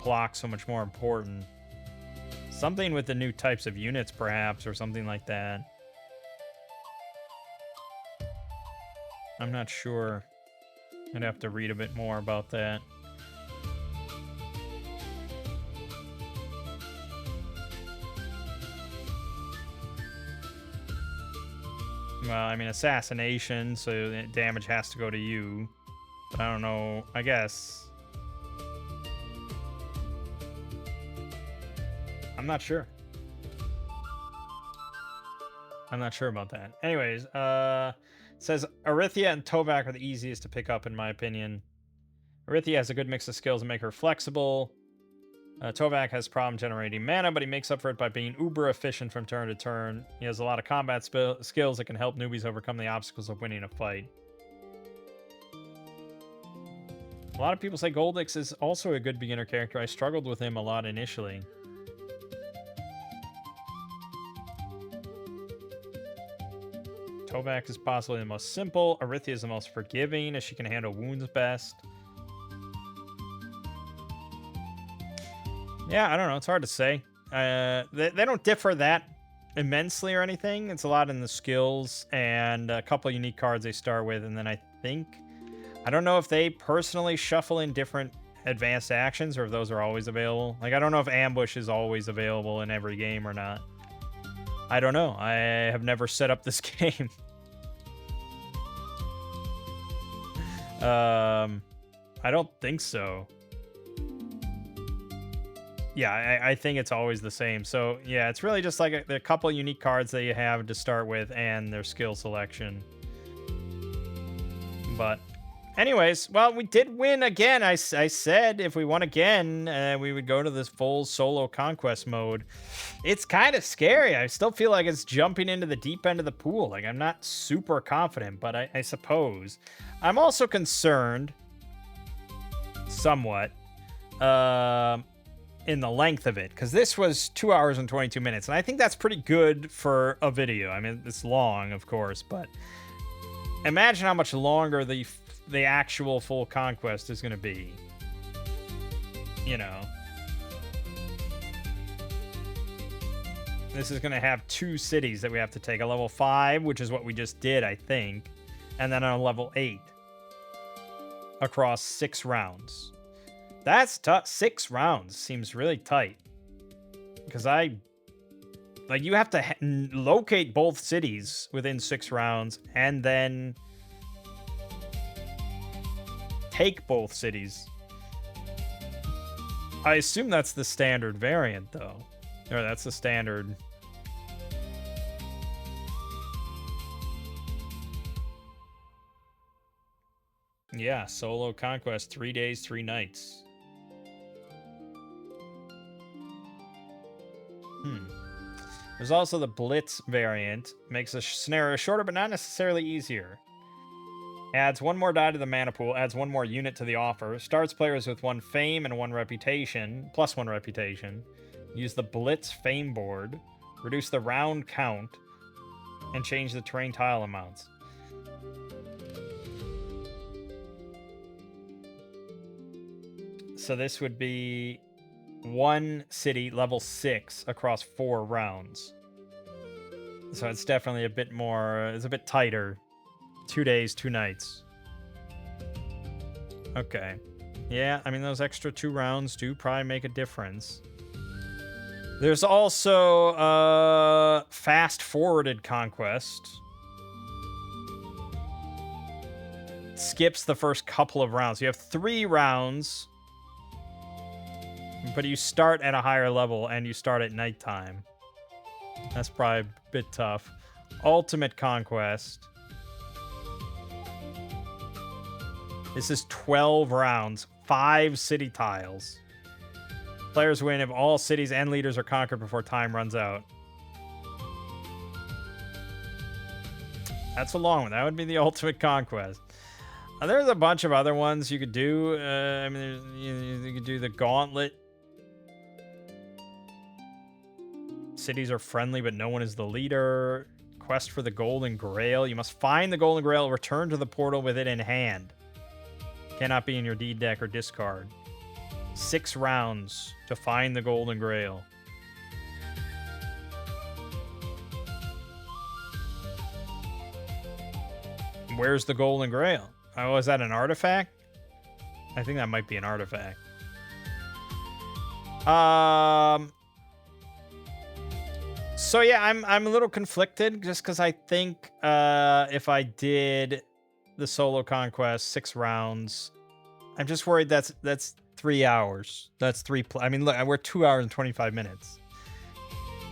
block so much more important. Something with the new types of units, perhaps, or something like that. I'm not sure. I'd have to read a bit more about that. Well, I mean, assassination, so damage has to go to you. But I don't know. I guess. I'm not sure. I'm not sure about that. Anyways, it says Arithia and Tovak are the easiest to pick up, in my opinion. Arithia has a good mix of skills that make her flexible. Tovak has problem generating mana, but he makes up for it by being uber efficient from turn to turn. He has a lot of combat skills that can help newbies overcome the obstacles of winning a fight. A lot of people say Goldix is also a good beginner character. I struggled with him a lot initially. Tovak is possibly the most simple. Arithia is the most forgiving, as she can handle wounds best. Yeah, I don't know. It's hard to say. They don't differ that immensely or anything. It's a lot in the skills and a couple unique cards they start with. And then I don't know if they personally shuffle in different advanced actions or if those are always available. Like, I don't know if ambush is always available in every game or not. I don't know. I have never set up this game. I don't think so. Yeah, I think it's always the same. So, yeah, it's really just like a couple unique cards that you have to start with and their skill selection. But anyways, well, we did win again. I said if we won again, we would go to this full solo conquest mode. It's kind of scary. I still feel like it's jumping into the deep end of the pool. Like, I'm not super confident, but I suppose. I'm also concerned, somewhat, in the length of it, because this was 2 hours and 22 minutes, and I think that's pretty good for a video. I mean, it's long, of course, but imagine how much longer the actual full conquest is going to be. You know, this is going to have 2 cities that we have to take. A level 5, which is what we just did, I think, and then on a level 8 across 6 rounds. That's tough. 6 rounds seems really tight. Because you have to locate both cities within 6 rounds and then take both cities. I assume that's the standard variant, though. Or that's the standard. Yeah, solo conquest, 3 days, 3 nights. There's also the Blitz variant. Makes a scenario shorter, but not necessarily easier. Adds 1 more die to the mana pool. Adds 1 more unit to the offer. Starts players with 1 fame and 1 reputation. Plus 1 reputation. Use the Blitz fame board. Reduce the round count. And change the terrain tile amounts. So this would be 1 city, level 6, across 4 rounds. So it's definitely a bit more, it's a bit tighter. 2 days, 2 nights. Okay. Yeah, I mean, those extra 2 rounds do probably make a difference. There's also fast-forwarded conquest. Skips the first couple of rounds. You have 3 rounds, but you start at a higher level and you start at nighttime. That's probably a bit tough. Ultimate Conquest. This is 12 rounds, 5 city tiles. Players win if all cities and leaders are conquered before time runs out. That's a long one. That would be the Ultimate Conquest. There's a bunch of other ones you could do. I mean, you could do the Gauntlet. Cities are friendly, but no one is the leader. Quest for the Golden Grail. You must find the Golden Grail, return to the portal with it in hand. Cannot be in your deed deck or discard. 6 rounds to find the Golden Grail. Where's the Golden Grail? Oh, is that an artifact? I think that might be an artifact. So yeah, I'm a little conflicted just because I think if I did the solo conquest 6 rounds, I'm just worried that's 3 hours. That's I mean, look, we're 2 hours and 25 minutes.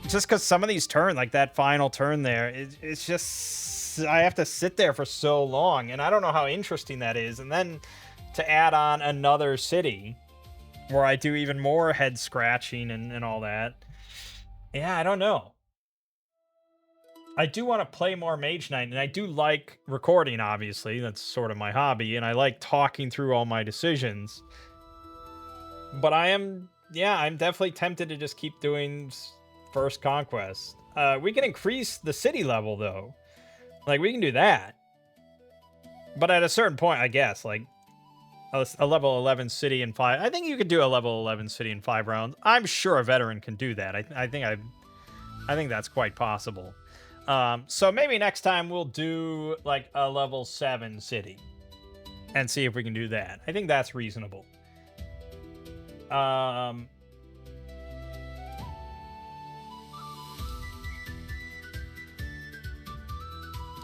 Just because some of these turns, like that final turn there, it's just I have to sit there for so long, and I don't know how interesting that is. And then to add on another city where I do even more head scratching and all that. Yeah, I don't know. I do want to play more Mage Knight, and I do like recording, obviously. That's sort of my hobby, and I like talking through all my decisions. But I'm definitely tempted to just keep doing first conquest. We can increase the city level, though. Like, we can do that. But at a certain point, I guess, like, a level 11 city in 5... I think you could do a level 11 city in 5 rounds. I'm sure a veteran can do that. I think that's quite possible. So maybe next time we'll do like a level 7 city and see if we can do that. I think that's reasonable.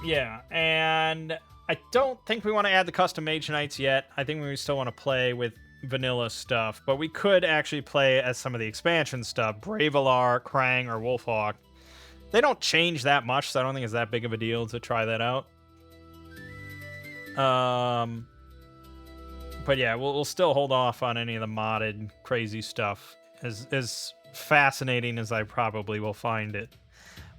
Yeah, and I don't think we want to add the custom Mage Knights yet. I think we still want to play with vanilla stuff, but we could actually play as some of the expansion stuff. Bravelar, Krang, or Wolfhawk. They don't change that much, so I don't think it's that big of a deal to try that out. But yeah, we'll still hold off on any of the modded crazy stuff, as fascinating as I probably will find it.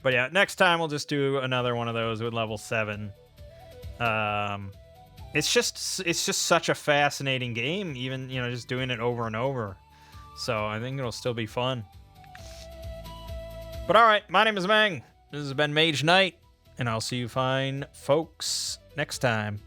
But yeah, next time we'll just do another one of those with level 7. It's just such a fascinating game, even, you know, just doing it over and over. So I think it'll still be fun. But all right, my name is Mangg. This has been Mage Knight, and I'll see you fine folks next time.